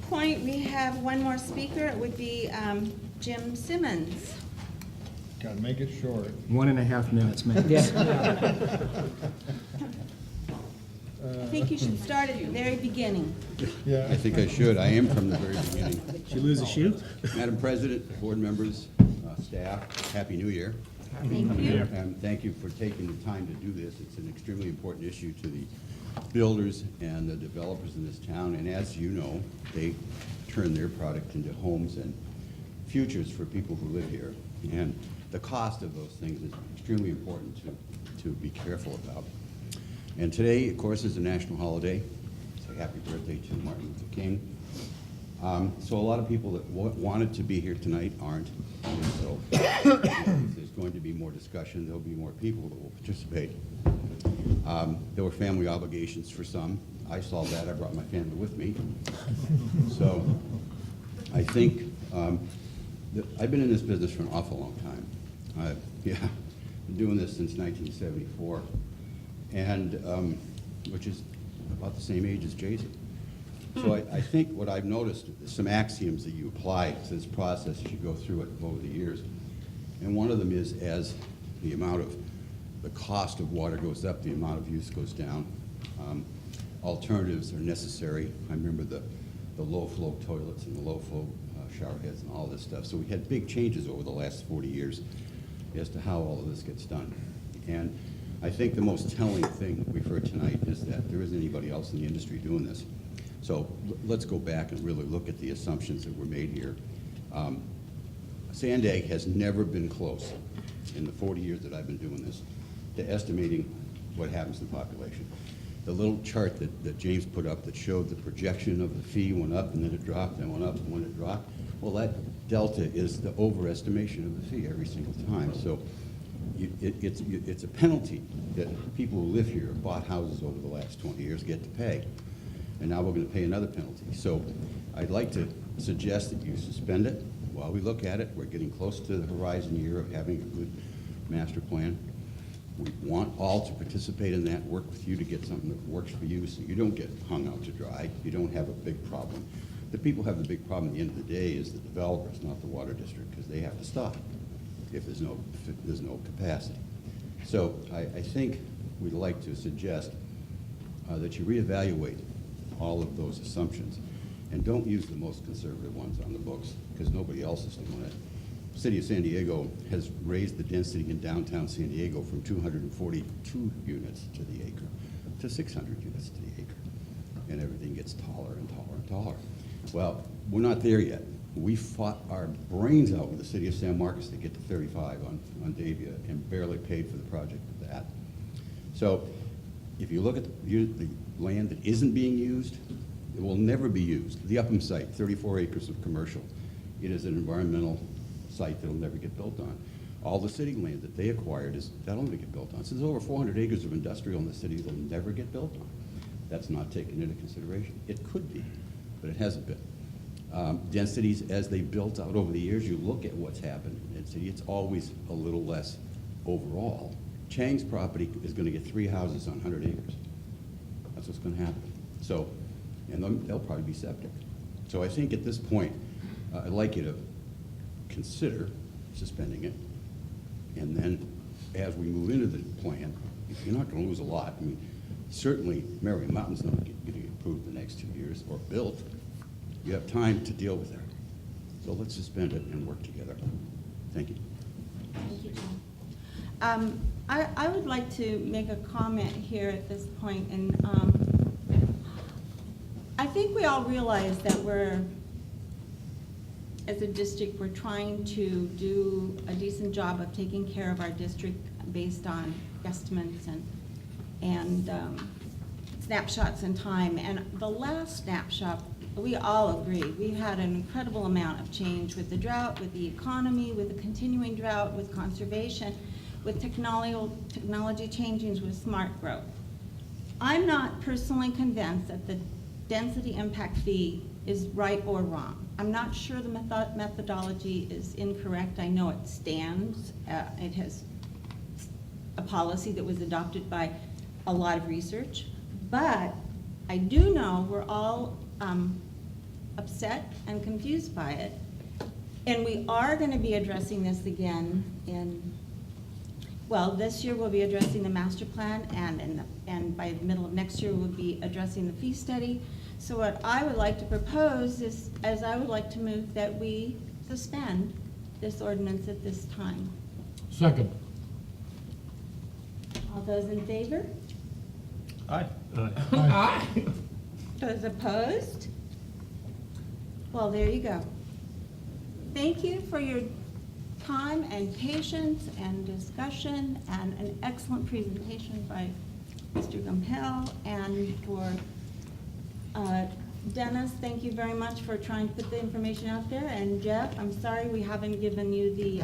point, we have one more speaker. It would be Jim Simmons. Gotta make it short. 1.5 minutes, man. I think you should start at the very beginning. Yeah. I think I should. I am from the very beginning. Did you lose a shoe? Madam President, board members, staff, Happy New Year. Thank you. And thank you for taking the time to do this. It's an extremely important issue to the builders and the developers in this town. And as you know, they turn their product into homes and futures for people who live here. And the cost of those things is extremely important to be careful about. And today, of course, is a national holiday. So happy birthday to Martin Luther King. So a lot of people that wanted to be here tonight aren't. And so if there's going to be more discussion, there'll be more people that will participate. There were family obligations for some. I solved that. I brought my family with me. So I think that I've been in this business for an awful long time. Been doing this since 1974, and which is about the same age as Jason. So I think what I've noticed is some axioms that you apply to this process as you go through it over the years. And one of them is, as the amount of the cost of water goes up, the amount of use goes down. Alternatives are necessary. I remember the low-flow toilets and the low-flow shower heads and all this stuff. So we had big changes over the last 40 years as to how all of this gets done. And I think the most telling thing we've heard tonight is that there isn't anybody else in the industry doing this. So let's go back and really look at the assumptions that were made here. Sandag has never been close in the 40 years that I've been doing this to estimating what happens to the population. The little chart that James put up that showed the projection of the fee went up and then it dropped and went up and when it dropped, well, that delta is the overestimation of the fee every single time. So it's a penalty that people who live here, have bought houses over the last 20 years, get to pay. And now we're going to pay another penalty. So I'd like to suggest that you suspend it while we look at it. We're getting close to the horizon year of having a good master plan. We want all to participate in that, work with you to get something that works for you so you don't get hung out to dry. You don't have a big problem. The people who have the big problem at the end of the day is the developers, not the water district, because they have to stop if there's no capacity. So I think we'd like to suggest that you reevaluate all of those assumptions and don't use the most conservative ones on the books because nobody else is doing it. The City of San Diego has raised the density in downtown San Diego from 242 units to the acre to 600 units to the acre. And everything gets taller and taller and taller. Well, we're not there yet. We fought our brains out with the City of San Marcos to get to 35 on Davia and barely paid for the project of that. So if you look at the land that isn't being used, it will never be used. The Upham site, 34 acres of commercial. It is an environmental site that will never get built on. All the city land that they acquired that'll never get built on. So there's over 400 acres of industrial in the city that'll never get built on. That's not taken into consideration. It could be, but it hasn't been. Densities, as they built out over the years, you look at what's happened in the city, it's always a little less overall. Chang's property is going to get 3 houses on 100 acres. That's what's going to happen. So, and they'll probably be septic. So I think at this point, I'd like you to consider suspending it. And then as we move into the plan, you're not going to lose a lot. I mean, certainly Marion Mountain's not getting approved the next 2 years or built. You have time to deal with that. So let's suspend it and work together. Thank you. Thank you, John. I would like to make a comment here at this point, and I think we all realize that as a district, we're trying to do a decent job of taking care of our district based on estimates and snapshots in time. And the last snapshot, we all agree, we had an incredible amount of change with the drought, with the economy, with the continuing drought, with conservation, with technology changing, with smart growth. I'm not personally convinced that the density impact fee is right or wrong. I'm not sure the methodology is incorrect. I know it stands. It has a policy that was adopted by a lot of research, but I do know we're all upset and confused by it. And we are going to be addressing this again well, this year we'll be addressing the master plan, and by the middle of next year we'll be addressing the fee study. So what I would like to propose is, I would like to move that we suspend this ordinance at this time. Second. All those in favor? Aye. Aye. Those opposed? Well, there you go. Thank you for your time and patience and discussion and an excellent presentation by Mr. Gumpel, and for Dennis, thank you very much for trying to put the information out there, and Jeff, I'm sorry we haven't given you the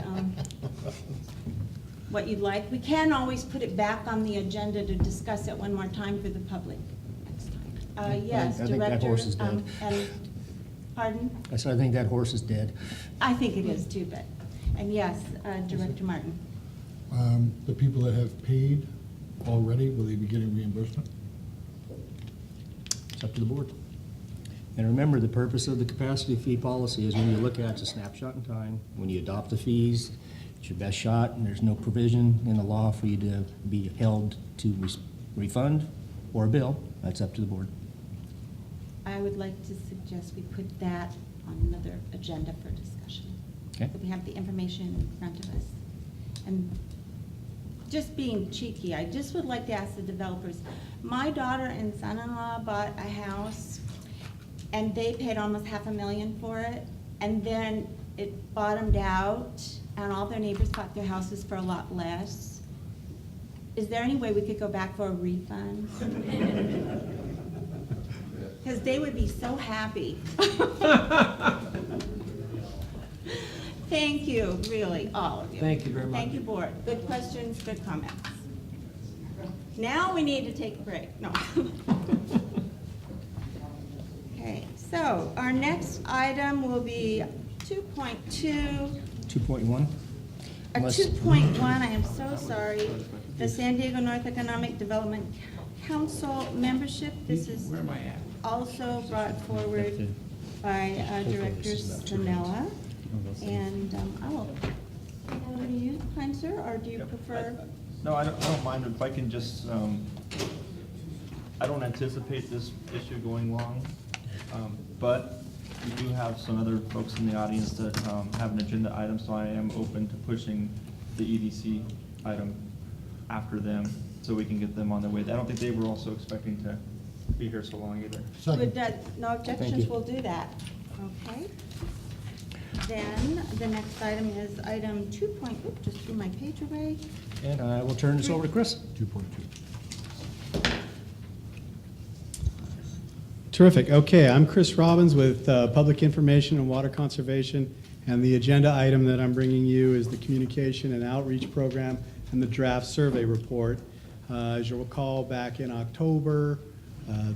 what you'd like. We can always put it back on the agenda to discuss it one more time for the public next time. Yes, I think that Director. horse is dead. And, pardon? I said, I think that horse is dead. I think it is too, but, and yes, Director Martin. The people that have paid already, will they be getting reimbursement? It's up to the board. And remember, the purpose of the capacity fee policy is when you look at it's a snapshot in time. When you adopt the fees, it's your best shot, and there's no provision in the law for you to be held to refund or a bill. That's up to the board. I would like to suggest we put that on another agenda for discussion. Okay. So we have the information in front of us. And just being cheeky, I just would like to ask the developers, my daughter and son-in-law bought a house, and they paid almost $500,000 for it, and then it bottomed out, and all their neighbors bought their houses for a lot less. Is there any way we could go back for a refund? Because they would be so happy. Thank you, really, all of you. Thank you very much. Thank you, board. Good questions, good comments. Now we need to take a break. No. Okay, so our next item will be 2.2, 2.1? 2.1, I am so sorry. The San Diego North Economic Development Council membership. This is Where am I at? also brought forward by Director Spinella. And I will turn it over to you, kind sir, or do you prefer? No, I don't mind if I can just, I don't anticipate this issue going long, but we do have some other folks in the audience that have an agenda item, so I am open to pushing the EDC item after them, so we can get them on their way. I don't think they were also expecting to be here so long either. Would Second. no objections, we'll do that. Okay. Then the next item is item 2. Oop, just threw my page away. And I will turn this over to Chris. 2.2. Terrific. Okay, I'm Chris Robbins with Public Information and Water Conservation, and the agenda item that I'm bringing you is the Communication and Outreach Program and the draft survey report. As you'll recall, back in October,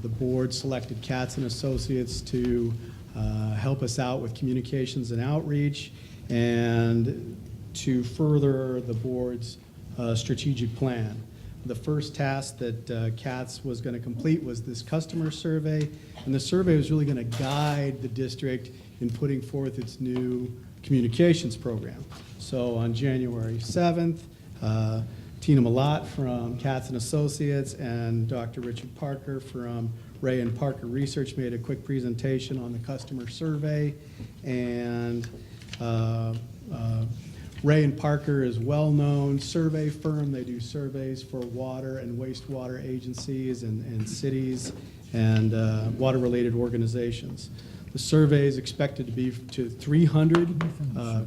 the board selected Katz and Associates to help us out with communications and outreach and to further the board's strategic plan. The first task that Katz was going to complete was this customer survey, and the survey was really going to guide the district in putting forth its new communications program. So on January 7th, Tina Malott from Katz and Associates and Dr. Richard Parker from Ray and Parker Research made a quick presentation on the customer survey, and Ray and Parker is a well-known survey firm. They do surveys for water and wastewater agencies and cities and water-related organizations. The survey is expected to be to 300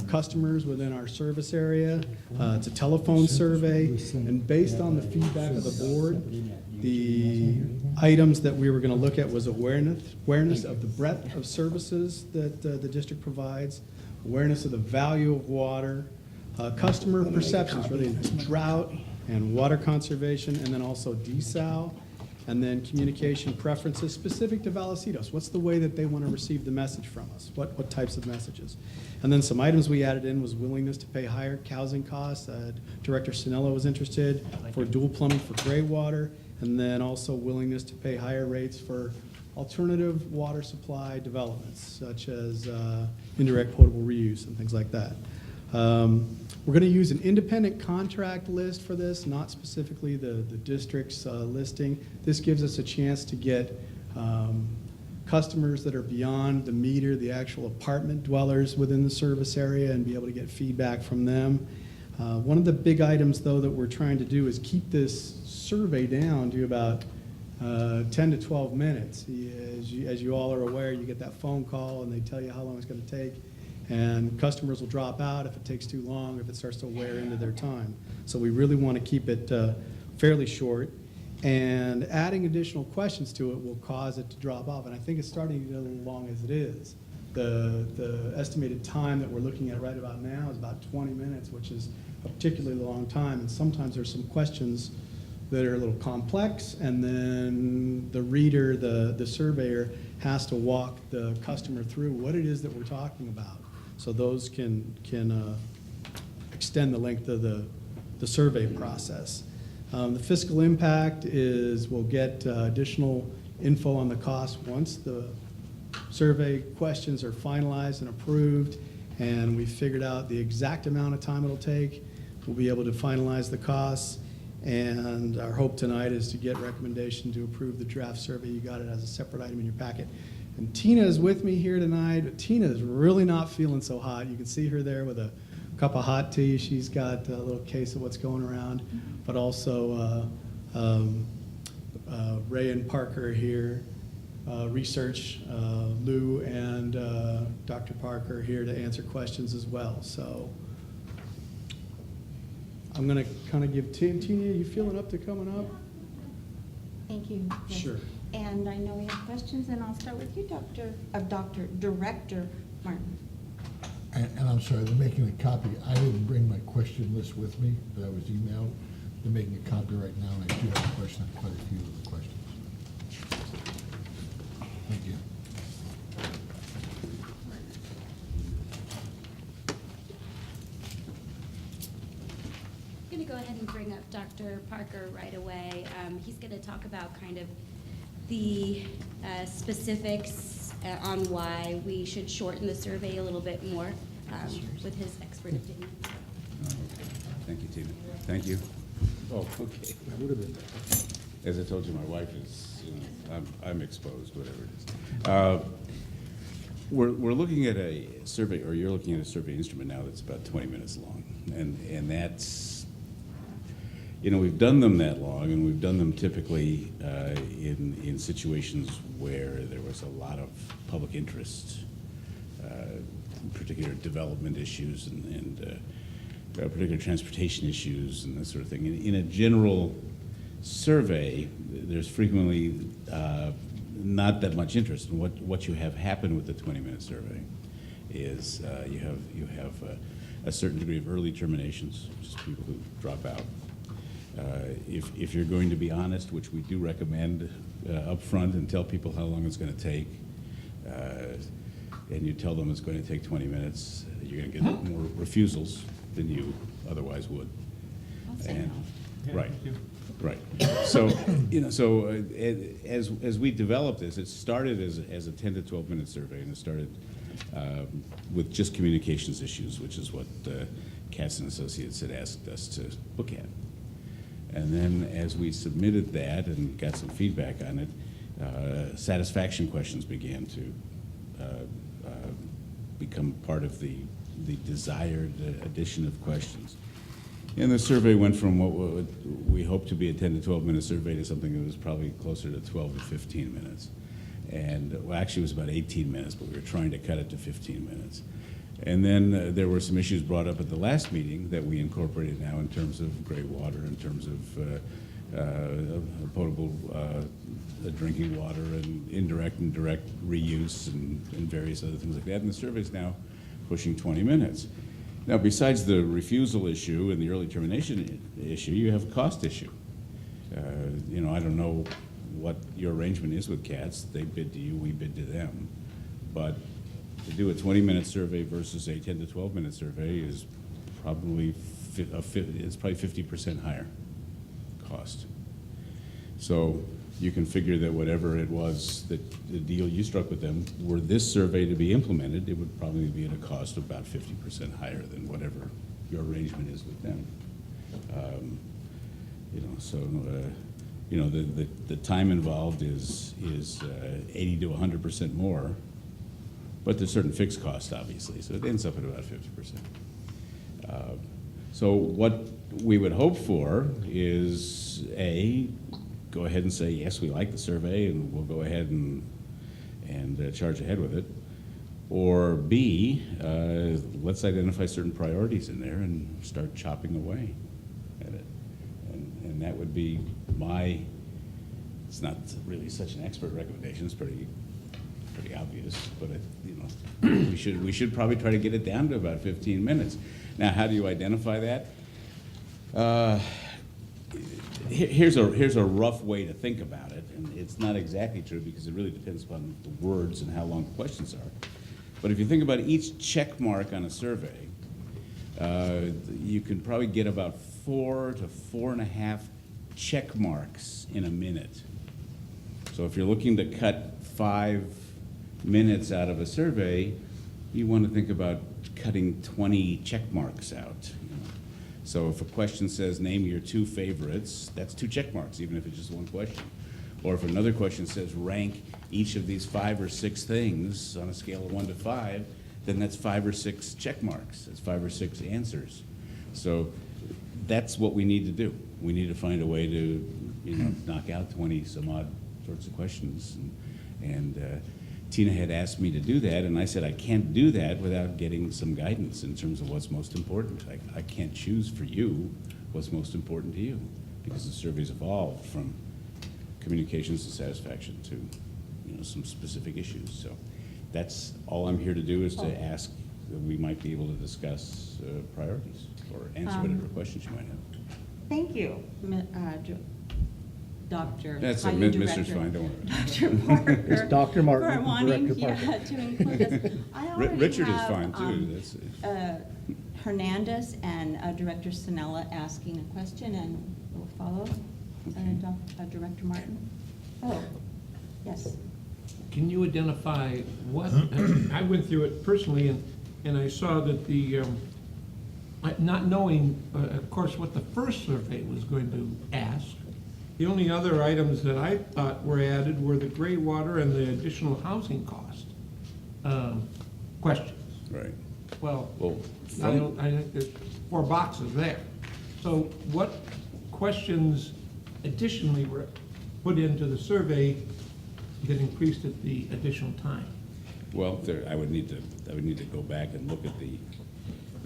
customers within our service area. It's a telephone survey, and based on the feedback of the board, the items that we were going to look at was awareness of the breadth of services that the district provides, awareness of the value of water, customer perceptions, really drought and water conservation, and then also desal, and then communication preferences specific to Vallecitos. What's the way that they want to receive the message from us? What types of messages? And then some items we added in was willingness to pay higher housing costs. Director Sinello was interested for dual plumbing for gray water, and then also willingness to pay higher rates for alternative water supply developments, such as indirect potable reuse and things like that. We're going to use an independent contract list for this, not specifically the district's listing. This gives us a chance to get customers that are beyond the meter, the actual apartment dwellers within the service area, and be able to get feedback from them. One of the big items, though, that we're trying to do is keep this survey down to about 10 to 12 minutes. As you all are aware, you get that phone call and they tell you how long it's going to take, and customers will drop out if it takes too long, if it starts to wear into their time. So we really want to keep it fairly short, and adding additional questions to it will cause it to drop off, and I think it's starting to get a little long as it is. The estimated time that we're looking at right about now is about 20 minutes, which is a particularly long time, and sometimes there's some questions that are a little complex, and then the reader, the surveyor, has to walk the customer through what it is that we're talking about. So those can extend the length of the survey process. The fiscal impact is we'll get additional info on the cost once the survey questions are finalized and approved, and we figured out the exact amount of time it'll take. We'll be able to finalize the costs, and our hope tonight is to get recommendation to approve the draft survey. You got it as a separate item in your packet. And Tina is with me here tonight, but Tina is really not feeling so hot. You can see her there with a cup of hot tea. She's got a little case of what's going around, but also Ray and Parker are here. Research, Lou and Dr. Parker are here to answer questions as well. So I'm going to kind of give Tina, you feeling up to coming up? Thank you. Yes. Sure. And I know we have questions, and I'll start with you, Director Martin. And I'm sorry, they're making a copy. I didn't bring my question list with me that I was emailed. They're making a copy right now, and I do have a question on quite a few of the questions. Thank you. I'm going to go ahead and bring up Dr. Parker right away. He's going to talk about kind of the specifics on why we should shorten the survey a little bit more with his expert opinion. Thank you, Tina. Thank you. Oh, okay. As I told you, my wife is, I'm exposed, whatever it is. We're looking at a survey, or you're looking at a survey instrument now that's about 20 minutes long. And that's, we've done them that long, and we've done them typically in situations where there was a lot of public interest, particular development issues and particular transportation issues and that sort of thing. In a general survey, there's frequently not that much interest. And what you have happen with the 20-minute survey is you have a certain degree of early terminations, just people who drop out. If you're going to be honest, which we do recommend up front, and tell people how long it's going to take, and you tell them it's going to take 20 minutes, you're going to get more refusals than you otherwise would. I'll say And- no. Right, right. So, as we developed this, it started as a 10 to 12 minute survey, and it started with just communications issues, which is what Katz and Associates had asked us to look at. And then as we submitted that and got some feedback on it, satisfaction questions began to become part of the desired addition of questions. And the survey went from what we hoped to be a 10 to 12 minute survey to something that was probably closer to 12 to 15 minutes. And well, actually it was about 18 minutes, but we were trying to cut it to 15 minutes. And then there were some issues brought up at the last meeting that we incorporated now in terms of gray water, in terms of potable drinking water, and indirect and direct reuse, and various other things like that. And the survey's now pushing 20 minutes. Now, besides the refusal issue and the early termination issue, you have a cost issue. I don't know what your arrangement is with Katz. They bid to you, we bid to them. But to do a 20-minute survey versus a 10 to 12-minute survey is probably 50% higher cost. So you can figure that whatever it was, that the deal you struck with them, were this survey to be implemented, it would probably be at a cost of about 50% higher than whatever your arrangement is with them. The time involved is 80 to 100% more, but there's certain fixed costs, obviously, so it ends up at about 50%. So what we would hope for is, A, go ahead and say, yes, we like the survey, and we'll go ahead and charge ahead with it. Or B, let's identify certain priorities in there and start chopping away at it. And that would be it's not really such an expert recommendation, it's pretty obvious, but we should probably try to get it down to about 15 minutes. Now, how do you identify that? Here's a rough way to think about it, and it's not exactly true because it really depends upon the words and how long the questions are. But if you think about each check mark on a survey, you can probably get about 4 to 4.5 check marks in a minute. So if you're looking to cut 5 minutes out of a survey, you want to think about cutting 20 check marks out. So if a question says, name your 2 favorites, that's 2 check marks, even if it's just one question. Or if another question says, rank each of these 5 or 6 things on a scale of 1 to 5, then that's 5 or 6 check marks. That's 5 or 6 answers. So that's what we need to do. We need to find a way to, knock out 20 some odd sorts of questions. And Tina had asked me to do that, and I said I can't do that without getting some guidance in terms of what's most important. I can't choose for you what's most important to you, because the survey's evolved from communications and satisfaction to some specific issues. So that's all I'm here to do, is to ask that we might be able to discuss priorities or answer whatever questions you might have. Thank you, Dr. That's it, Fine Mr.'s Director. fine, don't worry. Dr. Parker. It's Dr. Martin, For wanting, Director Parker. to include this. I already Richard is have, fine too. That's Hernandez and Director Sinella asking a question, and we'll follow. Director Martin? Oh, yes. Can you identify what, I went through it personally, and I saw that not knowing, of course, what the first survey was going to ask, the only other items that I thought were added were the gray water and the additional housing cost questions. right. Well, Well, I think there's 4 boxes there. So what questions additionally were put into the survey that increased it the additional time? Well, I would need to go back and look at the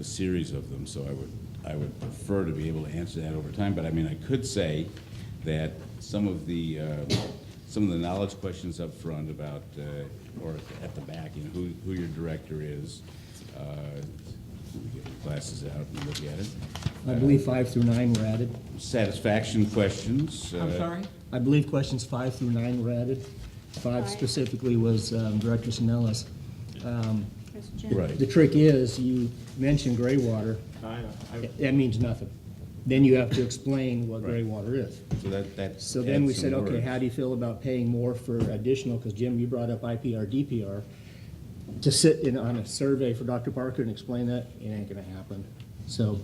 series of them. So I would prefer to be able to answer that over time. But I mean, I could say that some of the knowledge questions up front about or at the back, who your director is. Let me get your glasses out and look at it. I believe 5 through 9 were added. Satisfaction questions. I'm sorry? I believe questions 5 through 9 were added. 5 specifically was Director Sinellas. Christian? Right. The trick is, you mentioned gray water, that means nothing. Then you have to explain what gray Right. water is. So that So then we adds said, some okay, words. how do you feel about paying more for additional, because Jim, you brought up IPR, DPR, to sit in on a survey for Dr. Parker and explain that, it ain't gonna happen. So,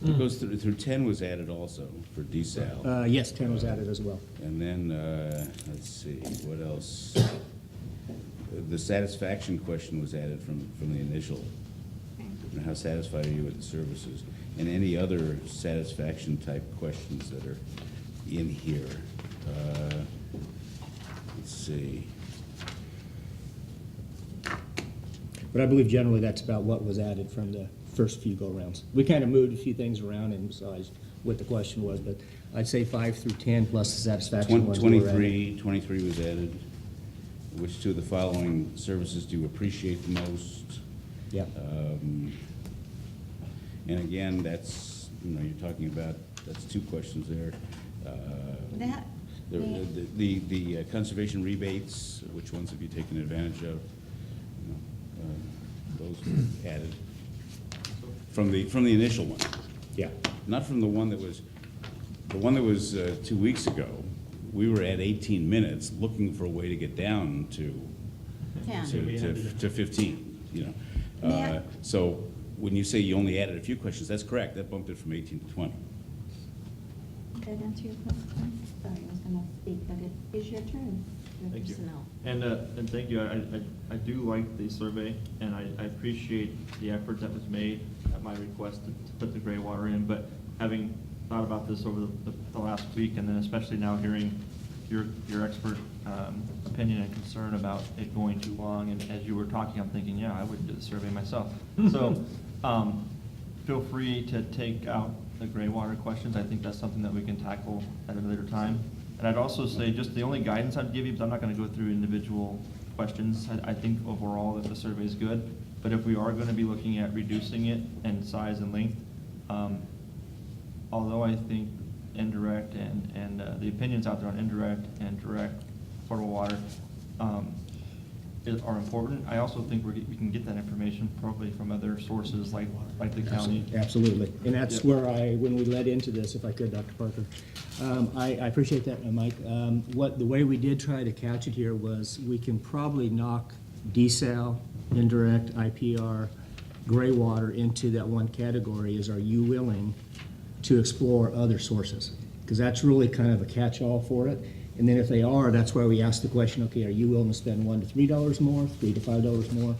It goes through 10 was added also for desal. yes, 10 was added as well. And then, let's see, what else? The satisfaction question was added from the initial. And how satisfied are you with the services? And any other satisfaction type questions that are in here. Let's see. But I believe generally that's about what was added from the first few go-rounds. We kind of moved a few things around and besides what the question was, but I'd say 5 through 10 plus the satisfaction ones were added. 23 was added. Which 2 of the following services do you appreciate the most? Yeah. And again, that's, you're talking about, that's 2 questions there. That, The conservation rebates, which ones have you taken advantage of? Those were added from the initial one, Yeah. not from the one that was 2 weeks ago. we were at 18 minutes looking for a way to get down to 15, you know. May I- So when you say you only added a few questions, that's correct. That bumped it from 18 to 20. Did that answer your question? Sorry, I was gonna speak, but it is your turn. Your Thank you. personnel. And thank you. I do like the survey, and I appreciate the effort that was made at my request to put the gray water in. But having thought about this over the last week, and then especially now hearing your expert opinion and concern about it going too long, and as you were talking, I'm thinking, yeah, I would do the survey myself. So feel free to take out the gray water questions. I think that's something that we can tackle at a later time. And I'd also say, just the only guidance I'd give you, because I'm not going to go through individual questions, I think overall that the survey is good. But if we are going to be looking at reducing it in size and length, although I think indirect and the opinions out there on indirect and direct portable water are important, I also think we can get that information probably from other sources like the county. Absolutely. And that's Yep. where when we led into this, if I could, Dr. Parker, I appreciate that, Mike. The way we did try to catch it here was we can probably knock desal, indirect, IPR, gray water into that one category is, are you willing to explore other sources? Because that's really kind of a catch-all for it. And then if they are, that's why we ask the question, okay, are you willing to spend $1 to $3 more, $3 to $5 more?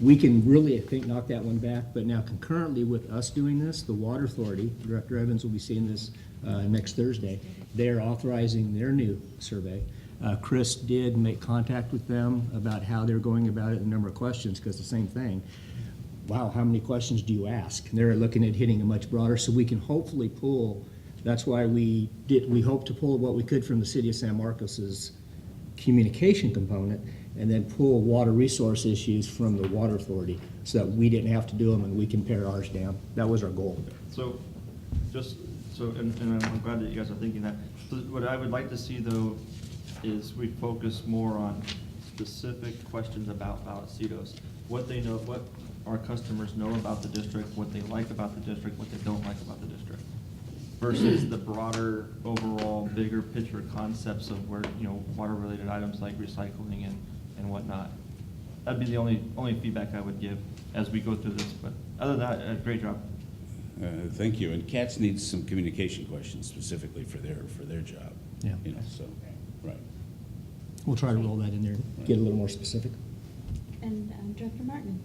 We can really, I think, knock that one back. But now concurrently with us doing this, the Water Authority, Director Evans will be seeing this next Thursday. They're authorizing their new survey. Chris did make contact with them about how they're going about it, and a number of questions, because the same thing. Wow, how many questions do you ask? And they're looking at hitting a much broader, so we can hopefully pull. That's why we hope to pull what we could from the city of San Marcos's communication component, and then pull water resource issues from the Water Authority, so that we didn't have to do them and we can pare ours down. That was our goal. And I'm glad that you guys are thinking that. So what I would like to see, though, is we focus more on specific questions about Vallecitos, what they know, what our customers know about the district, what they like about the district, what they don't like about the district, versus the broader, overall, bigger picture concepts of where, water-related items like recycling and whatnot. That'd be the only feedback I would give as we go through this, but other than that, great job. Thank you. And CATS needs some communication questions specifically for their job. Yeah. So, right. We'll try to roll that in there, get a little more specific. And Director Martin?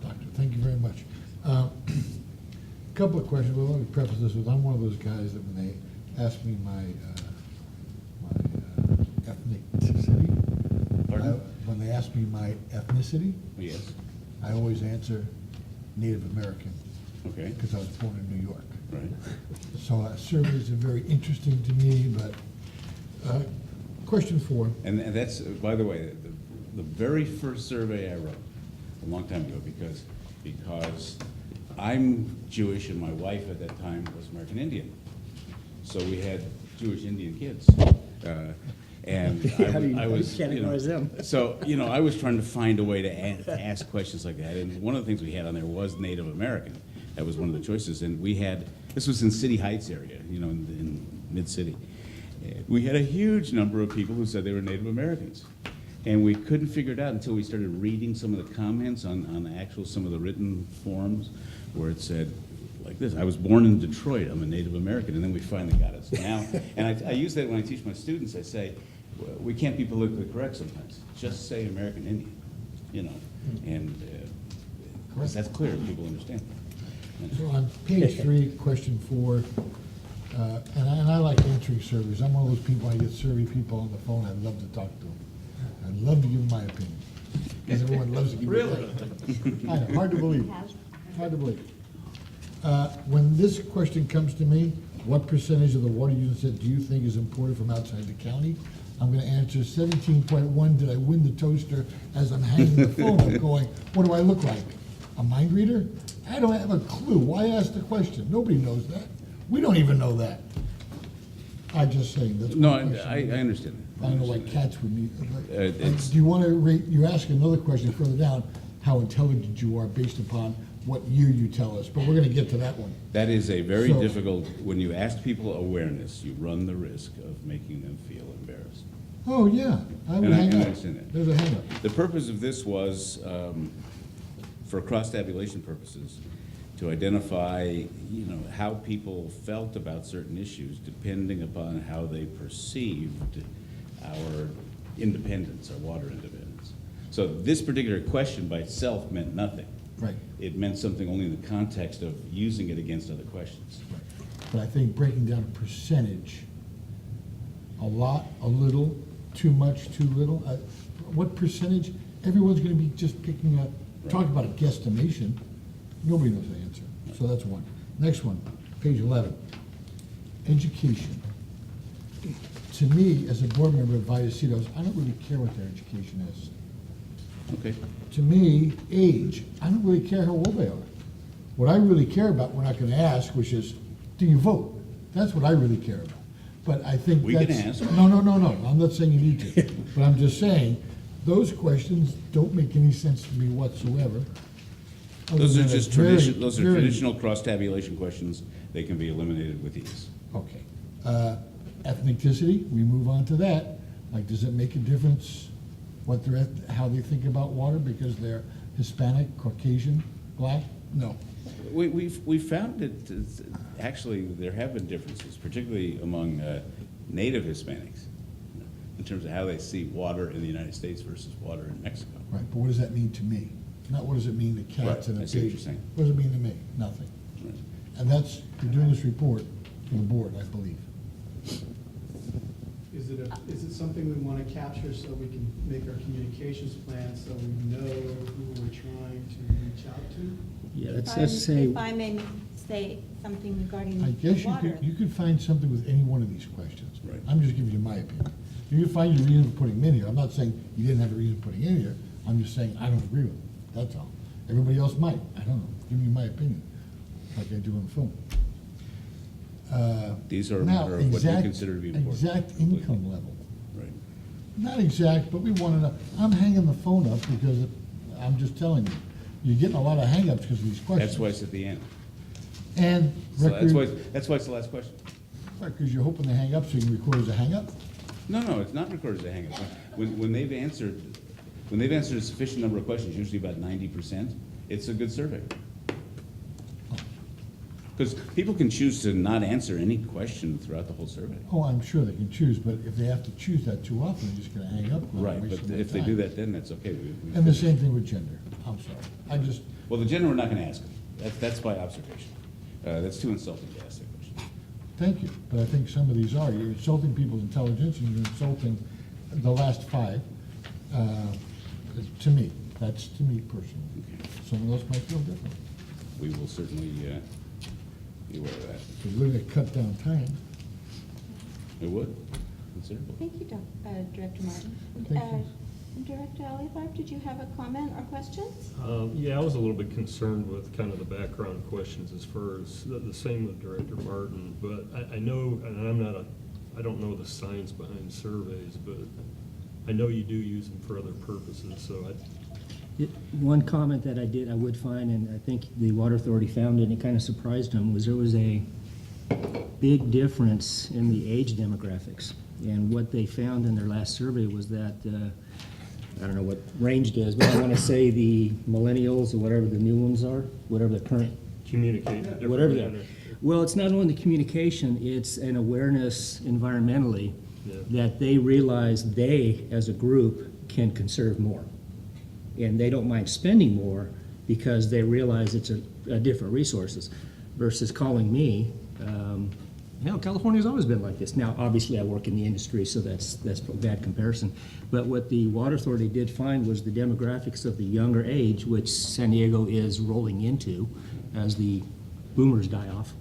Doctor, thank you very much. Couple of questions. Well, let me preface this with, I'm one of those guys that when they ask me my ethnicity, Pardon? when they ask me my ethnicity, Yes. I always answer Native American, Okay. because I was born in New York. Right. So surveys are very interesting to me, but question 4. And that's, by the way, the very first survey I wrote, a long time ago, because I'm Jewish and my wife at that time was American Indian. So we had Jewish Indian kids. And How do you I was, categorize them? So, I was trying to find a way to ask questions like that. And one of the things we had on there was Native American. That was one of the choices. And we had, this was in City Heights area, in mid-city. We had a huge number of people who said they were Native Americans. And we couldn't figure it out until we started reading some of the comments on some of the written forms where it said like this: I was born in Detroit, I'm a Native American, and then we finally got it. So now, and I use that when I teach my students. I say, well, we can't be politically correct sometimes. Just say American Indian, and that's clear, people understand. So on page 3, question 4, and I like answering surveys. I'm one of those people, I get survey people on the phone, I love to talk to them. I love to give them my opinion, because everyone loves to give me their opinion. I know, hard to believe. Hard to believe. When this question comes to me, what percentage of the water usage do you think is imported from outside the county? I'm going to answer 17.1. Did I win the toaster? As I'm hanging the phone up going, what do I look like? A mind reader? I don't have a clue. Why ask the question? Nobody knows that. We don't even know that. I'm just saying. That's No, my question. I understand. I don't know why cats would need. It's- Do you want to rate? You ask another question further down. How intelligent you are based upon what year you tell us, but we're gonna get to that one. That is a very So- difficult, when you ask people awareness, you run the risk of making them feel embarrassed. Oh, yeah, I would And I hang can up. understand that. There's a hang up. The purpose of this was, for cross-tabulation purposes, to identify, how people felt about certain issues depending upon how they perceived our independence, our water independence. So this particular question by itself meant nothing. Right. It meant something only in the context of using it against other questions. But I think breaking down a percentage, a lot, a little, too much, too little, what percentage? Everyone's gonna be just picking up, talking about a guesstimation. Nobody knows the answer. So that's one. Next one, page 11. Education. To me, as a board member of Vallecitos, I don't really care what their education is. Okay. To me, age, I don't really care how old they are. What I really care about, we're not gonna ask, which is, do you vote? That's what I really care about. But I think We can that's. ask. No, I'm not saying you need to, but I'm just saying, those questions don't make any sense to me whatsoever. other Those are than a just very, those are very- traditional cross-tabulation questions. They can be eliminated with ease. Okay. Ethnicity, we move on to that. Like, does it make a difference what they're, how they think about water because they're Hispanic, Caucasian, Black? No. We found that, actually, there have been differences, particularly among native Hispanics, in terms of how they see water in the United States versus water in Mexico. Right, but what does that mean to me? Not what does it mean to cats Right, and I a see what pig? you're saying. What does it mean to me? Nothing. Right. And that's, you're doing this report for the board, I believe. Is it something we want to capture so we can make our communications plan so we know who we're trying to reach out to? Yeah, If let's I- just say, If I may say something regarding I guess water. you could find something with any one of these questions. Right. I'm just giving you my opinion. You could find your reason for putting them in here. I'm not saying you didn't have a reason for putting it in here. I'm just saying I don't agree with it. That's all. Everybody else might. I don't know. Give me my opinion, like I do on the phone. These are a Now, matter of what you exact- consider to be important. Exact income level. Right. Not exact, but we want to know. I'm hanging the phone up because I'm just telling you, you're getting a lot of hang-ups because of these questions. That's why it's at the end. And So that's why, record, that's why it's the last question. because you're hoping they hang up so you can record as a hang-up? No, it's not recorded as a hang-up. When they've answered a sufficient number of questions, usually about 90%, it's a good survey. Because people can choose to not answer any question throughout the whole survey. Oh, I'm sure they can choose, but if they have to choose that too often, they're just gonna hang up. and Right, waste but my if they time. do that, then that's okay. And the same thing with gender. I'm sorry. I just, Well, the gender, we're not gonna ask them. That's by observation. That's too insulting to ask that question. thank you, but I think some of these are. You're insulting people's intelligence and you're insulting the last five, to me. That's to me personally. Okay. Someone else might feel different. We will certainly be aware of that. So we're gonna cut down time. It would, considerably. Thank you, Director Martin. Thank you. Director Alivar, did you have a comment or questions? Yeah, I was a little bit concerned with kind of the background questions as far as, the same with Director Martin, but I know, and I don't know the science behind surveys, but I know you do use them for other purposes, so one comment that I would find, and I think the Water Authority found it, and it kind of surprised them, was there was a big difference in the age demographics. And what they found in their last survey was that, I don't know what range it is, but I want to say the millennials or whatever the new ones are, whatever the current, communicate in a whatever different they are. manner. Well, it's not only the communication, it's an awareness environmentally Yeah. that they realize they, as a group, can conserve more. And they don't mind spending more because they realize it's a different resources versus calling me. California's always been like this. Now, obviously, I work in the industry, so that's a bad comparison. But what the Water Authority did find was the demographics of the younger age, which San Diego is rolling into as the boomers die off.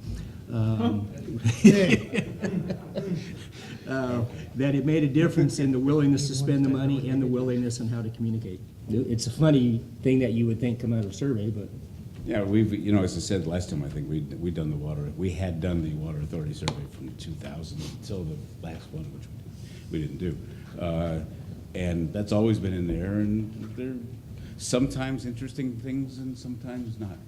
That it made a difference in the willingness to spend the money and the willingness on how to communicate. It's a funny thing that you would think come out of a survey, but Yeah, we've, as I said last time, I think we had done the Water Authority survey from 2000 until the last one, which we didn't do. And that's always been in there, and they're sometimes interesting things and sometimes not.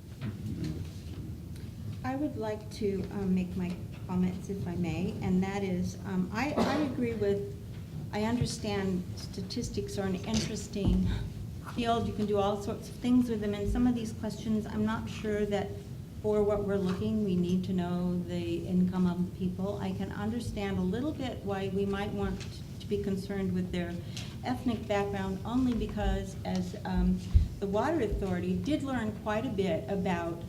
I would like to make my comments if I may, and that is, I agree with, I understand statistics are an interesting field. You can do all sorts of things with them, and some of these questions, I'm not sure that for what we're looking, we need to know the income of the people. I can understand a little bit why we might want to be concerned with their ethnic background, only because as the Water Authority did learn quite a bit about,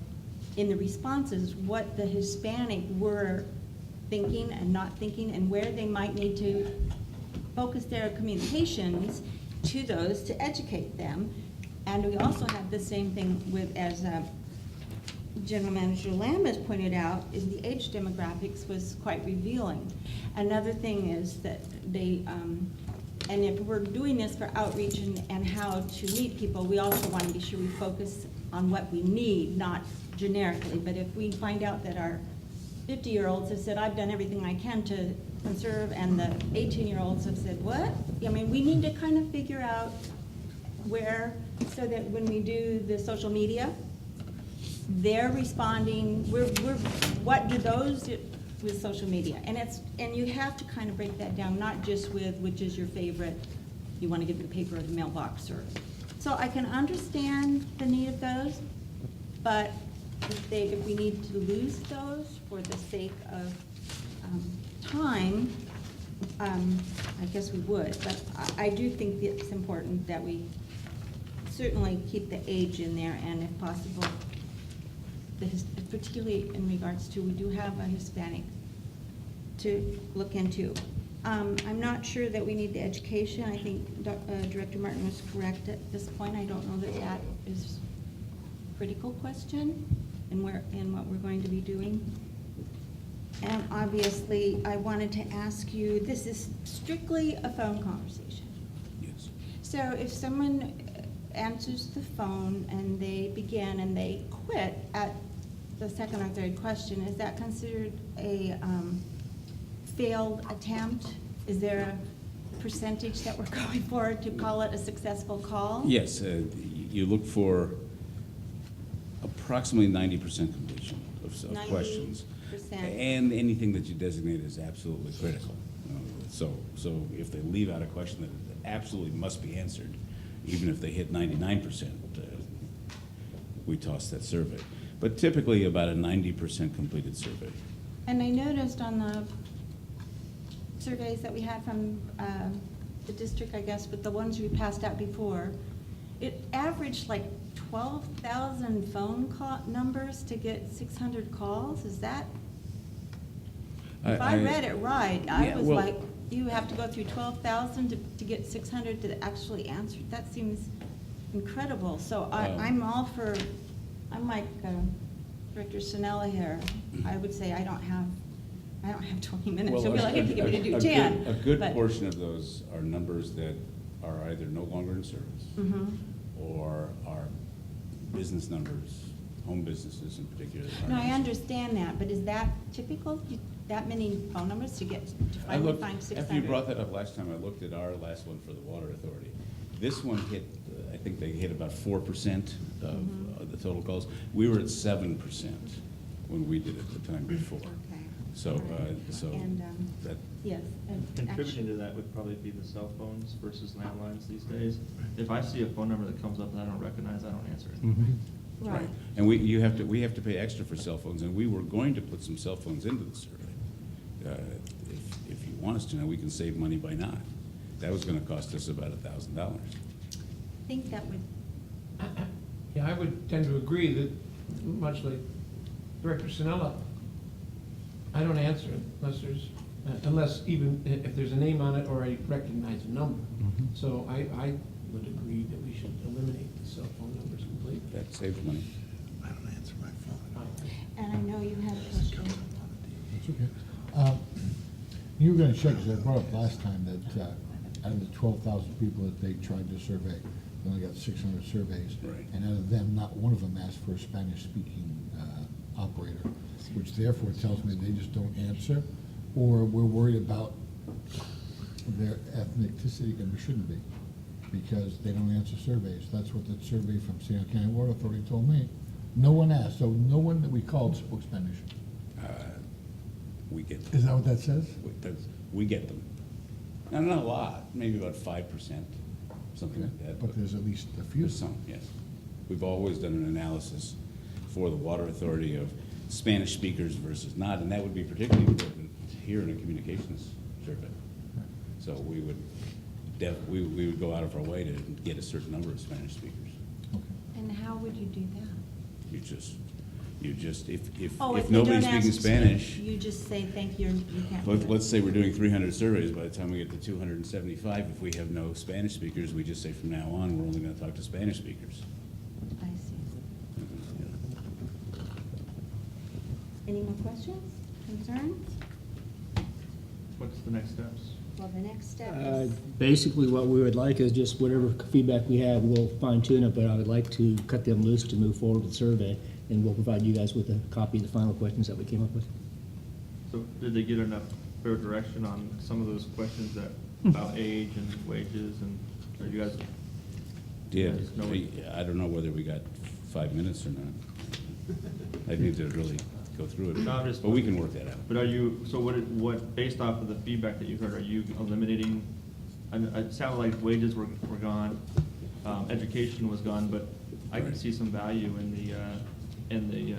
in the responses, what the Hispanic were thinking and not thinking, and where they might need to focus their communications to those to educate them. And we also have the same thing with, as General Manager Lamb has pointed out, is the age demographics was quite revealing. Another thing is that they, and if we're doing this for outreach and how to meet people, we also want to be sure we focus on what we need, not generically. But if we find out that our 50-year-olds have said, I've done everything I can to conserve, and the 18-year-olds have said, what? I mean, we need to kind of figure out where, so that when we do the social media, they're responding, what do those do with social media? And you have to kind of break that down, not just with which is your favorite, you want to give the paper or the mailbox, or, so I can understand the need of those, but if we need to lose those for the sake of time, I guess we would, but I do think it's important that we certainly keep the age in there, and if possible, particularly in regards to, we do have a Hispanic to look into. I'm not sure that we need the education. I think Director Martin was correct at this point. I don't know that that is a critical question in what we're going to be doing. And obviously, I wanted to ask you, this is strictly a phone conversation. Yes. So if someone answers the phone and they begin and they quit at the second or third question, is that considered a failed attempt? Is there a percentage that we're going for to call it a successful call? Yes, you look for approximately 90% completion of questions. 90%. And anything that you designate as absolutely critical. So if they leave out a question that absolutely must be answered, even if they hit 99%, we toss that survey. But typically about a 90% completed survey. And I noticed on the surveys that we had from the district, I guess, but the ones we passed out before, it averaged like 12,000 phone call numbers to get 600 calls. Is that? If I read it right, I was like, you have to go through 12,000 to get 600 to actually answer. That seems incredible. So I'm all for, I'm like Director Sinella here. I would say I don't have 20 minutes. She'll be like, if you give me to do 10. A good But- portion of those are numbers that are either no longer in service Mhm. or are business numbers, home businesses in particular. that aren't No, I in service. understand that, but is that typical? That many phone numbers to I finally looked, find 600? after you brought that up last time, I looked at our last one for the Water Authority. This one hit, I think they hit about 4% of the total calls. We were at 7% when we did it the time before. Okay. So, All right. so And, that, yes. and Contributing to that would probably be the cell phones versus landlines these days. If I see a phone number that comes up that I don't recognize, I don't answer it. Right. And we have to pay extra for cell phones, and we were going to put some cell phones into the survey. If you want us to, now we can save money by not. That was gonna cost us about $1,000. I think that would, Yeah, I would tend to agree that, much like Director Sinella, I don't answer it unless even if there's a name on it or I recognize a number. So I would agree that we should eliminate the cell phone numbers completely. That saves money. I don't answer my phone. and I know you had a question. That's okay. You were gonna check, because I brought up last time that out of the 12,000 people that they tried to survey, they only got 600 surveys. Right. And out of them, not one of them asked for a Spanish-speaking operator, which therefore tells me they just don't answer, or we're worried about their ethnicity, and we shouldn't be, because they don't answer surveys. That's what that survey from San Diego County Water Authority told me. No one asked, so no one that we called spoke Spanish. We get them. Is that what that says? We get them. Now, not a lot, maybe about 5%, something like that. But there's at least a few. There's some, yes. We've always done an analysis for the Water Authority of Spanish speakers versus not, and that would be particularly important here in a communications survey. So we would we would go out of our way to get a certain number of Spanish speakers. Okay. And how would you do that? You just, if Oh, if they don't nobody's ask speaking to Spanish, You just say, thank you, you can't do it. let's say we're doing 300 surveys, by the time we get to 275, if we have no Spanish speakers, we just say from now on, we're only gonna talk to Spanish speakers. I see. Any more questions, concerns? What's the next steps? Well, the next step is, Basically, what we would like is just whatever feedback we have, we'll fine tune it, but I would like to cut them loose to move forward with the survey, and we'll provide you guys with a copy of the final questions that we came up with. So did they get enough clear direction on some of those questions that, about age and wages, and are you guys? Yeah, Yes, no. I don't know whether we got 5 minutes or not. I need to really go through it, No, I'm just- but we can work that out. But are you, so what, based off of the feedback that you heard, are you eliminating, and it sounded like wages were gone, education was gone, but I can Right. see some value in the,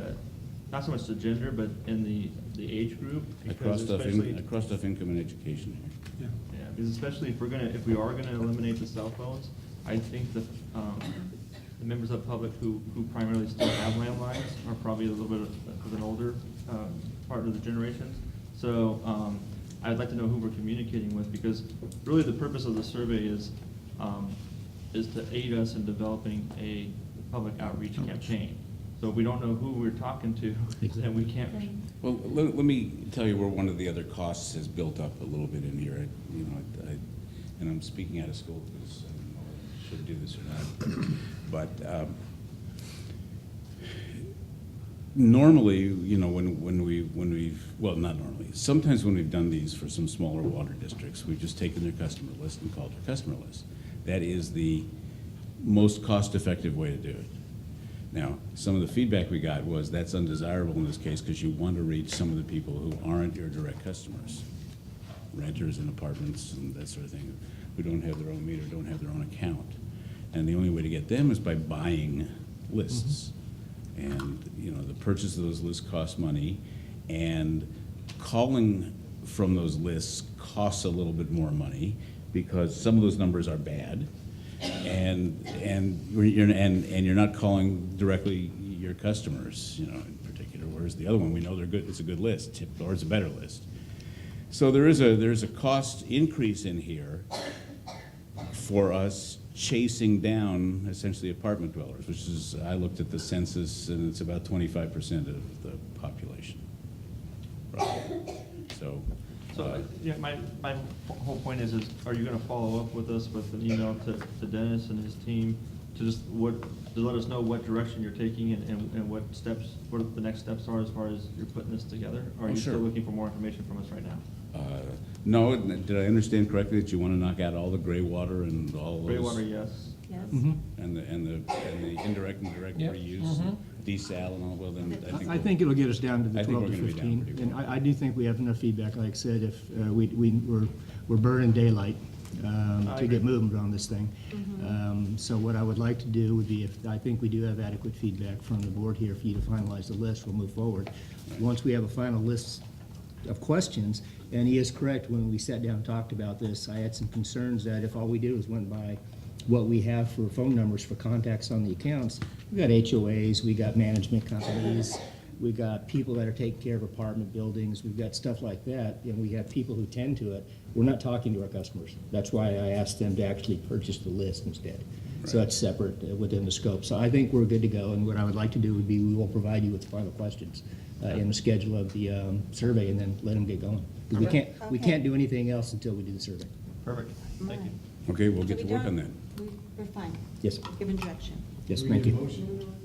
not so much the gender, but in the age group. I because crossed off, especially- I crossed off income and education here. Yeah, because especially if we are gonna eliminate the cell phones, I think the members of the public who primarily still have landlines are probably a little bit of an older, part of the generation. So, I'd like to know who we're communicating with, because really the purpose of the survey is to aid us in developing a public outreach campaign. So if we don't know who we're talking to, then we can't. Well, let me tell you where one of the other costs has built up a little bit in here. And I'm speaking out of school because I don't know whether I should do this or not. But normally, when we've, well, not normally, sometimes when we've done these for some smaller water districts, we've just taken their customer list and called their customer list. That is the most cost-effective way to do it. Now, some of the feedback we got was that's undesirable in this case because you want to reach some of the people who aren't your direct customers, renters in apartments and that sort of thing, who don't have their own meter, don't have their own account. And the only way to get them is by buying lists. And, the purchase of those lists costs money, and calling from those lists costs a little bit more money because some of those numbers are bad. And you're not calling directly your customers, in particular, whereas the other one, we know they're good, it's a good list, or it's a better list. So there's a cost increase in here for us chasing down essentially apartment dwellers, which is, I looked at the census, and it's about 25% of the population. Roughly. So, So, yeah, my whole point is are you gonna follow up with us with an email to Dennis and his team to to let us know what direction you're taking and what the next steps are as far as you're putting this together? Or are you sure. still looking for more information from us right now? no, did I understand correctly that you want to knock out all the gray water and all those? Gray water, yes. Yes? And the indirect and direct Yep. reuse, desal and all, well, then I think it'll get us down to the I think 12 we're to gonna be down 15. pretty And well. I do think we have enough feedback, like I said, if we're burning daylight I to get agree. moving on this thing. So what I would like to do would be, if I think we do have adequate feedback from the board here for you to finalize the list, we'll move forward. Once we have a final list of questions, and he is correct, when we sat down and talked about this, I had some concerns that if all we did was went by what we have for phone numbers for contacts on the accounts, we got HOAs, we got management companies, we got people that are taking care of apartment buildings, we've got stuff like that, and we have people who tend to it. We're not talking to our customers. That's why I asked them to actually purchase the list instead. So that's separate within the scope. So I think we're good to go, and what I would like to do would be, we will provide you with final questions in the schedule of the survey, and then let them get going. 'Cause we Okay. can't do anything else until we do the survey. Perfect, thank you. Okay, we'll get So to we work on don't- that. We're fine, Yes, given direction. yes, thank you.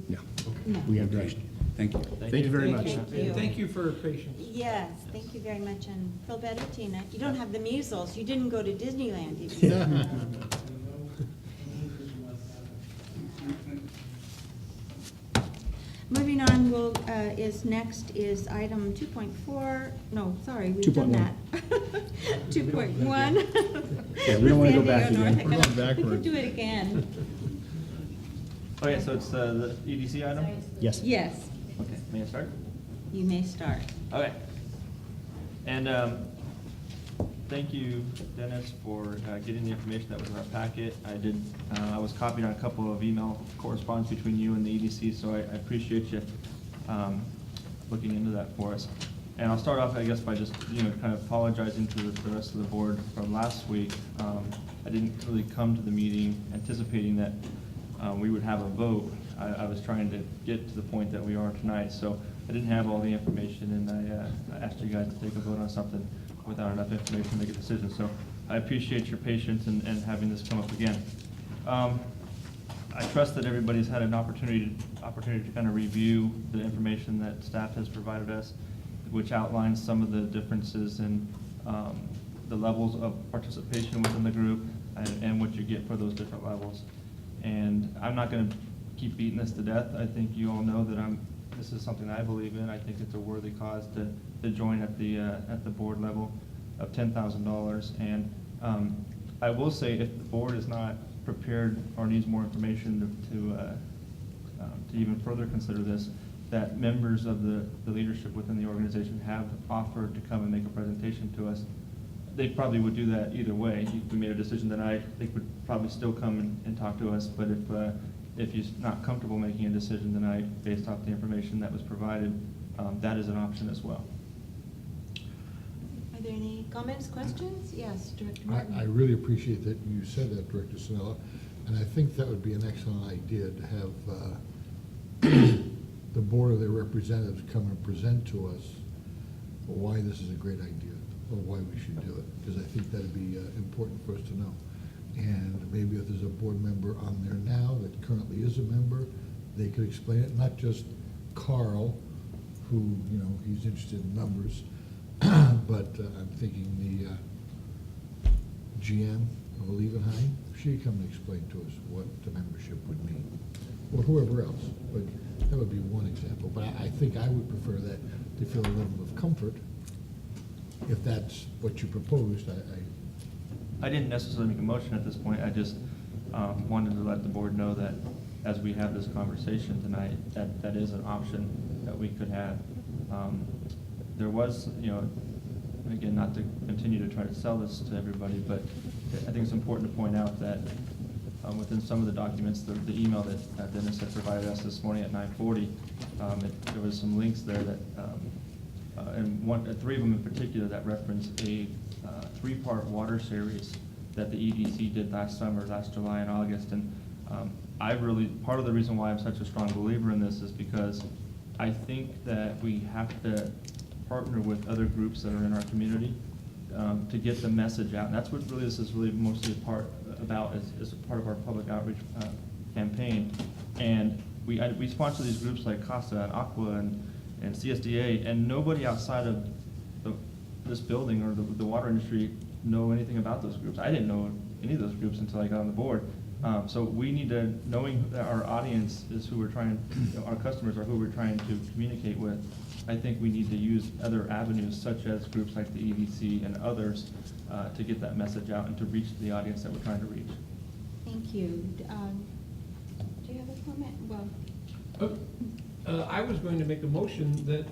No, No. we have direction. Thank you. Thank you very much. Thank you. And thank you for your patience. Yes, thank you very much, and feel better, Tina. You don't have the measles, you didn't go to Disneyland, did you? Moving on, next is item 2.4, no, sorry, we've done 2.1. that. 2.1. Yeah, we don't wanna go back San Diego again. North. We're going We could backwards. do it again. Okay, so it's the EDC item? Yes. Yes, Okay, may I start? you may start. Okay. And thank you, Dennis, for getting the information that was in our packet. I was copied on a couple of email correspondence between you and the EDC, so I appreciate you looking into that for us. And I'll start off, I guess, by just, kind of apologizing to the rest of the board from last week. I didn't really come to the meeting anticipating that we would have a vote. I was trying to get to the point that we are tonight, so I didn't have all the information, and I asked you guys to take a vote on something without enough information to make a decision. So I appreciate your patience and having this come up again. I trust that everybody's had an opportunity to kind of review the information that staff has provided us, which outlines some of the differences in the levels of participation within the group and what you get for those different levels. And I'm not going to keep beating this to death. I think you all know that this is something I believe in. I think it's a worthy cause to join at the board level of $10,000. And I will say, if the board is not prepared or needs more information to even further consider this, that members of the leadership within the organization have offered to come and make a presentation to us. They probably would do that either way. If we made a decision tonight, they would probably still come and talk to us. But if you're not comfortable making a decision tonight based off the information that was provided, that is an option as well. Are there any comments, questions? Yes, Director Martin. I really appreciate that you said that, Director Sinella, and I think that would be an excellent idea to have the board of their representatives come and present to us why this is a great idea, or why we should do it, because I think that'd be important for us to know. And maybe if there's a board member on there now that currently is a member, they could explain it, not just Carl, who, he's interested in numbers, but I'm thinking the GM of Levenheim, she'd come and explain to us what the membership would mean, or whoever else. But that would be one example. But I think I would prefer that to feel a level of comfort. If that's what you proposed, I didn't necessarily make a motion at this point. I just wanted to let the board know that as we have this conversation tonight, that is an option that we could have. There was, again, not to continue to try to sell this to everybody, but I think it's important to point out that within some of the documents, the email that Dennis had provided us this morning at 9:40, there was some links there that, and three of them in particular that reference a three-part water series that the EDC did last summer, last July and August. And part of the reason why I'm such a strong believer in this is because I think that we have to partner with other groups that are in our community to get the message out. And that's what really this is really mostly about is a part of our public outreach campaign. And we sponsor these groups like CASA and Aqua and CSDA, and nobody outside of this building or the water industry know anything about those groups. I didn't know any of those groups until I got on the board. So we need to, knowing that our audience is who we're trying, our customers are who we're trying to communicate with, I think we need to use other avenues such as groups like the EDC and others to get that message out and to reach the audience that we're trying to reach. Thank you. Do you have a comment? Well, I was going to make a motion that,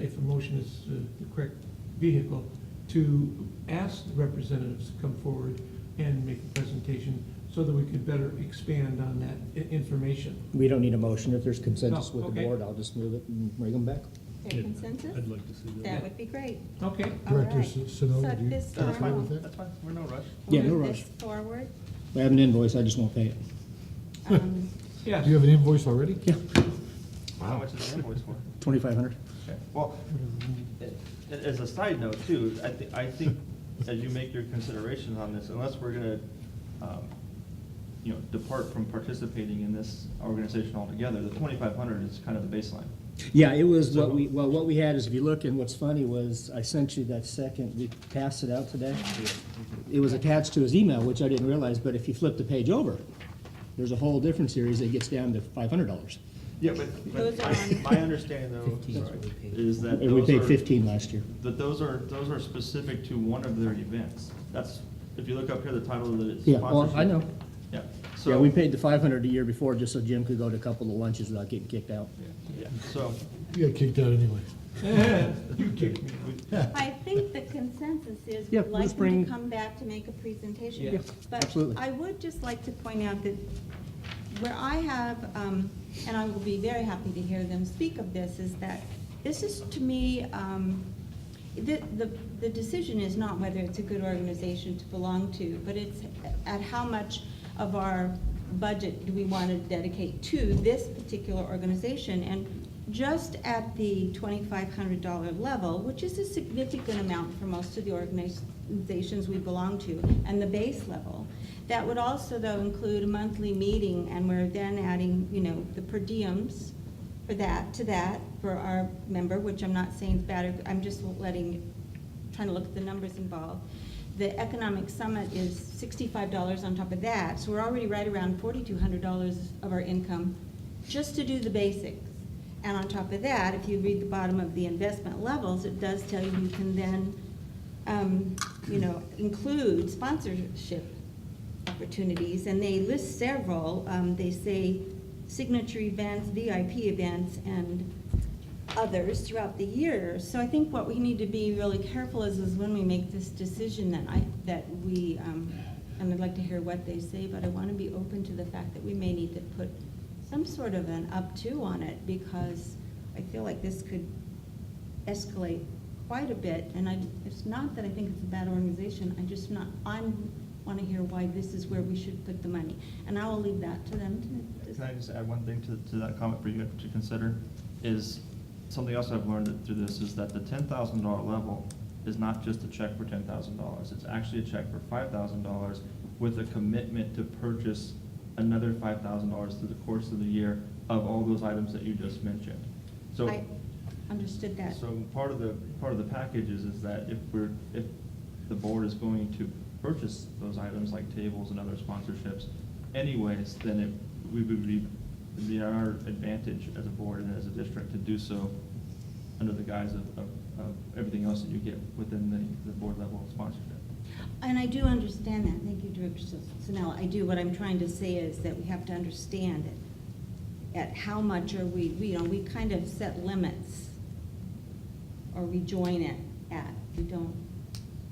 if a motion is the correct vehicle, to ask the representatives to come forward and make a presentation so that we could better expand on that information. We don't need a motion. If there's consensus No, with the okay. board, I'll just move it and bring them back. there consensus? I'd like to see that. That would be great. Okay. All Director right. Sinella, So do you this, agree with that? That's fine, we're no rush. Yeah, no move rush. this forward. If I have an invoice, I just won't pay it. Um, Yes. Do you have an invoice already? Yeah, How much is the invoice for? 2,500. Okay. Well, as a side note too, I think as you make your considerations on this, unless we're gonna, depart from participating in this organization altogether, the 2,500 is kind of the baseline. Yeah, it was what we had is, if you look, and what's funny was, I sent you that second, we passed it out today. It was attached to his email, which I didn't realize, but if you flip the page over, there's a whole different series that gets down to $500. Yeah, but Those are on- my understanding though, 15 is sorry, what we paid. is that And we those paid are- 15 last year. That those are specific to one of their events. That's, if you look up here, the title of the Yeah, sponsorship. well, I know. Yeah. Yeah, So- we paid the 500 a year before just so Jim could go to a couple of lunches without getting kicked out. Yeah, so, You got kicked out anyway. You kicked me. I think the consensus is Yeah, we'd like let's them bring- to come back to make a presentation. Yeah, absolutely. But I would just like to point out that where I have, and I will be very happy to hear them speak of this, is that this is, to me, the decision is not whether it's a good organization to belong to, but it's at how much of our budget do we want to dedicate to this particular organization. And just at the $2,500 level, which is a significant amount for most of the organizations we belong to, and the base level, that would also, though, include a monthly meeting, and we're then adding, the per diems for that, for our member, which I'm not saying is bad, I'm just trying to look at the numbers involved. The Economic Summit is $65 on top of that, so we're already right around $4,200 of our income just to do the basics. And on top of that, if you read the bottom of the investment levels, it does tell you can then, include sponsorship opportunities, and they list several. They say signature events, VIP events, and others throughout the year. So I think what we need to be really careful is when we make this decision that we, and I'd like to hear what they say, but I want to be open to the fact that we may need to put some sort of an up to on it, because I feel like this could escalate quite a bit. And it's not that I think it's a bad organization, I want to hear why this is where we should put the money. And I will leave that to them to. can I just add one thing to that comment for you to consider? Is something else I've learned through this is that the $10,000 level is not just a check for $10,000. It's actually a check for $5,000 with a commitment to purchase another $5,000 through the course of the year of all those items that you just mentioned. So I understood that. So part of the package is that if the board is going to purchase those items like tables and other sponsorships anyways, then we would be our advantage as a board and as a district to do so under the guise of everything else that you get within the board level sponsorship. And I do understand that. Thank you, Director Sanella. I do. What I'm trying to say is that we have to understand it. At how much are we kind of set limits, or we join it at. We don't,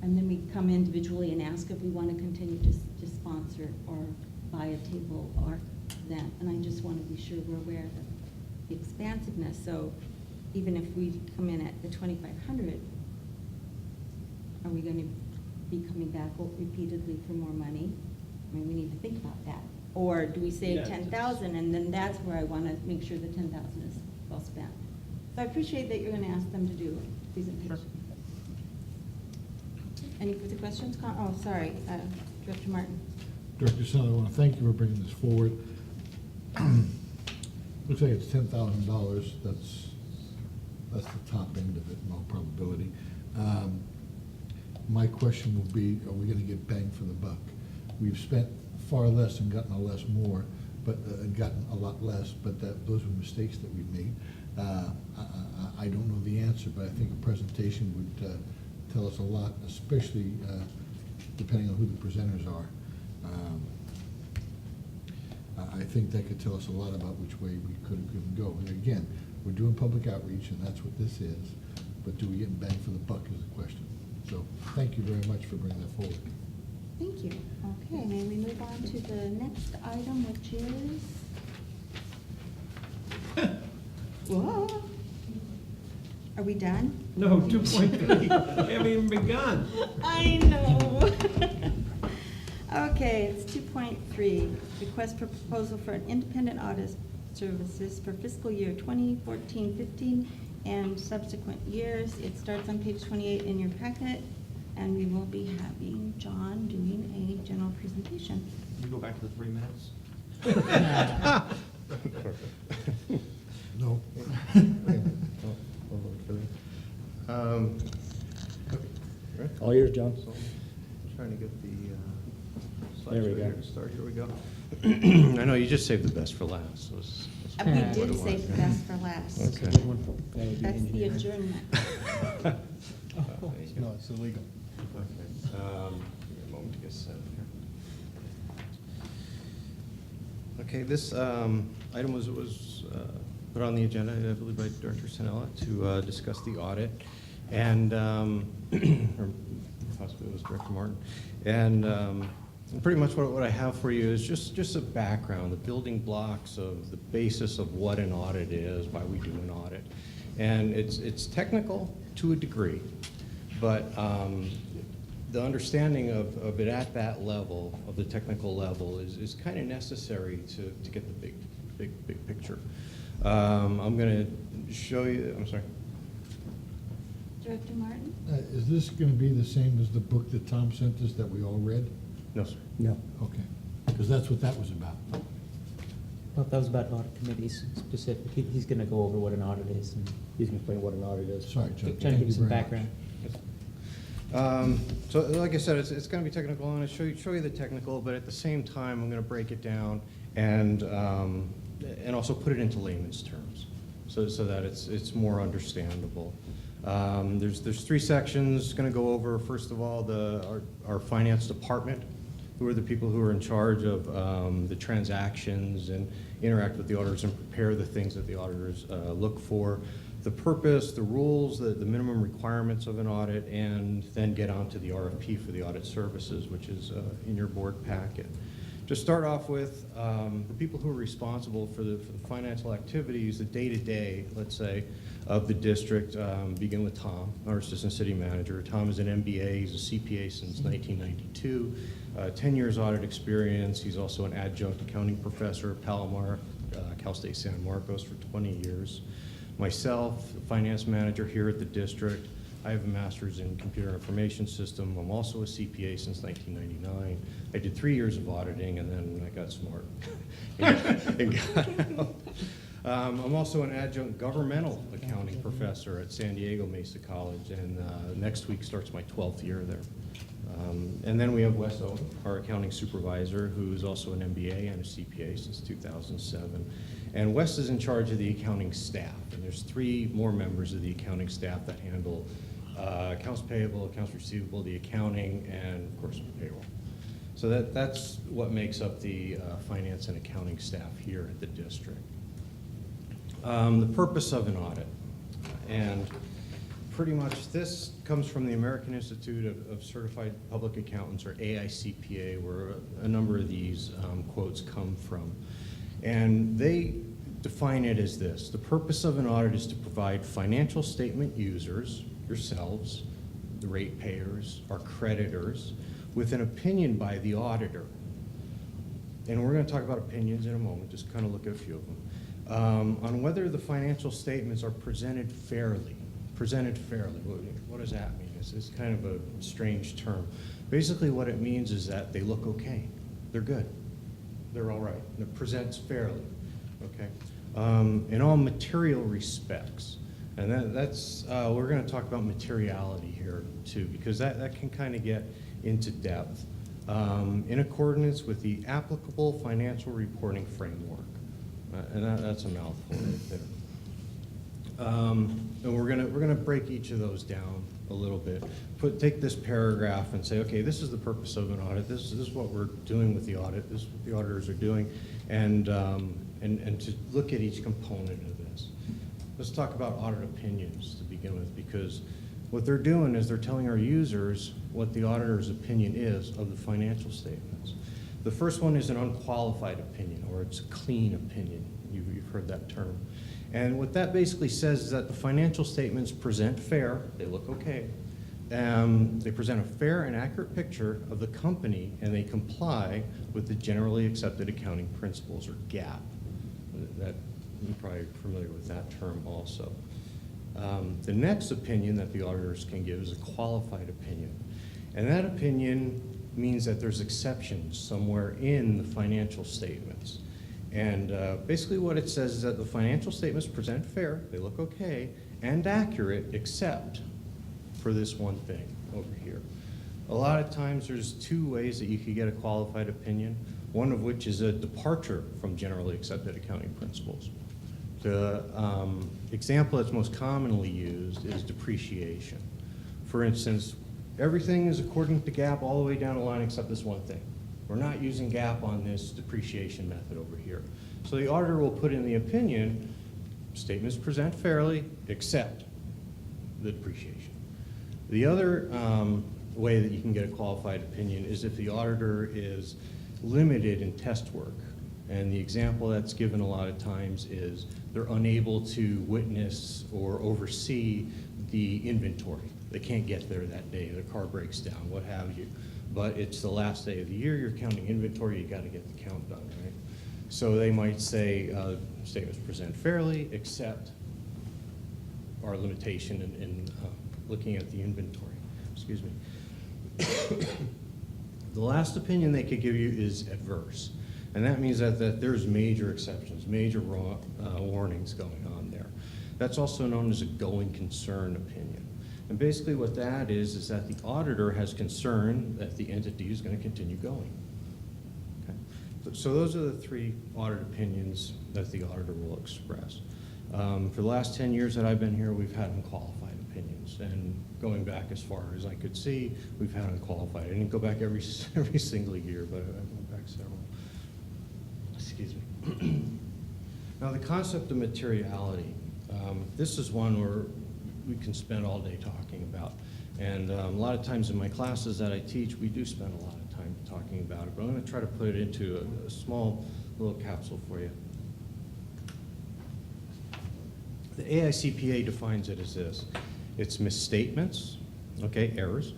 and then we come individually and ask if we want to continue to sponsor or buy a table or event. And I just want to be sure we're aware of the expansiveness. So even if we come in at the 2,500, are we going to be coming back repeatedly for more money? I mean, we need to think about that. Or do we say Yeah. 10,000, and then that's where I want to make sure the 10,000 is well spent. So I appreciate that you're going to ask them to do a presentation. Any further questions? Oh, sorry, Director Martin. Director Sanella, I want to thank you for bringing this forward. Looks like it's $10,000. That's the top end of it in all probability. My question will be, are we going to get bang for the buck? We've spent far less and gotten a less more, but and gotten a lot less, but those were mistakes that we've made. I don't know the answer, but I think a presentation would tell us a lot, especially depending on who the presenters are. I think that could tell us a lot about which way we could go. And again, we're doing public outreach, and that's what this is, but do we get bang for the buck is the question. So thank you very much for bringing that forward. Thank you. Okay, may we move on to the next item, which is? Whoa. Are we done? No, 2.3, haven't even begun. I know. Okay, it's 2.3, request for proposal for an independent audit services for fiscal year 2014-15 and subsequent years. It starts on page 28 in your packet, and we will be having John doing a general presentation. Can you go back to the 3 minutes? No. All yours, John. So I'm trying to get the There we slideshow go. here to start. Here we go. I know, you just saved the best for last. That's We did save the best for last. That's a good one. That would be That's the engineering. adjournment. No, it's illegal. Okay, give me a moment to get set here. Okay, this item was put on the agenda, I believe, by Director Sinella to discuss the audit, and, or possibly it was Director Martin. And pretty much what I have for you is just a background, the building blocks of the basis of what an audit is, why we do an audit. And it's technical to a degree, but the understanding of it at that level, of the technical level, is kind of necessary to get the big picture. I'm going to show you, I'm sorry. Director Martin? Is this going to be the same as the book that Tom sent us that we all read? No, sir. No. Okay, because that's what that was about. Well, that was about audit committees specific. He's going to go over what an audit is and He's gonna explain what an audit is. Sorry, Chuck. trying to give you some background. So like I said, it's going to be technical, and I'll show you the technical, but at the same time, I'm going to break it down and also put it into layman's terms, so that it's more understandable. There's three sections. Going to go over, first of all, our finance department, who are the people who are in charge of the transactions and interact with the auditors and prepare the things that the auditors look for, the purpose, the rules, the minimum requirements of an audit, and then get on to the RFP for the audit services, which is in your board packet. To start off with, the people who are responsible for the financial activities, the day-to-day, let's say, of the district, begin with Tom, our assistant city manager. Tom is an MBA, he's a CPA since 1992, 10 years audit experience. He's also an adjunct accounting professor at Palomar, Cal State San Marcos for 20 years. Myself, finance manager here at the district. I have a master's in computer information system. I'm also a CPA since 1999. I did 3 years of auditing, and then I got smart and got out. I'm also an adjunct governmental accounting professor at San Diego Mesa College, and next week starts my 12th year there. And then we have Wes Owen, our accounting supervisor, who's also an MBA and a CPA since 2007. And Wes is in charge of the accounting staff, and there's 3 more members of the accounting staff that handle accounts payable, accounts receivable, the accounting, and of course payroll. So that's what makes up the finance and accounting staff here at the district. The purpose of an audit, and pretty much this comes from the American Institute of Certified Public Accountants, or AICPA, where a number of these quotes come from. And they define it as this: the purpose of an audit is to provide financial statement users, yourselves, the ratepayers, our creditors, with an opinion by the auditor. And we're going to talk about opinions in a moment, just kind of look at a few of them, on whether the financial statements are presented fairly. Presented fairly, what does that mean? It's kind of a strange term. Basically what it means is that they look okay, they're good, they're all right, and it presents fairly, okay? In all material respects. And that's, we're going to talk about materiality here too, because that can kind of get into depth. In accordance with the applicable financial reporting framework. And that's a mouthful right there. And we're gonna break each of those down a little bit. Take this paragraph and say, okay, this is the purpose of an audit. This is what we're doing with the audit. This is what the auditors are doing, and to look at each component of this. Let's talk about audit opinions to begin with, because what they're doing is they're telling our users what the auditor's opinion is of the financial statements. The first one is an unqualified opinion, or it's a clean opinion. You've heard that term. And what that basically says is that the financial statements present fair, they look okay. They present a fair and accurate picture of the company, and they comply with the generally accepted accounting principles, or GAAP. That, you're probably familiar with that term also. The next opinion that the auditors can give is a qualified opinion. And that opinion means that there's exceptions somewhere in the financial statements. And basically what it says is that the financial statements present fair, they look okay, and accurate, except for this one thing over here. A lot of times there's 2 ways that you could get a qualified opinion, one of which is a departure from generally accepted accounting principles. The example that's most commonly used is depreciation. For instance, everything is according to GAAP all the way down the line except this one thing. We're not using GAAP on this depreciation method over here. So the auditor will put in the opinion, statements present fairly, except the depreciation. The other way that you can get a qualified opinion is if the auditor is limited in test work. And the example that's given a lot of times is they're unable to witness or oversee the inventory. They can't get there that day, their car breaks down, what have you. But it's the last day of the year, you're counting inventory, you gotta get the count done, right? So they might say, statements present fairly, except our limitation in looking at the inventory. Excuse me. The last opinion they could give you is adverse. And that means that there's major exceptions, major warnings going on there. That's also known as a going concern opinion. And basically what that is that the auditor has concern that the entity is going to continue going. Okay. So those are the three audit opinions that the auditor will express. For the last 10 years that I've been here, we've had unqualified opinions. And going back as far as I could see, we've had unqualified. I didn't go back every single year, but I went back several. Excuse me. Now the concept of materiality. This is one where we can spend all day talking about. And a lot of times in my classes that I teach, we do spend a lot of time talking about it. But I'm going to try to put it into a small little capsule for you. The AICPA defines it as this. It's misstatements, okay, errors,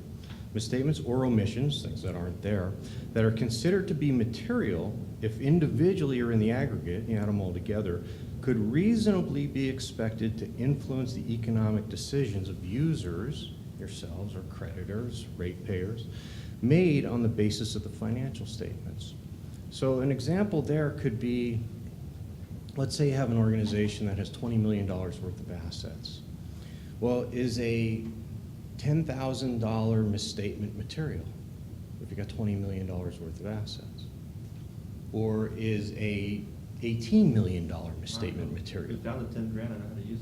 misstatements or omissions, things that aren't there, that are considered to be material if individually or in the aggregate, you add them all together, could reasonably be expected to influence the economic decisions of users, yourselves or creditors, ratepayers, made on the basis of the financial statements. So an example there could be, let's say you have an organization that has $20 million worth of assets. Well, is a $10,000 misstatement material if you got $20 million worth of assets? Or is a $18 million misstatement material? If down to 10 grand, I know how to use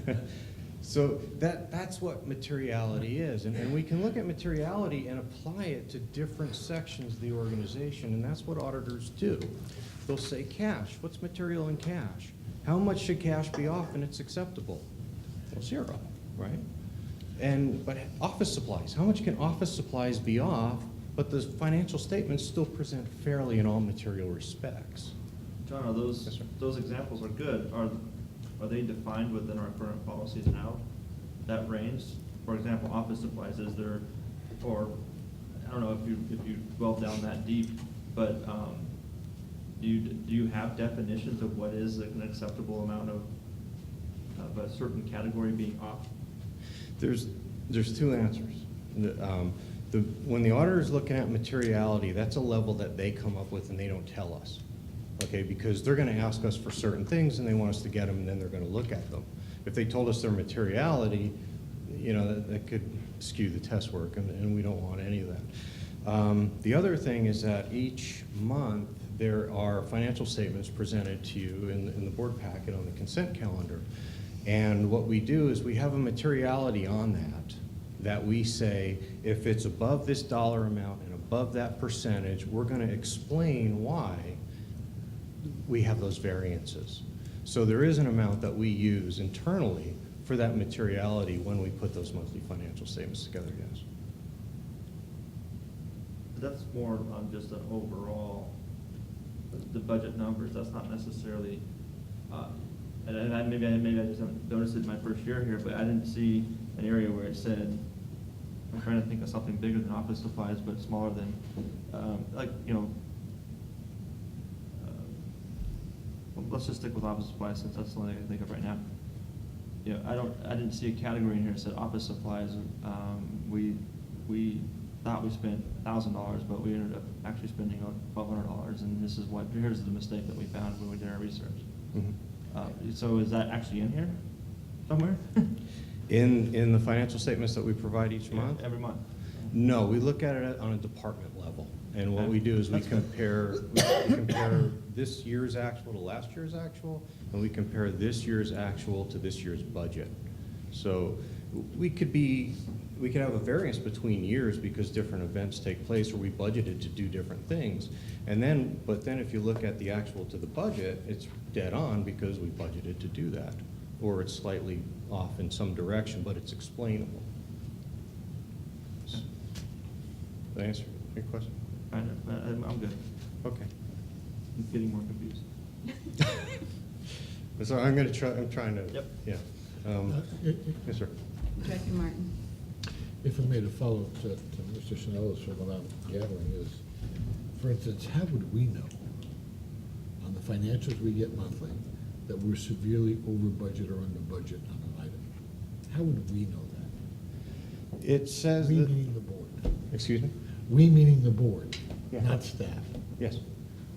it. So that's what materiality is. And we can look at materiality and apply it to different sections of the organization, and that's what auditors do. They'll say cash. What's material in cash? How much should cash be off and it's acceptable? Well, 0, right? But office supplies. How much can office supplies be off, but the financial statements still present fairly in all material respects? John, are those, Yes, sir. those examples are good. Are they defined within our current policies now? That range? For example, office supplies, is there, or, I don't know if you delve down that deep, but do you have definitions of what is an acceptable amount of a certain category being off? There's two answers. When the auditor is looking at materiality, that's a level that they come up with and they don't tell us, okay? Because they're going to ask us for certain things and they want us to get them and then they're going to look at them. If they told us their materiality, you know, that could skew the test work and we don't want any of that. The other thing is that each month there are financial statements presented to you in the board packet on the consent calendar. And what we do is we have a materiality on that we say if it's above this dollar amount and above that percentage, we're going to explain why we have those variances. So there is an amount that we use internally for that materiality when we put those monthly financial statements together, yes. That's more on just an overall, the budget numbers. That's not necessarily, and maybe I just haven't noticed it in my first year here, but I didn't see an area where it said, I'm trying to think of something bigger than office supplies, but smaller than, like, you know, well, let's just stick with office supplies since that's the only thing I can think of right now. You know, I didn't see a category in here that said office supplies. We thought we spent $1,000, but we ended up actually spending $1,200, and this is what, here's the mistake that we found when we did our research. Mm-hmm. So is that actually in here somewhere? In the financial statements that we provide each month? Every month. No, we look at it on a department level. And what we do is we compare this year's actual to last year's actual, and we compare this year's actual to this year's budget. So we could have a variance between years because different events take place or we budgeted to do different things. But then if you look at the actual to the budget, it's dead on because we budgeted to do that. Or it's slightly off in some direction, but it's explainable. Did I answer your question? I'm good. Okay. I'm getting more confused. So I'm trying to. Yep. Yeah. Yes, sir. Director Martin. If I made a follow-up to Mr. Chanella's from what I'm gathering is, for instance, how would we know on the financials we get monthly that we're severely over budget or under budget on an item? How would we know that? It says We that. meaning the board. Excuse me? We meaning the board, Yeah. not staff. Yes.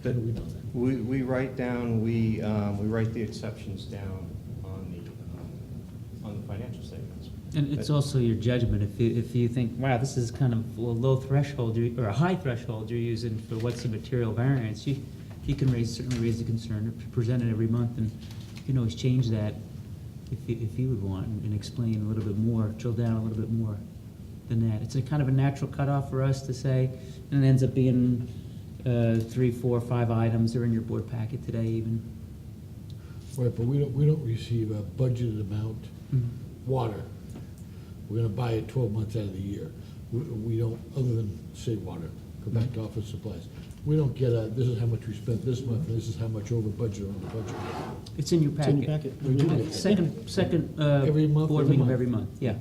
How do we know that? We write down, we write the exceptions down on the financial statements. And it's also your judgment, if you think, wow, this is kind of a low threshold, or a high threshold you're using for what's the material variance, you can certainly raise the concern, present it every month, and you can always change that if you would want, and explain a little bit more, drill down a little bit more than that. It's a kind of a natural cutoff for us to say, and it ends up being 3, 4, 5 items that are in your board packet today even. Right, but we don't receive a budgeted amount. Water, we're gonna buy it 12 months out of the year. We don't, other than, say, water, go back to office supplies. We don't get this is how much we spent this month, and this is how much over budget or under budget. It's in your It's packet. in your packet. We do it. Second Every month, board every meeting of month. every month, yeah.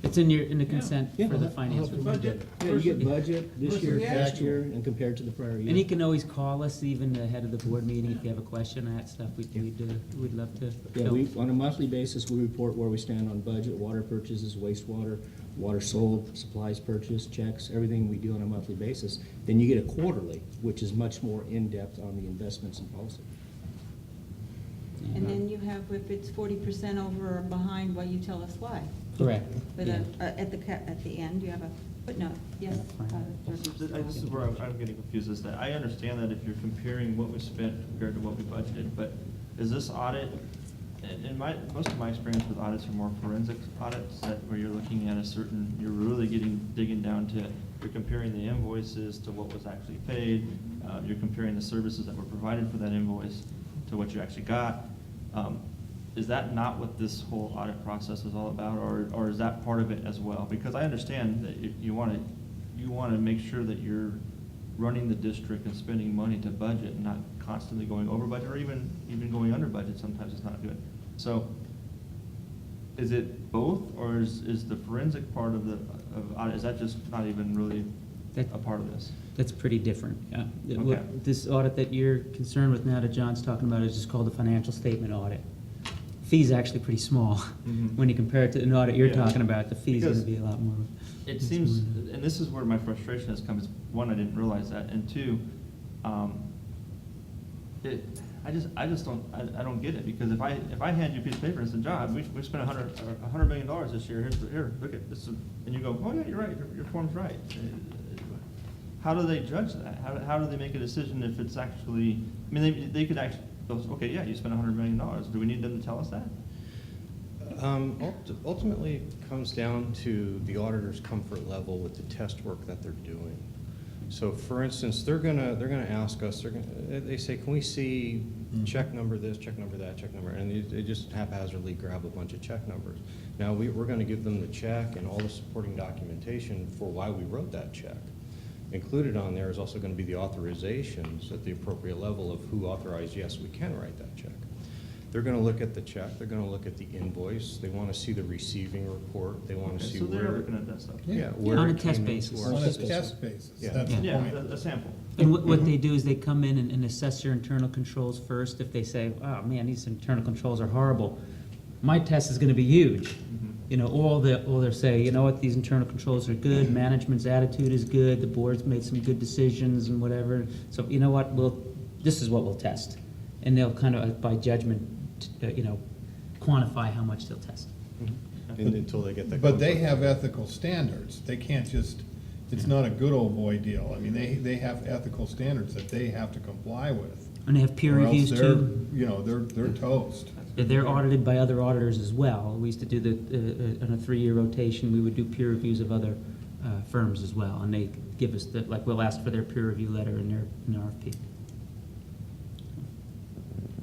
It's in the consent Yeah. for the I'll finance. have to report. budget. Yeah, you get budget this year, past year, and compared to the prior year. And you can always call us even ahead of the board meeting if you have a question on that stuff. We'd love to Yeah, help. on a monthly basis, we report where we stand on budget, water purchases, wastewater, water sold, supplies purchased, checks, everything we do on a monthly basis. Then you get a quarterly, which is much more in-depth on the investments and policy. And then you have, if it's 40% over or behind, well, you tell us why. Correct. With Yeah. at the end, you have a footnote, yes. This is where I'm getting confused, is that I understand that if you're comparing what we spent compared to what we budgeted, but is this audit, in most of my experience with audits are more forensic audits, that where you're looking at you're really digging down to, you're comparing the invoices to what was actually paid, you're comparing the services that were provided for that invoice to what you actually got. Is that not what this whole audit process is all about, or is that part of it as well? Because I understand that you want to make sure that you're running the district and spending money to budget, and not constantly going over budget, or even going under budget. Sometimes it's not good. So, is it both, or is the forensic part of audit, is that just not even really a part of this? That's pretty different, yeah. Okay. This audit that you're concerned with now that John's talking about is just called the financial statement audit. Fee's actually pretty small. Mhm. When you compare it to an audit you're Yeah. talking about, the fee's gonna Because be a lot more. It seems, and this is where my frustration has come, is one, I didn't realize that, and two, I just don't get it, because if I hand you a piece of paper and said, John, we spent $100 million this year, here, look at this, and you go, oh yeah, you're right, your form's right. How do they judge that? How do they make a decision if it's actually, I mean, they could actually, okay, yeah, you spent $100 million, do we need them to tell us that? Ultimately, it comes down to the auditor's comfort level with the test work that they're doing. So, for instance, they're gonna ask us. They say, "Can we see check number this, check number that, check number?" And they just haphazardly grab a bunch of check numbers. Now, we're going to give them the check and all the supporting documentation for why we wrote that check. Included on there is also going to be the authorizations at the appropriate level of who authorized, yes, we can write that check. They're going to look at the check, they're going to look at the invoice, they want to see the receiving report, they want to see So where. they're looking at that stuff. Yeah, where On a it test came into basis. our On a system. test basis, Yeah. that's the Yeah, point. a sample. And what they do is they come in and assess your internal controls first. If they say, oh man, these internal controls are horrible, my test is gonna be huge. You know, or they'll say, you know what, these internal controls are good, management's attitude is good, the board's made some good decisions and whatever. So, you know what, this is what we'll test. And they'll kind of, by judgment, quantify how much they'll test. And until they get the. But they comfort. have ethical standards. They can't just It's not a good old boy deal. I mean, they have ethical standards that they have to comply with. And they have peer Or else reviews they're, too. you know, they're toast. They're audited by other auditors as well. We used to do on a 3-year rotation, we would do peer reviews of other firms as well, and they give us we'll ask for their peer review letter in their RFP.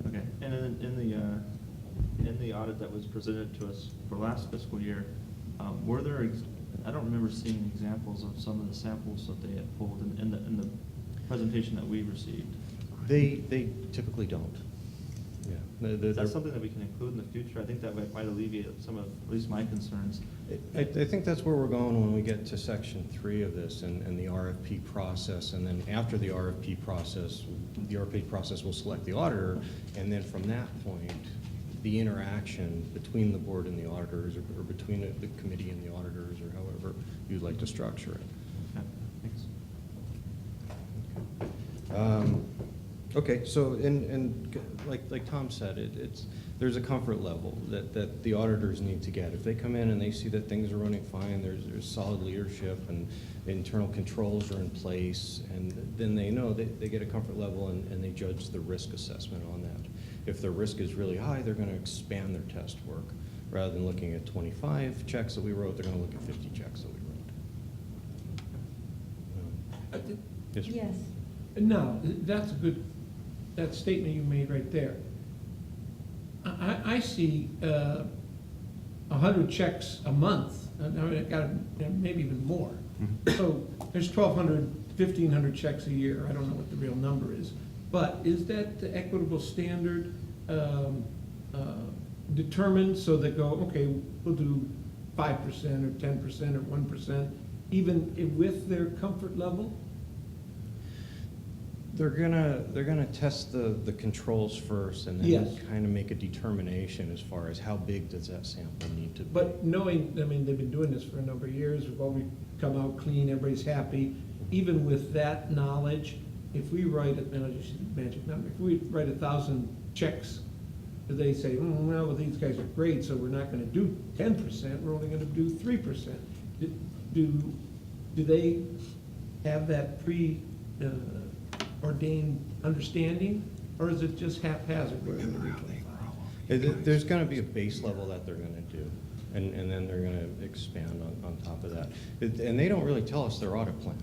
Okay, and in the audit that was presented to us for last fiscal year, were there, I don't remember seeing examples of some of the samples that they had pulled in the presentation that we received. They typically don't. Yeah. Is that something that we can include in the future? I think that might alleviate some of, at least my concerns. I think that's where we're going when we get to section 3 of this and the RFP process. And then after the RFP process will select the auditor. And then from that point, the interaction between the board and the auditors, or between the committee and the auditors, or however you'd like to structure it. Okay, thanks. Okay, so, and like Tom said, there's a comfort level that the auditors need to get. If they come in and they see that things are running fine, there's solid leadership and internal controls are in place, and then they know they get a comfort level and they judge the risk assessment on that. If the risk is really high, they're going to expand their test work. Rather than looking at 25 checks that we wrote, they're going to look at 50 checks that we wrote. Yes, sir? Yes. No, that's a good, that statement you made right there. I see 100 checks a month. I mean, I got maybe even more. So there's 1,200, 1,500 checks a year. I don't know what the real number is. But is that the equitable standard determined so they go, okay, we'll do 5% or 10% or 1%, even with their comfort level? They're gonna test the controls first and then Yes. kind of make a determination as far as how big does that sample need to be. But knowing, I mean, they've been doing this for a number of years, we've always come out clean, everybody's happy. Even with that knowledge, if we write, and I'll just use the magic number, if we write 1,000 checks, they say, well, these guys are great, so we're not gonna do 10%, we're only gonna do 3%. Do they have that ordained understanding, or is it just haphazard? There's gonna be a base level that they're gonna do, and then they're gonna expand on top of that. And they don't really tell us their audit plan.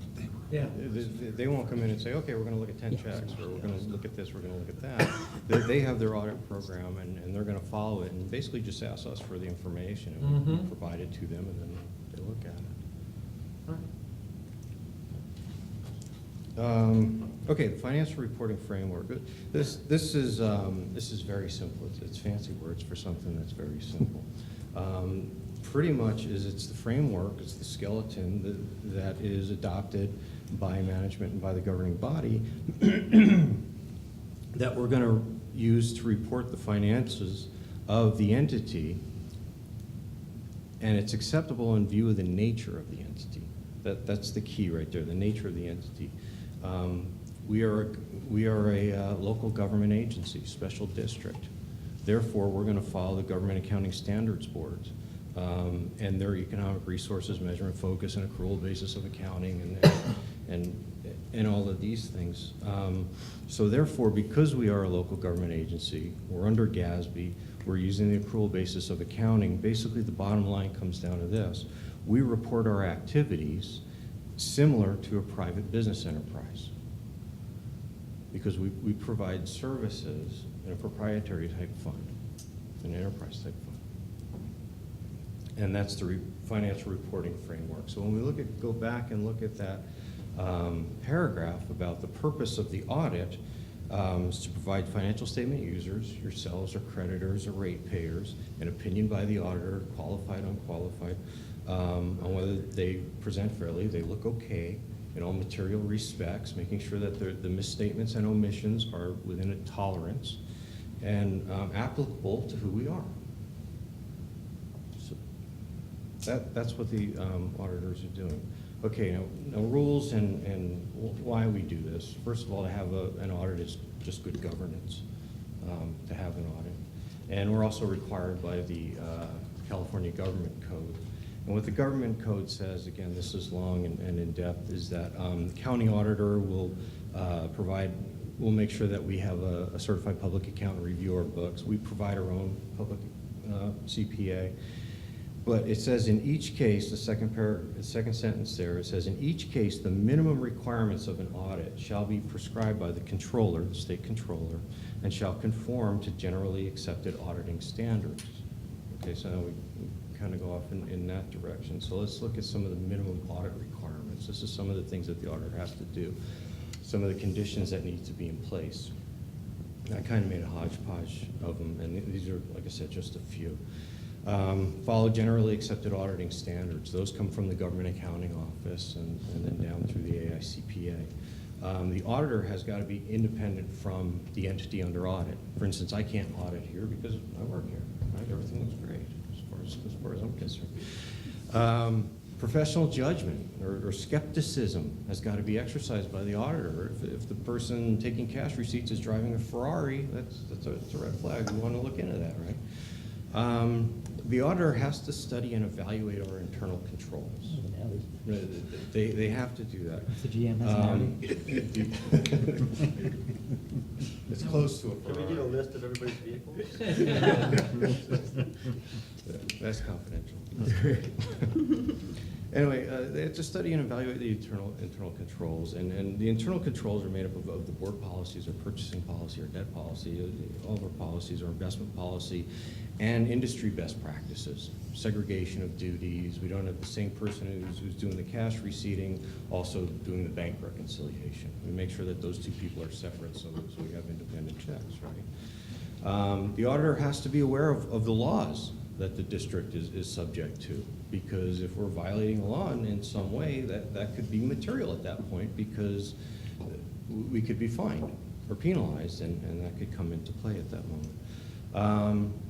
Yeah. They won't come in and say, okay, we're gonna look at 10 checks, or we're gonna look at this, we're gonna look at that. They have their audit program, and they're gonna follow it, and basically just ask us for the information, and we provide it to them, and then they look at it. Okay, the financial reporting framework. This is very simple. It's fancy words for something that's very simple. Pretty much it's the framework, it's the skeleton that is adopted by management and by the governing body that we're going to use to report the finances of the entity, and it's acceptable in view of the nature of the entity. That's the key right there, the nature of the entity. We are a local government agency, special district. Therefore, we're going to follow the Government Accounting Standards Board and their economic resources measurement focus and accrual basis of accounting and all of these things. So therefore, because we are a local government agency, we're under GASB, we're using the accrual basis of accounting. Basically, the bottom line comes down to this. We report our activities similar to a private business enterprise, because we provide services in a proprietary type fund, an enterprise type fund. And that's the financial reporting framework. So when we go back and look at that paragraph about the purpose of the audit, is to provide financial statement users, yourselves or creditors or ratepayers, an opinion by the auditor, qualified, unqualified, on whether they present fairly, they look okay in all material respects, making sure that the misstatements and omissions are within a tolerance and applicable to who we are. So that's what the auditors are doing. Okay, now rules and why we do this. First of all, to have an audit is just good governance, to have an audit. And we're also required by the California Government Code. And what the government code says, again, this is long and in-depth, is that the county auditor will we'll make sure that we have a certified public accountant review our books. We provide our own public CPA. But it says in each case, the second sentence there, it says, in each case, the minimum requirements of an audit shall be prescribed by the controller, the state controller, and shall conform to generally accepted auditing standards. Okay, so now we kind of go off in that direction. So let's look at some of the minimum audit requirements. This is some of the things that the auditor has to do, some of the conditions that need to be in place. I kind of made a hodgepodge of them, and these are, like I said, just a few. Follow generally accepted auditing standards. Those come from the Government Accounting Office and then down through the AICPA. The auditor has got to be independent from the entity under audit. For instance, I can't audit here because I work here. Right? Everything looks great as far as I'm concerned. Professional judgment or skepticism has got to be exercised by the auditor. If the person taking cash receipts is driving a Ferrari, that's a red flag. We want to look into that, right? The auditor has to study and evaluate our internal controls. They have to do that. If the GM has an Audi. It's close to a Can Ferrari. we get a list of everybody's vehicles? That's confidential. Anyway, they have to study and evaluate the internal controls, and the internal controls are made up of the board policies, or purchasing policy, or debt policy. All of our policies, our investment policy, and industry best practices. Segregation of duties. We don't have the same person who's doing the cash receipting also doing the bank reconciliation. We make sure that those two people are separate so we have independent checks, right? The auditor has to be aware of the laws that the district is subject to, because if we're violating the law in some way, that could be material at that point, because we could be fined or penalized, and that could come into play at that moment.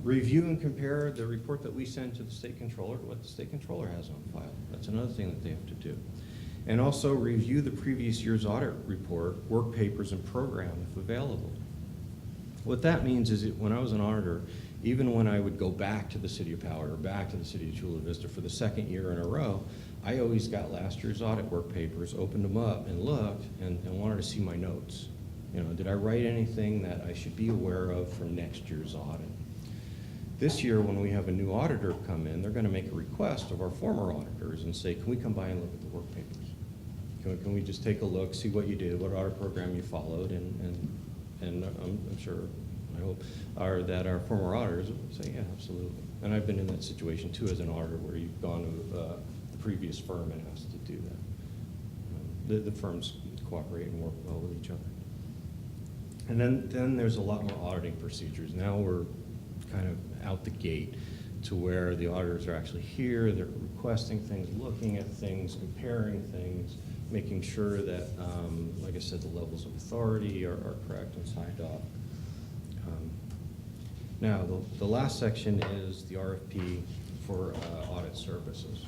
Review and compare the report that we send to the state controller to what the state controller has on file. That's another thing that they have to do. And also review the previous year's audit report, work papers, and program if available. What that means is that when I was an auditor, even when I would go back to the City of Poway or back to the City of Chula Vista for the second year in a row, I always got last year's audit work papers, opened them up and looked and wanted to see my notes. You know, did I write anything that I should be aware of for next year's audit? This year, when we have a new auditor come in, they're going to make a request of our former auditors and say, can we come by and look at the work papers? Can we just take a look, see what you did, what audit program you followed, and I'm sure, I hope, that our former auditors would say, yeah, absolutely. And I've been in that situation too as an auditor, where you've gone to the previous firm and asked to do that. The firms cooperate and work well with each other. And then there's a lot more auditing procedures. Now we're kind of out the gate to where the auditors are actually here, they're requesting things, looking at things, comparing things, making sure that, like I said, the levels of authority are correct and signed off. Now, the last section is the RFP for audit services,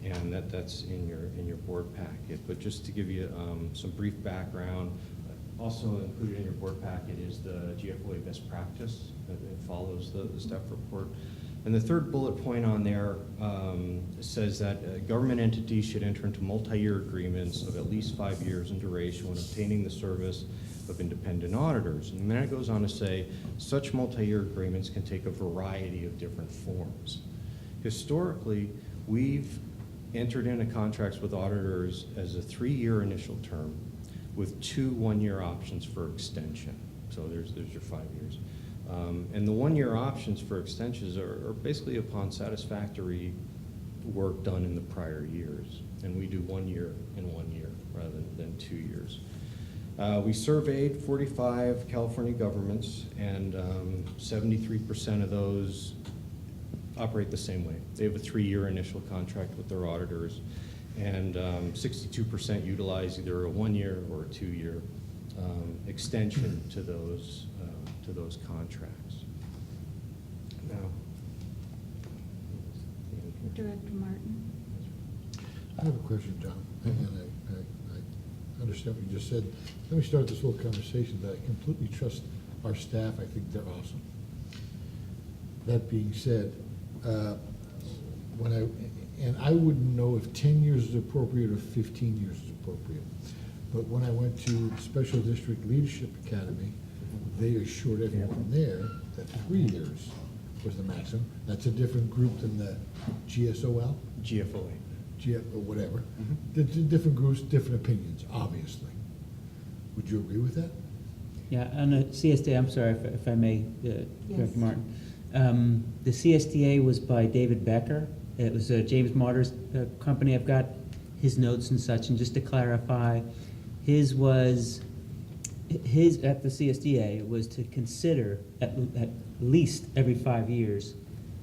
and that's in your board packet. But just to give you some brief background, also included in your board packet is the GFOA best practice. It follows the staff report. And the third bullet point on there says that government entities should enter into multi-year agreements of at least 5 years in duration when obtaining the service of independent auditors. And then it goes on to say, such multi-year agreements can take a variety of different forms. Historically, we've entered into contracts with auditors as a 3-year initial term with 2 one-year options for extension. So there's your 5 years. And the 1-year options for extensions are basically upon satisfactory work done in the prior years. And we do 1 year in 1 year rather than 2 years. We surveyed 45 California governments, and 73% of those operate the same way. They have a 3-year initial contract with their auditors, and 62% utilize either a 1-year or a 2-year extension to those contracts. Now, Director Martin? I have a question, John, and I understand what you just said. Let me start this little conversation that I completely trust our staff. I think they're awesome. That being said, when and I wouldn't know if 10 years is appropriate or 15 years is appropriate. But when I went to the Special District Leadership Academy, they assured everyone there that 3 years was the maximum. That's a different group than the GSOL, GFOA. or whatever. Different groups, different opinions, obviously. Would you agree with that? Yeah, on the CSDA, I'm sorry if I may, Yes. Director Martin. The CSDA was by David Becker. It was James Martyr's company. I've got his notes and such, and just to clarify, his at the CSDA was to consider at least every 5 years,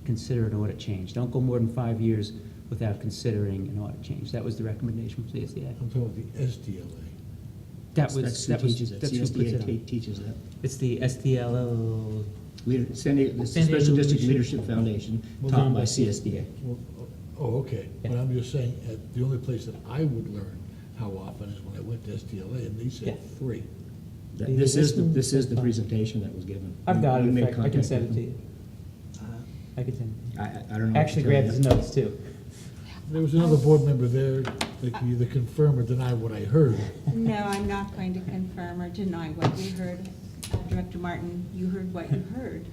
consider an audit change. Don't go more than 5 years without considering an audit change. That was the recommendation from CSDA. I'm talking about the SDLA. That's who who teaches it. that's who puts it CSDA on. teaches that. It's the STLO. The San Diego Special District Leadership. Leadership Foundation, Well, taught then- by CSDA. Well, oh, okay, but Yeah. I'm just saying, the only place that I would learn how often is when I went to SDLA, and they said Yeah. 3. This is the presentation that was given. I've got We it, made in fact, I can contact send it with to you. I can send it. I don't know. Actually grabbed his notes too. There was another board member there that could either confirm or deny what I heard. No, I'm not going to confirm or deny what we heard. Director Martin, you heard what you heard.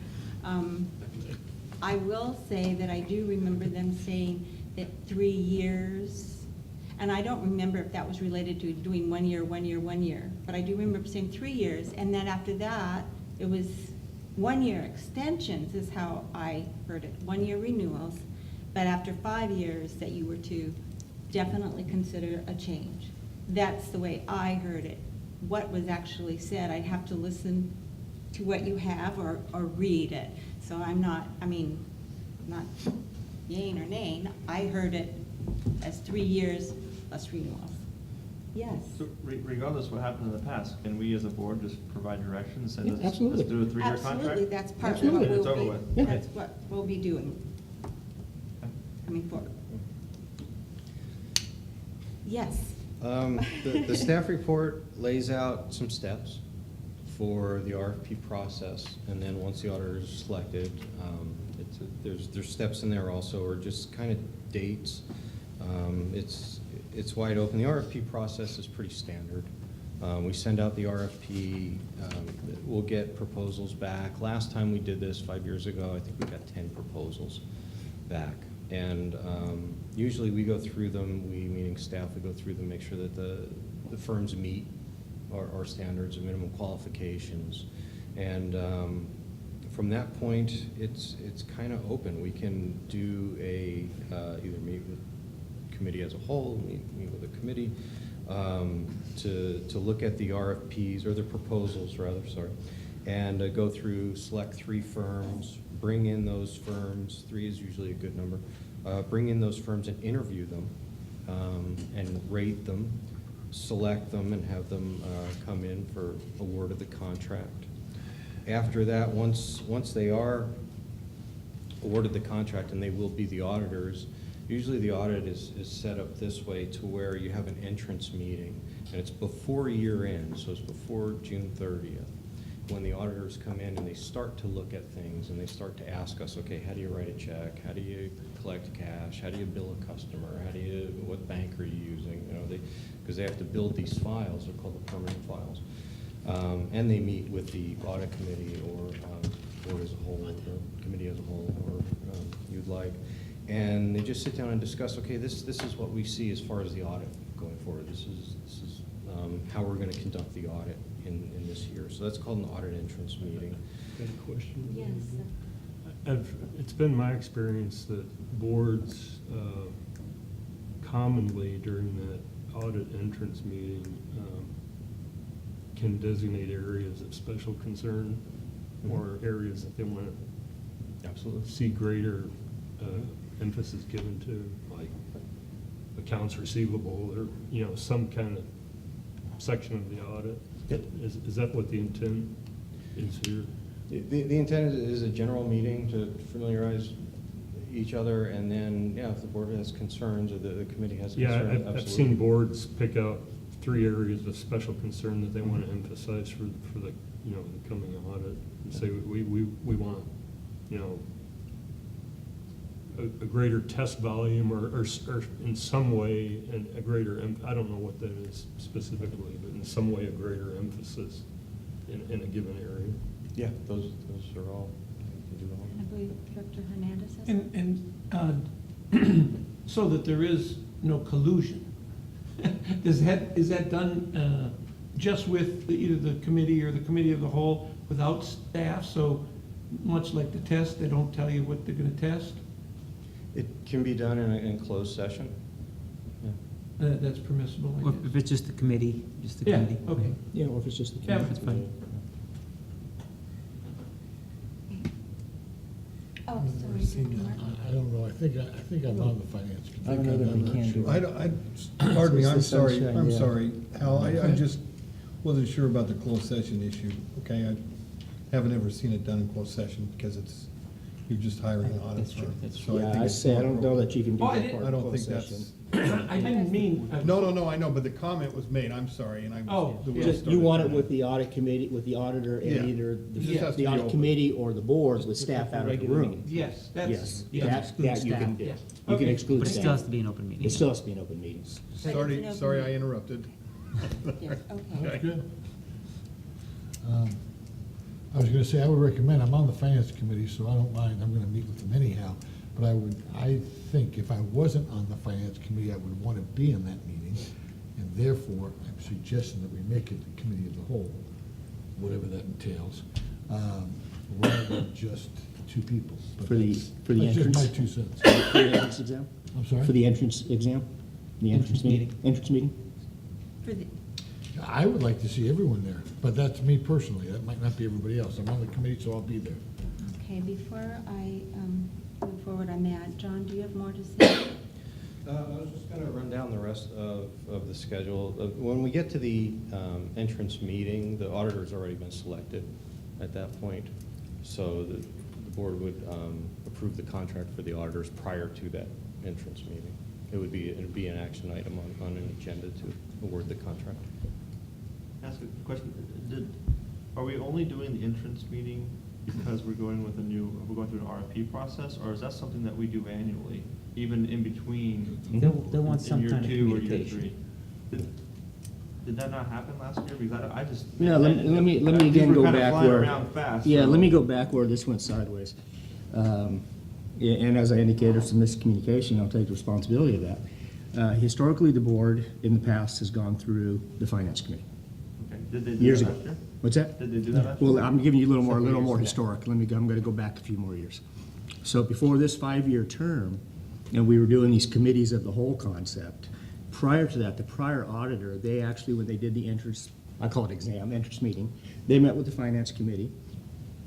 I will say that I do remember them saying that 3 years, and I don't remember if that was related to doing 1 year, 1 year, 1 year, but I do remember saying 3 years, and then after that, it was 1 year extensions is how I heard it, 1 year renewals, but after 5 years that you were to definitely consider a change. That's the way I heard it. What was actually said, I'd have to listen to what you have or read it. So I'm not yaying or naying. I heard it as 3 years plus renewals. Yes. So regardless of what happened in the past, can we as a board just provide direction and say, Yeah, let's absolutely. do a 3-year contract? Absolutely, that's part of Absolutely. what It's over we'll with. be, that's what we'll be doing, coming forward. Yes. The staff report lays out some steps for the RFP process, and then once the auditor is selected, there's steps in there also, or just kind of dates. It's wide open. The RFP process is pretty standard. We send out the RFP, we'll get proposals back. Last time we did this 5 years ago, I think we got 10 proposals back. And usually we go through them, meaning staff, we go through them, make sure that the firms meet our standards and minimum qualifications. And from that point, it's kind of open. We can do either meet with committee as a whole, meet with a committee, to look at the RFPs, or the proposals rather, sorry, and go through, select 3 firms, bring in those firms, 3 is usually a good number, bring in those firms and interview them, and rate them, select them, and have them come in for award of the contract. After that, once they are awarded the contract, and they will be the auditors, usually the audit is set up this way to where you have an entrance meeting, and it's before year end, so it's before June 30th, when the auditors come in and they start to look at things, and they start to ask us, okay, how do you write a check? How do you collect cash? How do you bill a customer? What bank are you using? You know, because they have to build these files, they're called the permanent files. And they meet with the audit committee, or board as a whole, or committee as a whole, or you'd like. And they just sit down and discuss, okay, this is what we see as far as the audit going forward. This is how we're gonna conduct the audit in this year. So that's called an audit entrance meeting. Got a question? Yes. It's been my experience that boards commonly during that audit entrance meeting can designate areas of special concern, or areas that they want to Absolutely. see greater emphasis given to, like accounts receivable, or, you know, some kind of section of the audit. Is that what the intent is here? The intent is a general meeting to familiarize each other, and then, yeah, if the board has concerns, or the committee has Yeah, concerns, I've absolutely. seen boards pick out 3 areas of special concern that they want to emphasize for the, you know, the coming audit, and say, we want, you know, a greater test volume or in some way, and a greater, I don't know what that is specifically, but in some way a greater emphasis in a given area. Yeah, those are all, we can do all. I believe Director Hernandez has something. And so that there is no collusion. Is that done just with either the committee or the committee of the whole without staff? So much like the test, they don't tell you what they're gonna test? It can be done in closed session. Yeah. That's permissible, I Or guess. if it's just the committee, just the Yeah, committee. okay. Yeah, or if it's just the Yeah, committee. That's fine. Oh, I've sorry. never seen Director that. Martin. I don't know, I think I'm on the finance committee. I don't know that we I'm not can do sure. Pardon me, It's I'm the sorry, sunshine, I'm yeah. sorry, Hal, I just wasn't sure about the closed session issue, okay? I haven't ever seen it done in closed session because you're just hiring an audit That's true, firm. that's So true. Yeah, think I it's say, I don't know that you can do Oh, I that didn't- part I of don't closed think session. I didn't mean. No, I know, but the comment was made, I'm sorry, and I Oh, was. the way yeah. I Just, you started want it that. with the audit committee, with the auditor Yeah. and either It just has to the be audit open. committee or the board with Just staff like a out of the regular room. meeting. Yes, Yes, that's. yeah. that you can do. Yeah. You can Okay. exclude But it still has staff. to be an open meeting. It still has to be an open meeting. Sorry, sorry I interrupted. Yes, okay. That's good. I was gonna say, I would recommend, I'm on the finance committee, so I don't mind, I'm gonna meet with them anyhow. But I think if I wasn't on the finance committee, I would want to be in that meeting. And therefore, I'm suggesting that we make it the committee of the whole, whatever that entails, rather than just two people. But For the- that's- for the that's just entrance? my 2 cents. For the entrance exam? I'm sorry? For the entrance exam? The entrance meeting? Entrance meeting? For the, I would like to see everyone there, but that's me personally. That might not be everybody else. I'm on the committee, so I'll be there. okay, before I move forward on that, John, do you have more to say? I was just going to run down the rest of the schedule. When we get to the entrance meeting, the auditor's already been selected at that point. So the board would approve the contract for the auditors prior to that entrance meeting. It'd be an action item on an agenda to award the contract. Ask a question, are we only doing the entrance meeting because we're going through an RFP process, or is that something that we do annually, even in between? They'll want in some year kind of 2 or year communication. 3? Did that not happen last year? Because I just. No, let me these again were go kinda back flying where. around fast, Yeah, so- let me go back where this went sideways. Yeah, and as I indicated, some miscommunication, I'll take responsibility of that. Historically, the board in the past has gone through the finance committee. Okay. Did they do Years that ago. last year? What's that? Did they do that last year? Well, I'm giving you a little Several more years. historic. I'm gonna go back a few more years. So before this 5-year term, and we were doing these committees of the whole concept, prior to that, the prior auditor, they actually, when they did the entrance, I call it entrance meeting, they met with the finance committee.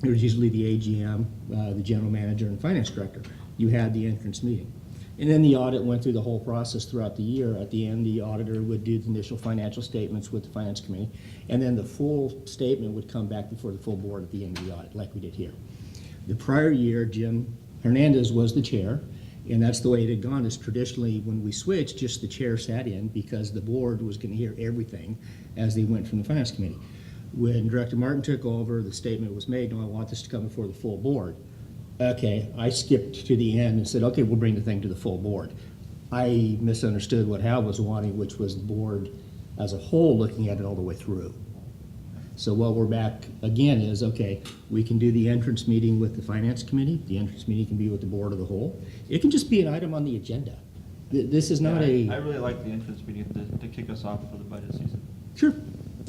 It was usually the AGM, the general manager, and finance director. You had the entrance meeting. And then the audit went through the whole process throughout the year. At the end, the auditor would do the initial financial statements with the finance committee, and then the full statement would come back before the full board at the end of the audit, like we did here. The prior year, Jim Hernandez was the chair, and that's the way it had gone, is traditionally, when we switched, just the chair sat in because the board was gonna hear everything as they went from the finance committee. When Director Martin took over, the statement was made, no, I want this to come before the full board. Okay, I skipped to the end and said, okay, we'll bring the thing to the full board. I misunderstood what Hal was wanting, which was the board as a whole looking at it all the way through. So what we're back again is, okay, we can do the entrance meeting with the finance committee, the entrance meeting can be with the board of the whole. It can just be an item on the agenda. This is not Yeah, I a, really like the entrance meeting to kick us off for the budget season. sure,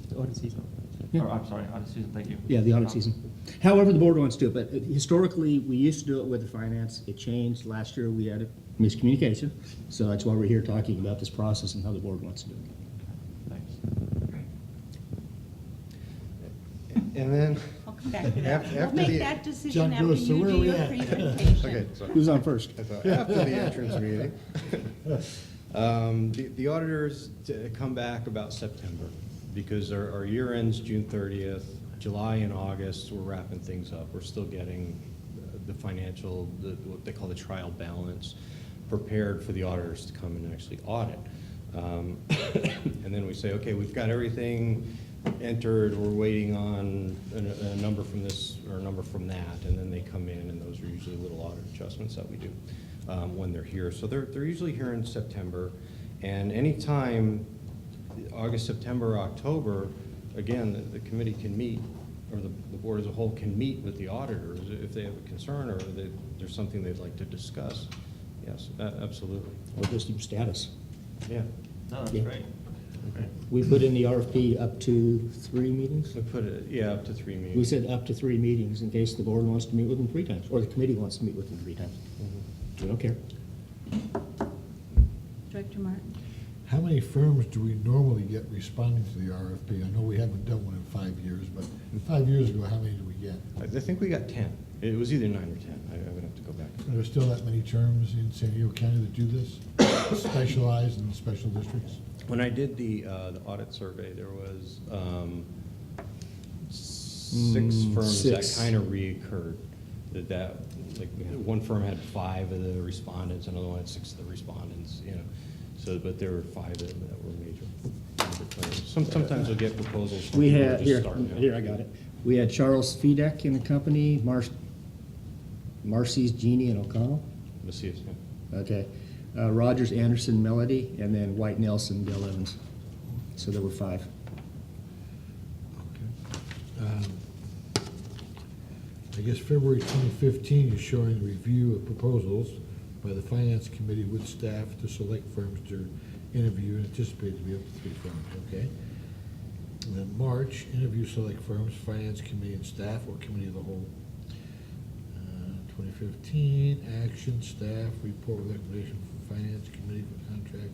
The audit season. Yeah. Or, I'm sorry, audit season, thank you. yeah, the audit season. However the board wants to do it, but historically, we used to do it with the finance. It changed. Last year, we had a miscommunication. So that's why we're here talking about this process and how the board wants to do it. Thanks. And then, I'll come back to that. After We'll the- make that decision John after Lewis, so you where do are we your at? presentation. okay, so Who's on first? after the entrance meeting, the auditors come back about September, because our year ends June 30th, July and August, we're wrapping things up. We're still getting the financial, what they call the trial balance, prepared for the auditors to come and actually audit. And then we say, okay, we've got everything entered, we're waiting on a number from this or a number from that, and then they come in, and those are usually little audit adjustments that we do. when they're here. So they're usually here in September, and anytime August, September, October, again, the committee can meet, or the board as a whole can meet with the auditors if they have a concern or there's something they'd like to discuss. Yes, absolutely. Or just your status. Yeah. No, that's Yeah. great. Great. We put in the RFP up to 3 meetings? So put it, yeah, up to 3 meetings. We said up to 3 meetings in case the board wants to meet with them 3 times, or the committee wants to meet with them 3 times. We don't care. Director Martin? How many firms do we normally get responding to the RFP? I know we haven't done one in 5 years, but 5 years ago, how many did we get? I think we got 10. It was either 9 or 10. I would have to go back. Are there still that many terms in San Diego County that do this, specialized in special districts? When I did the audit survey, there was 6 firms 6. that kind of reoccurred. Like, one firm had 5 of the respondents, another one had 6 of the respondents, you know. So, but there were 5 that were major players. Sometimes we'll get proposals from We people who are had, just here, starting out. here, I got it. We had Charles Fedeck in the company, Marcy's, Jeannie, and O'Connell. Vallecitos, yeah. Okay. Rogers, Anderson, Melody, and then White, Nelson, Bill Evans. So there were 5. I guess February 2015 is showing a review of proposals by the Finance Committee with staff to select firms to interview and anticipated to be up to 3 firms, okay? And then March, interview select firms, Finance Committee and staff, or Committee of the Whole. 2015, action, staff, report with recommendation for Finance Committee for contract.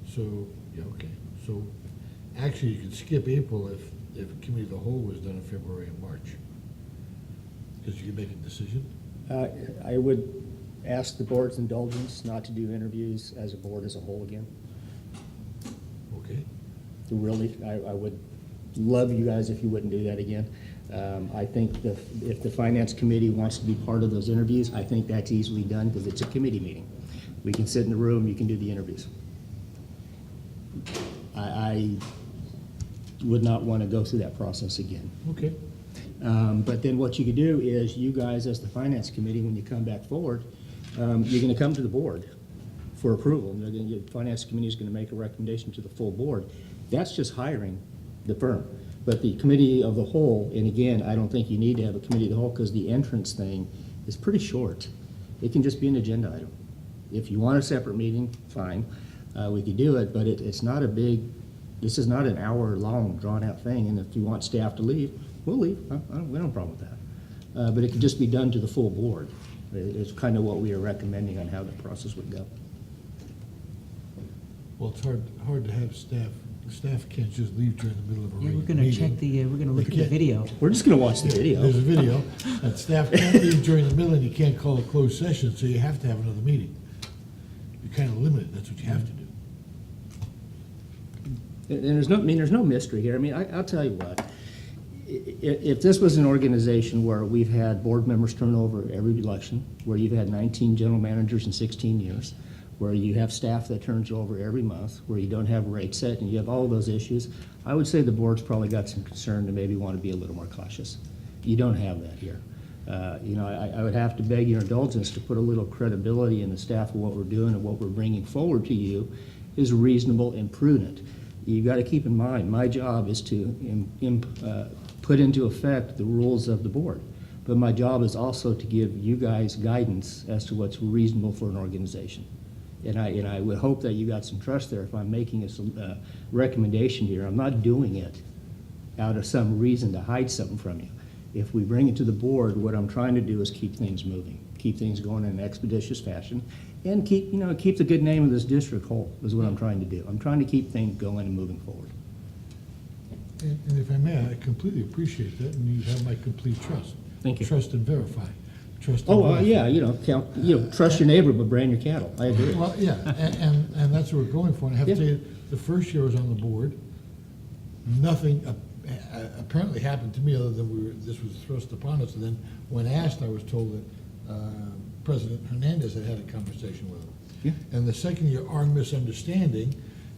So, yeah, okay. So, actually, you could skip April if Committee of the Whole was done in February and March. Because you could make a decision. I would ask the board's indulgence not to do interviews as a board as a whole again. Okay. Really, I would love you guys if you wouldn't do that again. I think if the Finance Committee wants to be part of those interviews, I think that's easily done because it's a committee meeting. We can sit in the room, you can do the interviews. I would not want to go through that process again. Okay. But then what you could do is you guys, as the Finance Committee, when you come back forward, you're going to come to the board for approval. And the Finance Committee is going to make a recommendation to the full board. That's just hiring the firm. But the Committee of the Whole, and again, I don't think you need to have a Committee of the Whole because the entrance thing is pretty short. It can just be an agenda item. If you want a separate meeting, fine, we could do it, but it's not a big, this is not an hour-long, drawn-out thing, and if you want staff to leave, we'll leave. We don't have a problem with that. But it could just be done to the full board. It's kind of what we are recommending on how the process would go. Well, it's hard to have staff. Staff can't just leave during the middle of a Yeah, we're regular gonna meeting. check the, we're gonna look They at the can't- video. We're just going to watch the video. There's a video, and staff can't leave during the middle, and you can't call a closed session, so you have to have another meeting. You're kind of limited, that's what you have to do. And there's no mystery here. I mean, I'll tell you what. If this was an organization where we've had board members turn over every election, where you've had 19 general managers in 16 years, where you have staff that turns over every month, where you don't have a rate set, and you have all those issues, I would say the board's probably got some concern to maybe want to be a little more cautious. You don't have that here. I would have to beg your indulgence to put a little credibility in the staff of what we're doing and what we're bringing forward to you is reasonable and prudent. You've got to keep in mind, my job is to put into effect the rules of the board. But my job is also to give you guys guidance as to what's reasonable for an organization. And I would hope that you got some trust there. If I'm making a recommendation here, I'm not doing it out of some reason to hide something from you. If we bring it to the board, what I'm trying to do is keep things moving, keep things going in an expeditious fashion, and keep the good name of this district whole is what I'm trying to do. I'm trying to keep things going and moving forward. And if I may, I completely appreciate that, and you have my complete trust. Thank you. Trust and verify. Trust and verify. Yeah, trust your neighbor, but brand your cattle. I agree. Well, yeah, and that's what we're going for. And I have to Yeah. tell you, the first year I was on the board, nothing apparently happened to me other than this was thrust upon us. And then when asked, I was told that President Hernandez had had a conversation with him. Yeah. And the second year, our misunderstanding,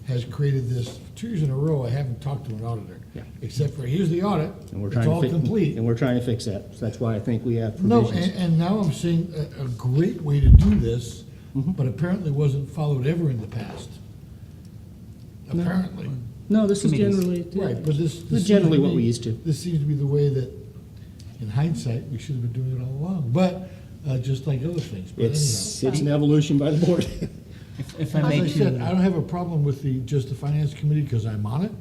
has created this, 2 years in a row, I haven't talked to an auditor. Yeah. Except for, here's the audit, And we're it's trying to all fix, complete. and we're trying to fix that. So that's why I think we have No, provisions. and now I'm seeing a great way to do this, Mm-hmm. but apparently wasn't followed ever in the past. Apparently. No, this is Committees. generally. Right, but this. This is generally what we used to. This seems to be the way that, in hindsight, we should have been doing it all along, but, just like other things. But It's an evolution by the board. If I anyhow. may As I said, too, I don't have a problem with just the finance committee, because I'm on it.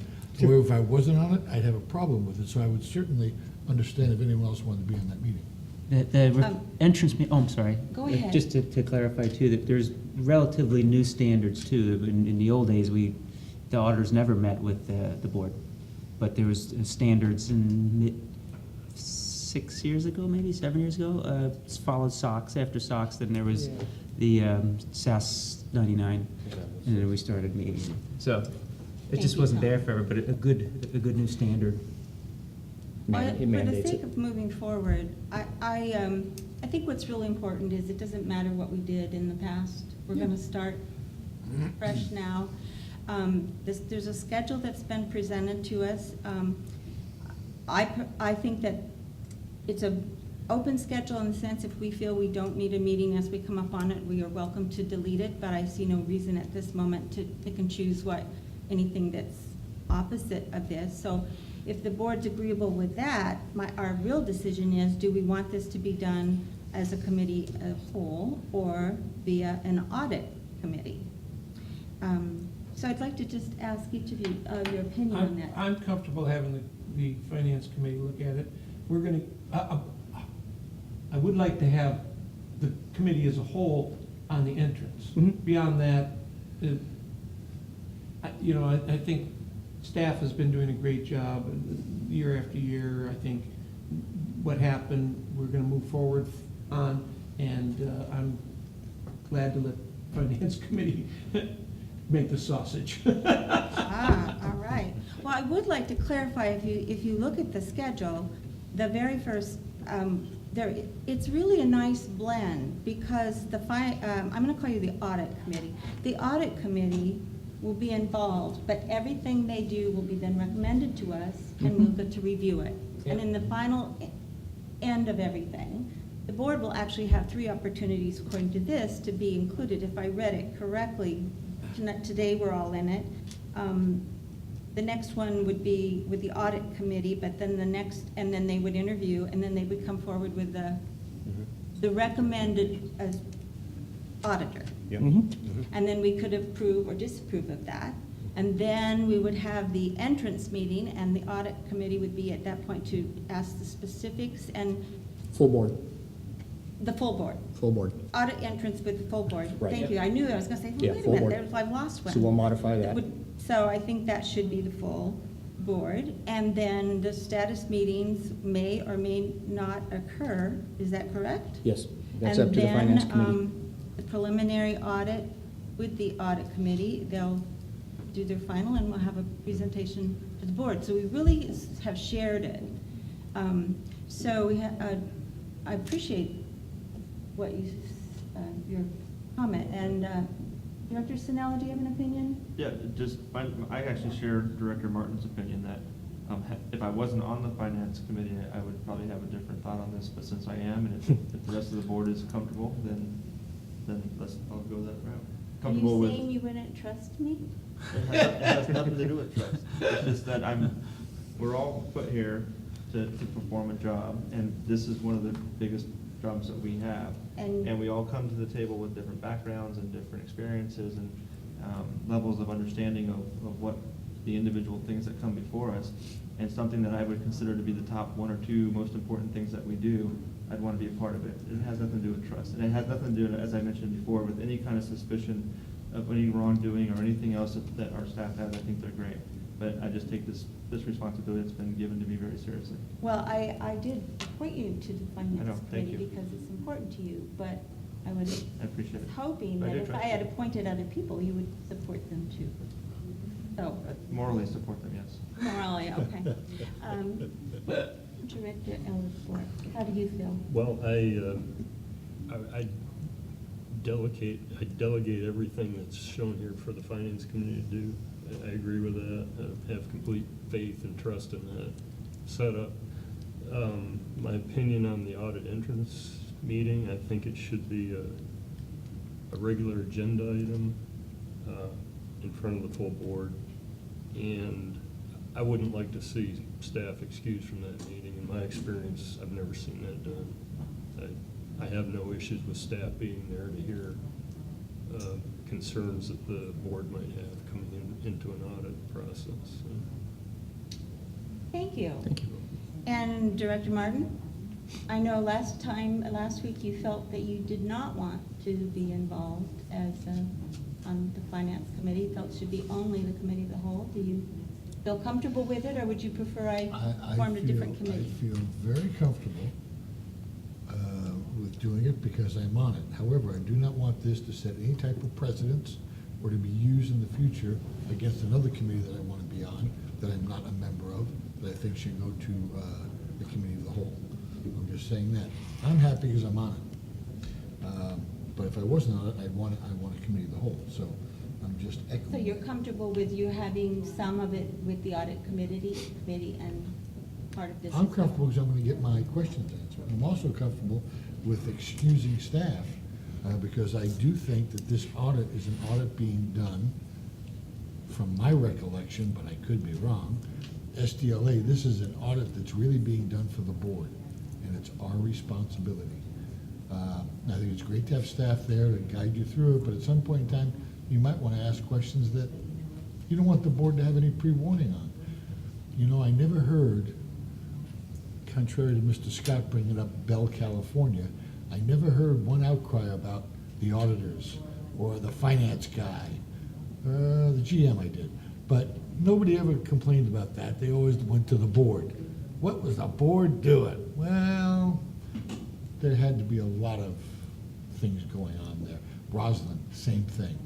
Or if I wasn't on it, I'd have a problem with it, so I would certainly understand if anyone else wanted to be on that meeting. the entrance, oh, I'm sorry. Go ahead. Just to clarify too, that there's relatively new standards too. In the old days, the auditors never met with the board. But there was standards in 6 years ago, maybe 7 years ago, followed SOX. After SOX, then there was the SAS 99, and then we started meeting. So it Thank just you, wasn't Tom. there forever, but a good new standard. Well, It For the mandates sake it. of moving forward, I think what's really important is it doesn't matter what we did in the past. We're gonna start fresh now. There's a schedule that's been presented to us. I think that it's a open schedule in the sense if we feel we don't need a meeting as we come up on it, we are welcome to delete it, but I see no reason at this moment to pick and choose anything that's opposite of this. So if the board's agreeable with that, our real decision is, do we want this to be done as a committee as a whole or via an audit committee? So I'd like to just ask each of you, your opinion on that. I'm comfortable having the finance committee look at it. We're gonna, I would like to have the committee as a whole on the entrance. Mhm. Beyond that, I think staff has been doing a great job year after year. I think what happened, we're gonna move forward on, and I'm glad to let finance committee make the sausage. All right. Well, I would like to clarify, if you look at the schedule, the very first, it's really a nice blend, because I'm gonna call you the audit committee. The audit committee will be involved, but everything they do will be then recommended to us, and we'll get to review it. And in the final end of everything, the board will actually have 3 opportunities, according to this, to be included. If I read it correctly, today we're all in it. The next one would be with the audit committee, but then and then they would interview, and then they would come forward with the recommended auditor. And then we could approve or disapprove of that. And then we would have the entrance meeting, and the audit committee would be at that point to ask the specifics, and Full board, the full board. full board. Audit entrance with the full board. Right. Thank you. I knew, I was gonna say, Yeah, wait a full minute, board. I've lost one. So we'll modify that. So I think that should be the full board. And then the status meetings may or may not occur. Is that correct? Yes, that's up to the finance committee. And then the preliminary audit with the audit committee, they'll do their final, and we'll have a presentation to the board. So we really have shared it. So I appreciate what your comment. And Director Sinella, do you have an opinion? Yeah, I actually share Director Martin's opinion that if I wasn't on the finance committee, I would probably have a different thought on this, but since I am, and if the rest of the board is comfortable, then I'll go that route. Comfortable Are with. you saying you wouldn't trust me? It has nothing to do with trust. It's just that we're all put here to perform a job, and this is one of the biggest jobs that we have. And we all come to the table with different backgrounds and different experiences and levels of understanding of what the individual things that come before us. And something that I would consider to be the top 1 or 2 most important things that we do, I'd want to be a part of it. It has nothing to do with trust. And it has nothing to do, as I mentioned before, with any kind of suspicion of any wrongdoing or anything else that our staff has. I think they're great. But I just take this responsibility that's been given to me very seriously. Well, I did point you to the I know, finance thank committee you. because it's important to you, but I was I appreciate it. hoping But I that do if I trust had you. appointed other people, you would support them too. So, I morally support them, yes. morally, okay. Director Ellisworth, how do you feel? Well, I delegate everything that's shown here for the finance committee to do. I agree with that. I have complete faith and trust in that setup. My opinion on the audit entrance meeting, I think it should be a regular agenda item in front of the full board. And I wouldn't like to see staff excused from that meeting. In my experience, I've never seen that done. I have no issues with staff being there to hear concerns that the board might have coming into an audit process. Thank you. Thank you. And Director Martin, I know last week you felt that you did not want to be involved as on the finance committee, felt it should be only the committee of the whole. Do you feel comfortable with it, or would you prefer I formed a different committee? I feel very comfortable with doing it because I'm on it. However, I do not want this to set any type of precedence or to be used in the future against another committee that I want to be on, that I'm not a member of, that I think should go to the committee of the whole. I'm just saying that. I'm happy because I'm on it. But if I wasn't on it, I want a committee of the whole. So I'm just echoing. So you're comfortable with you having some of it with the audit committee and part of this? I'm comfortable because I'm going to get my questions answered. I'm also comfortable with excusing staff because I do think that this audit is an audit being done, from my recollection, but I could be wrong, SDLA, this is an audit that's really being done for the board, and it's our responsibility. I think it's great to have staff there to guide you through it, but at some point in time, you might want to ask questions that you don't want the board to have any pre-warning on. You know, I never heard, contrary to Mr. Scott bringing up Bell, California, I never heard one outcry about the auditors or the finance guy. The GM I did, but nobody ever complained about that. They always went to the board. What was the board doing? Well, there had to be a lot of things going on there. Roslyn, same thing.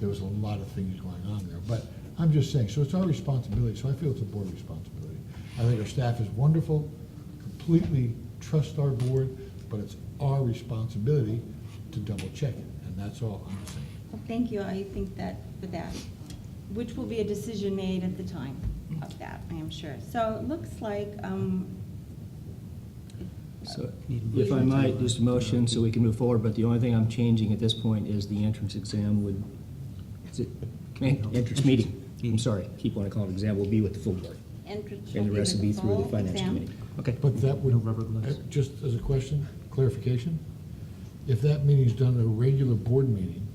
There was a lot of things going on there, but I'm just saying, so it's our responsibility, so I feel it's a board responsibility. I think our staff is wonderful, completely trust our board, but it's our responsibility to double check it, and that's all I'm saying. Well, thank you, I think that for that, which will be a decision made at the time of that, I am sure. So it looks like, So if I might, just a motion so we can move forward, but the only thing I'm changing at this point is the entrance exam would, is it, entrance meeting, I'm sorry, keep wanting to call it exam, will be with the full board. entrance. And the rest will be through the full finance exam. committee. Okay. But that would, No rubber gloves. just as a question, clarification, if that meeting's done at a regular board meeting,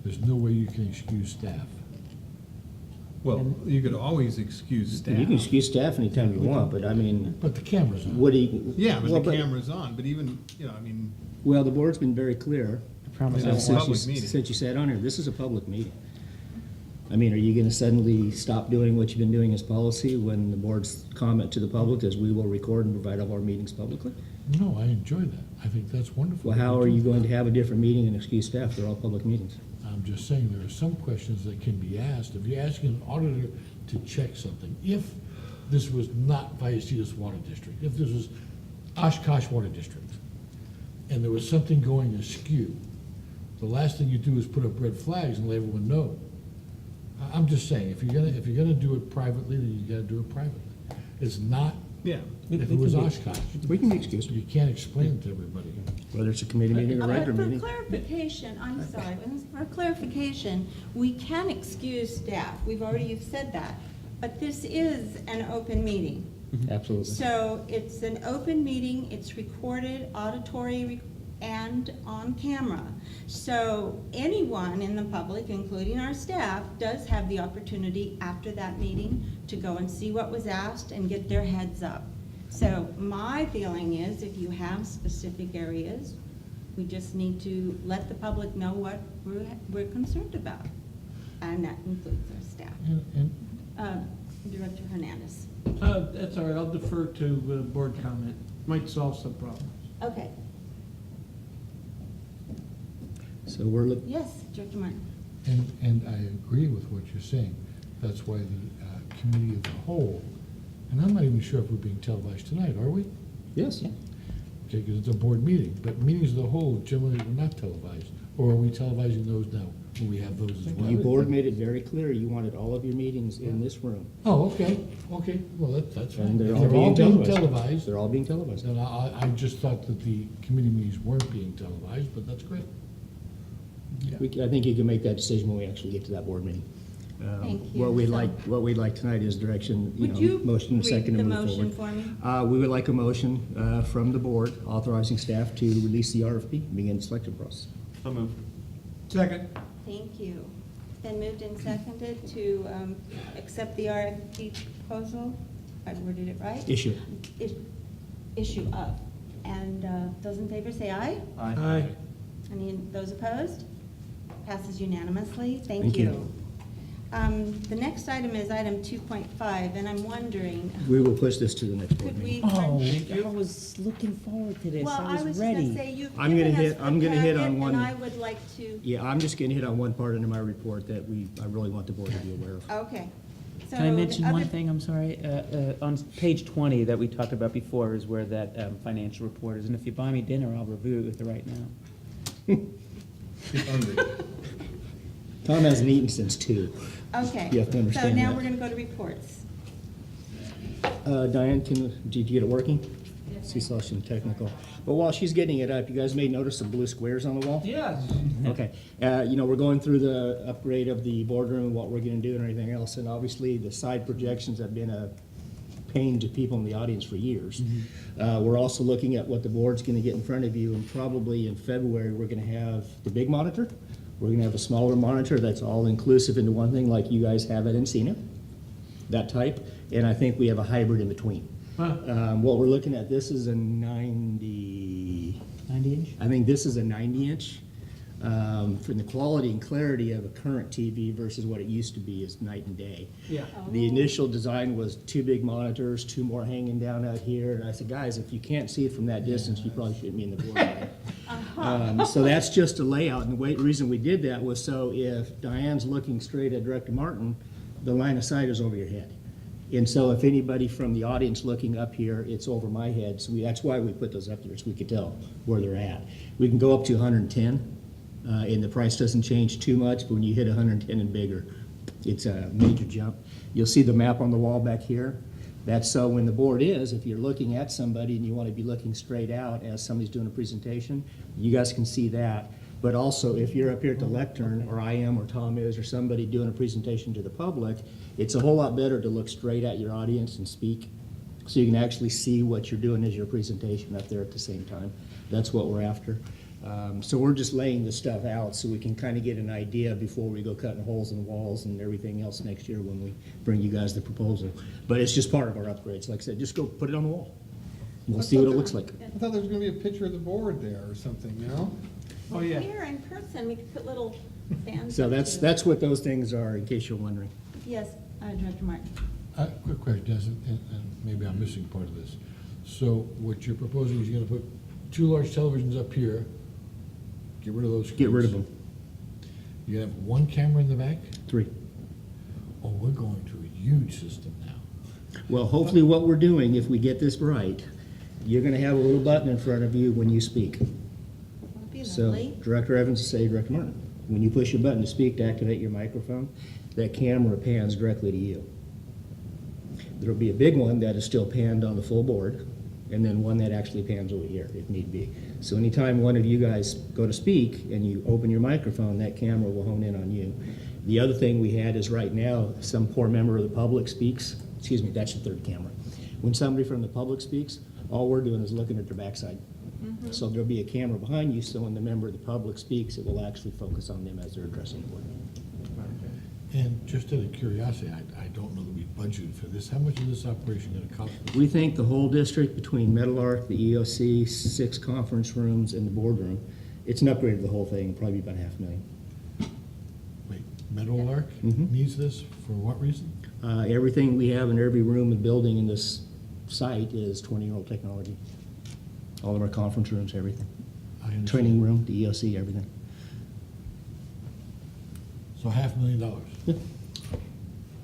there's no way you can excuse staff. Well, you could always excuse staff. You can excuse staff anytime you want, but I mean, But the camera's on. what do you? Yeah, but well, the camera's on, but even, you know, I mean, Well, the board's been very clear. I promise Yeah, I it's won't. public meeting. Since you sat on here, this is a public meeting. I mean, are you gonna suddenly stop doing what you've been doing as policy when the board's comment to the public is we will record and provide all our meetings publicly? No, I enjoy that. I think that's wonderful. Well, how are you going to have a different meeting and excuse staff? They're all public meetings. I'm just saying, there are some questions that can be asked. If you're asking an auditor to check something, if this was not Vallecitos Water District, if this was Oshkosh Water District, and there was something going askew, the last thing you do is put up red flags and let everyone know. I'm just saying, if you're gonna do it privately, then you gotta do it privately. It's not, yeah. if it was Oshkosh, We can be excused, you can't explain it to everybody. whether it's a committee meeting or a regular For meeting. clarification, I'm sorry, for clarification, we can excuse staff, you've said that, but this is an open meeting. Absolutely. So it's an open meeting, it's recorded, auditory, and on camera. So anyone in the public, including our staff, does have the opportunity after that meeting to go and see what was asked and get their heads up. So my feeling is if you have specific areas, we just need to let the public know what we're concerned about. And that includes our staff. And Director Hernandez. That's all right, I'll defer to board comment. Might solve some problems. Okay, So we're looking, yes, Director Martin. And I agree with what you're saying. That's why the committee of the whole, and I'm not even sure if we're being televised tonight, are we? yes, Okay, okay, because it's a board meeting, but meetings of the whole generally are not televised, or are we televising those now? Will we have those as well? You board made it very clear, you wanted all of your meetings in this room. Oh, okay, well, that's fine. And If they're all being televised. They're all being televised. Then I just thought that the committee meetings weren't being televised, but that's great. I think you can make that decision when we actually get to that board meeting. Thank you. What we'd So- like tonight is direction, Would you motion and read second the to move motion forward. for me? We would like a motion from the board authorizing staff to release the RFP and begin the selection process. So moved. Second. Thank you. Been moved and seconded to accept the RFP proposal. I worded it right? Issue. Issue of. And those in favor say aye. Aye. Any, those opposed? Passes unanimously. Thank Thank you. you. The next item is item 2.5, and I'm wondering, We will push this to the next board could meeting. we? I was looking forward to this. Well, I was just gonna say, you've I'm gonna given us hit- I'm the gonna hit on packet, one- and I would like to, Yeah, I'm just gonna hit on one part into my report that I really want the board to be aware of. okay. So Can I the mention other- one thing? I'm sorry. On page 20 that we talked about before is where that financial report is. And if you buy me dinner, I'll review it with you right now. Tom hasn't eaten since 2. Okay. You have to understand So now that. we're gonna go to reports. Diane, did you get it working? She saw some technical. But while she's getting it up, you guys may notice some blue squares on the wall? Yes. Okay. We're going through the upgrade of the boardroom, what we're gonna do and everything else, and obviously the side projections have been a pain to people in the audience for years. We're also looking at what the board's gonna get in front of you, and probably in February, we're gonna have the big monitor. We're gonna have a smaller monitor that's all inclusive into one thing, like you guys have at Encina, that type, and I think we have a hybrid in between. What we're looking at, this is a 90 inch? I think this is a 90-inch. From the quality and clarity of a current TV versus what it used to be is night and day. Yeah. The initial design was 2 big monitors, 2 more hanging down out here, and I said, guys, if you can't see it from that distance, you probably shouldn't be in the board meeting. So that's just a layout, and the reason we did that was so if Diane's looking straight at Director Martin, the line of sight is over your head. And so if anybody from the audience looking up here, it's over my head, so that's why we put those up there, so we could tell where they're at. We can go up to 110, and the price doesn't change too much, but when you hit 110 and bigger, it's a major jump. You'll see the map on the wall back here. That's so when the board is, if you're looking at somebody and you want to be looking straight out as somebody's doing a presentation, you guys can see that. But also, if you're up here at the lectern, or I am, or Tom is, or somebody doing a presentation to the public, it's a whole lot better to look straight at your audience and speak, so you can actually see what you're doing as your presentation up there at the same time. That's what we're after. So we're just laying this stuff out so we can kind of get an idea before we go cutting holes in the walls and everything else next year when we bring you guys the proposal. But it's just part of our upgrades. Like I said, just go put it on the wall. We'll see what it looks like. I thought there was gonna be a picture of the board there or something, you know? Oh, yeah. Here in person, we could put little bands. So up that's, to- that's what those things are, in case you're wondering. Yes, Director Martin. Quick question, Dennis, and maybe I'm missing part of this. So what you're proposing is you're gonna put 2 large televisions up here, get rid of those screens. Get rid of them. You're gonna have 1 camera in the back? 3. Oh, we're going to a huge system now. Well, hopefully what we're doing, if we get this right, you're gonna have a little button in front of you when you speak. That'd be So lovely. Director Evans will say, Director Martin, when you push a button to speak to activate your microphone, that camera pans directly to you. There'll be a big one that is still panned on the full board, and then one that actually pans over here if need be. So anytime one of you guys go to speak and you open your microphone, that camera will hone in on you. The other thing we had is right now, some poor member of the public speaks, excuse me, that's the 3rd camera. When somebody from the public speaks, all we're doing is looking at their backside. So there'll be a camera behind you, so when the member of the public speaks, it will actually focus on them as they're addressing the board. And just out of curiosity, I don't know that we budgeted for this. How much is this operation gonna cost us? We think the whole district, between Meadowlark, the EOC, 6 conference rooms, and the boardroom, it's an upgrade of the whole thing, probably about $500,000. Wait, Meadowlark Mhm. needs this for what reason? Everything we have in every room and building in this site is 20-year-old technology. All of our conference rooms, everything. I understand. Training room, the EOC, everything. So $500,000. Yeah.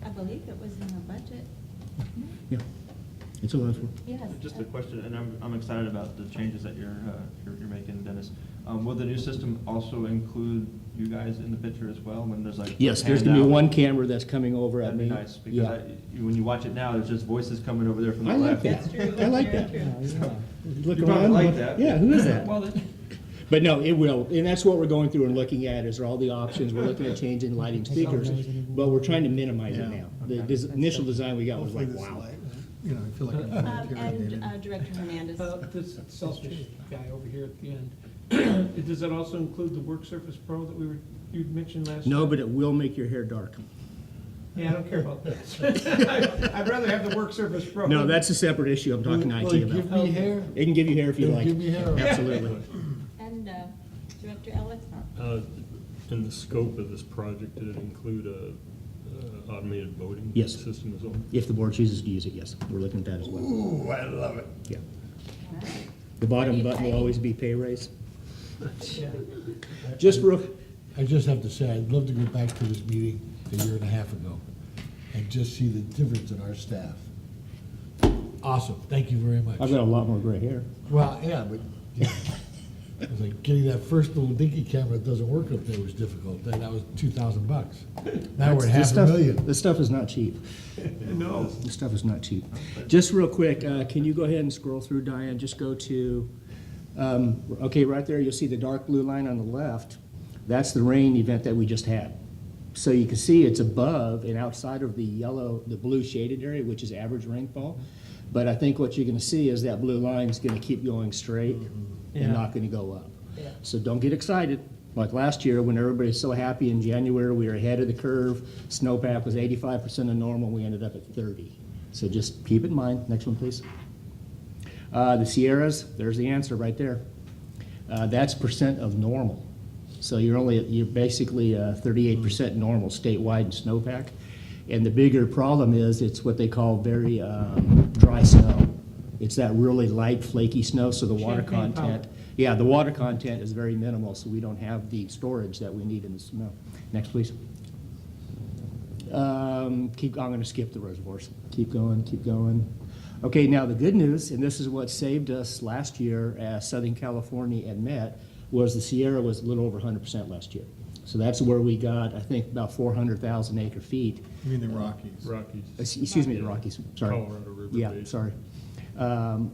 I believe it was in the budget. Yeah. It's allowed for. Yes. Just a question, and I'm excited about the changes that you're making, Dennis. Will the new system also include you guys in the picture as well, when there's like? Yes, there's gonna be handout? one camera that's coming over at That'd me. be nice, because Yeah. when you watch it now, there's just voices coming over there from the I left. like that. I like that. Look You probably around, like look- that. Yeah, who is that? Well, But no, it will, and that's what we're going through and looking at, is all the options, we're looking at changing lighting speakers, but we're trying to minimize it now. The initial design we got was Hopefully like, this wow. light, you know, I feel like I'm interrogated. And Director Hernandez. this selfish guy over here at the end, does that also include the Work Surface Pro that you mentioned last? No, time? but it will make your hair dark. Yeah, I don't care about that. I'd rather have the Work Surface Pro. No, that's a separate issue I'm talking Will IT it give about. me hair? It can give you hair if you It'll like. give me hair? Absolutely. And Director Ellis? In the scope of this project, did it include a automated voting Yes. system as well? If the board chooses to use it, yes, we're looking at that as well. Ooh, I love it. Yeah. The bottom button will always be pay raise. Just real, I just have to say, I'd love to go back to this meeting a year and a half ago and just see the difference in our staff. Awesome, thank you very much. I've got a lot more gray hair. Well, yeah, but, yeah. It was like getting that first little dinky camera that doesn't work up there was difficult, then that was $2,000. Now we're at This $500,000. This stuff is not cheap. No. This stuff is not cheap. Just real quick, can you go ahead and scroll through, Diane? Just go to, okay, right there, you'll see the dark blue line on the left. That's the rain event that we just had. So you can see it's above and outside of the yellow, the blue shaded area, which is average rainfall. But I think what you're gonna see is that blue line is gonna keep going straight Yeah. and not gonna go up. So don't get excited. Like last year, when everybody's so happy in January, we were ahead of the curve. Snowpack was 85% of normal, we ended up at 30. So just keep it in mind. Next one, please. The Sierras, there's the answer right there. That's percent of normal. So you're basically 38% normal statewide in snowpack. And the bigger problem is it's what they call very dry snow. It's that really light flaky snow, so the water Champagne content. powder. Yeah, the water content is very minimal, so we don't have the storage that we need in the snow. Next, please. I'm gonna skip the reservoirs. Keep going, keep going. Okay, now the good news, and this is what saved us last year as Southern California and Met, was the Sierra was a little over 100% last year. So that's where we got, I think, about 400,000 acre feet. You mean the Rockies? Rockies. Excuse me, the Rockies, sorry. Colorado River Yeah, Basin. sorry.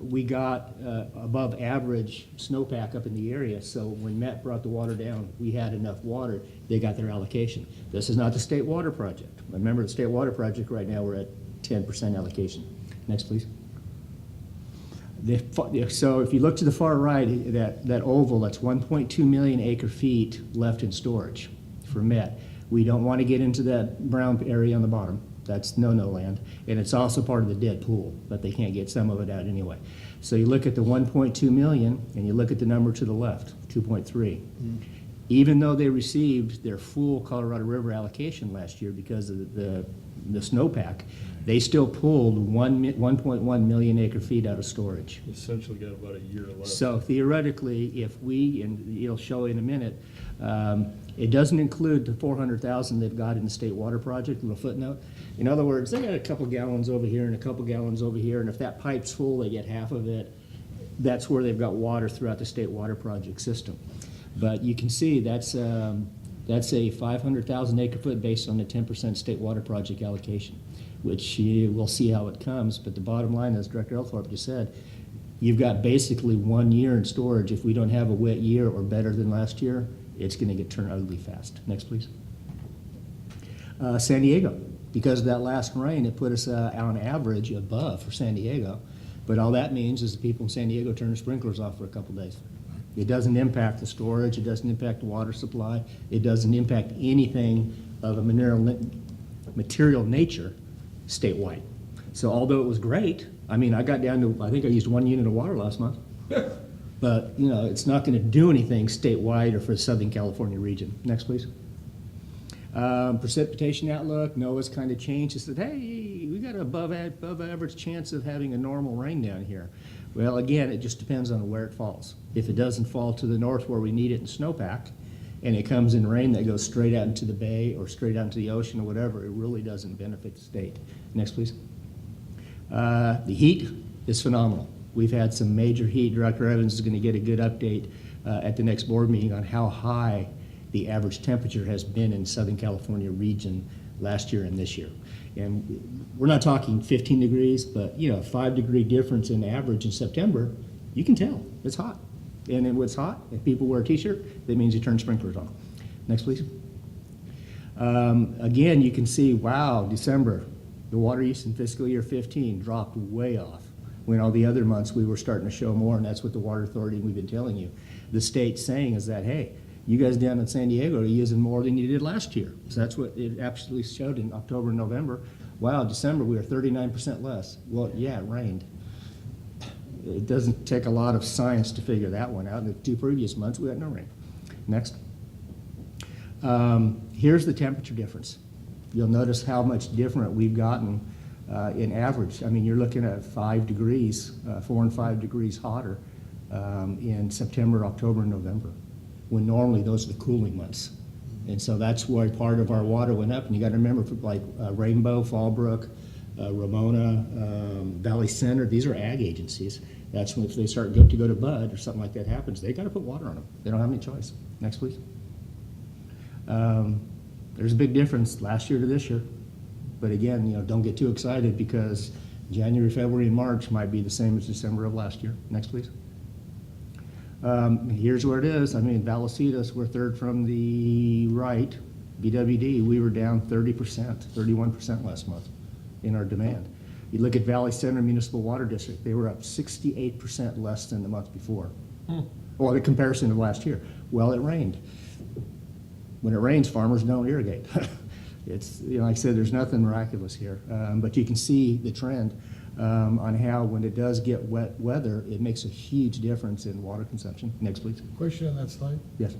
We got above average snowpack up in the area, so when Met brought the water down, we had enough water, they got their allocation. This is not the state water project. Remember, the state water project, right now, we're at 10% allocation. Next, please. So if you look to the far right, that oval, that's 1.2 million acre feet left in storage for Met. We don't want to get into that brown area on the bottom. That's no-no land. And it's also part of the dead pool, but they can't get some of it out anyway. So you look at the 1.2 million, and you look at the number to the left, 2.3. Even though they received their full Colorado River allocation last year because of the snowpack, they still pulled 1.1 million acre feet out of storage. Essentially got about a year left. So theoretically, if we, and you'll show in a minute, it doesn't include the 400,000 they've got in the state water project, little footnote. In other words, they got a couple gallons over here and a couple gallons over here, and if that pipe's full, they get half of it. That's where they've got water throughout the state water project system. But you can see that's a 500,000 acre foot based on the 10% state water project allocation, which we'll see how it comes. But the bottom line, as Director Elthorpe just said, you've got basically 1 year in storage. If we don't have a wet year or better than last year, it's going to get turned ugly fast. Next, please. San Diego. Because of that last rain, it put us on average above for San Diego. But all that means is the people in San Diego turn the sprinklers off for a couple days. It doesn't impact the storage, it doesn't impact the water supply, it doesn't impact anything of a material nature statewide. So although it was great, I mean, I got down to, I think I used 1 unit of water last month. But, you know, it's not gonna do anything statewide or for the Southern California region. Next, please. Precipitation outlook, NOAA's kind of changed. It said, hey, we got an above average chance of having a normal rain down here. Well, again, it just depends on where it falls. If it doesn't fall to the north where we need it in snowpack, and it comes in rain that goes straight out into the bay or straight out into the ocean or whatever, it really doesn't benefit the state. Next, please. The heat is phenomenal. We've had some major heat. Director Evans is going to get a good update at the next board meeting on how high the average temperature has been in Southern California region last year and this year. And we're not talking 15 degrees, but a 5-degree difference in average in September, you can tell it's hot. And when it's hot, if people wear a t-shirt, that means you turn sprinklers on. Next, please. Again, you can see, wow, December, the water use in fiscal year 15 dropped way off. When all the other months we were starting to show more, and that's what the Water Authority, we've been telling you. The state's saying is that, hey, you guys down in San Diego are using more than you did last year. So that's what it absolutely showed in October and November. Wow, December we were 39% less. Well, yeah, it rained. It doesn't take a lot of science to figure that one out. In the 2 previous months, we had no rain. Next. Here's the temperature difference. You'll notice how much different we've gotten in average. I mean, you're looking at 5 degrees, 4 and 5 degrees hotter in September, October, and November, when normally those are the cooling months. And so that's why part of our water went up. And you got to remember, for like Rainbow, Fallbrook, Ramona, Valley Center, these are ag agencies. That's when if they start to go to bud or something like that happens, they got to put water on them. They don't have any choice. Next, please. There's a big difference last year to this year. But again, don't get too excited because January, February, and March might be the same as December of last year. Next, please. Here's where it is. I mean, Vallecitos, we're third from the right. BWD, we were down 30%, 31% last month in our demand. You look at Valley Center Municipal Water District, they were up 68% less than the month before. Well, the comparison of last year. Well, it rained. When it rains, farmers don't irrigate. It's, like I said, there's nothing miraculous here. But you can see the trend on how when it does get wet weather, it makes a huge difference in water consumption. Next, please. Question on that slide? Yes.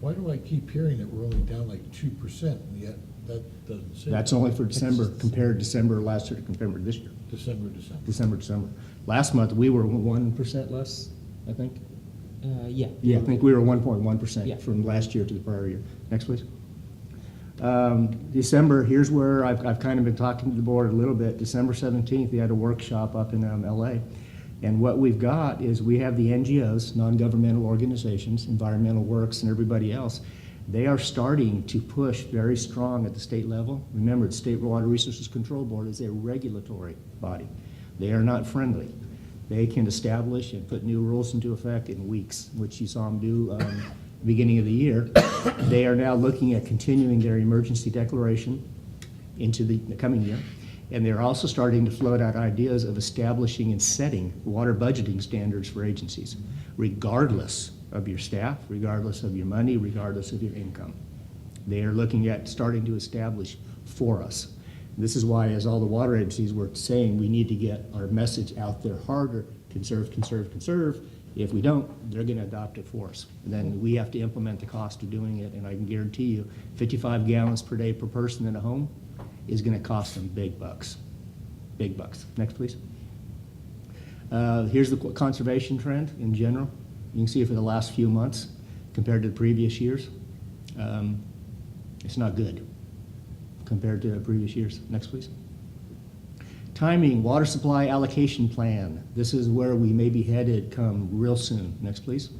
Why do I keep hearing that we're only down like 2%, and yet that doesn't say? That's only for December, compared December last year to December this year. December. Last month, we were 1% less, I think. Yeah. Yeah, I think we were 1.1% Yeah. from last year to the prior year. Next, please. December, here's where I've kind of been talking to the board a little bit. December 17th, they had a workshop up in LA. And what we've got is we have the NGOs, non-governmental organizations, Environmental Works and everybody else. They are starting to push very strong at the state level. Remember, the State Water Resources Control Board is a regulatory body. They are not friendly. They can establish and put new rules into effect in weeks, which you saw them do beginning of the year. They are now looking at continuing their emergency declaration into the coming year. And they're also starting to float out ideas of establishing and setting water budgeting standards for agencies, regardless of your staff, regardless of your money, regardless of your income. They are looking at starting to establish for us. This is why, as all the water agencies were saying, we need to get our message out there harder, conserve, conserve, conserve. If we don't, they're going to adopt it for us. And then we have to implement the cost of doing it, and I can guarantee you 55 gallons per day per person in a home is going to cost them big bucks. Big bucks. Next, please. Here's the conservation trend in general. You can see it for the last few months compared to the previous years. It's not good compared to previous years. Next, please. Timing, water supply allocation plan. This is where we may be headed come real soon. Next, please.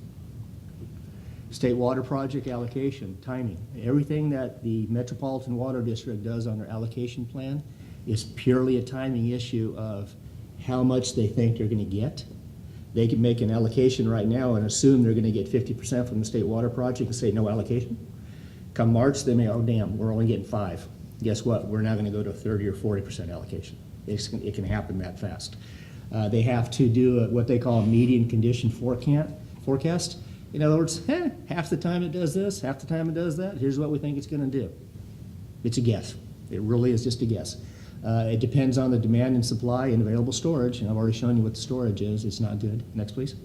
State water project allocation, timing. Everything that the Metropolitan Water District does on their allocation plan is purely a timing issue of how much they think they're going to get. They can make an allocation right now and assume they're going to get 50% from the state water project and say no allocation. Come March, they may, oh damn, we're only getting 5. Guess what? We're now going to go to a 30 or 40% allocation. It can happen that fast. They have to do what they call a median condition forecast. In other words, half the time it does this, half the time it does that. Here's what we think it's going to do. It's a guess. It really is just a guess. It depends on the demand and supply and available storage. And I've already shown you what the storage is. It's not good. Next, please.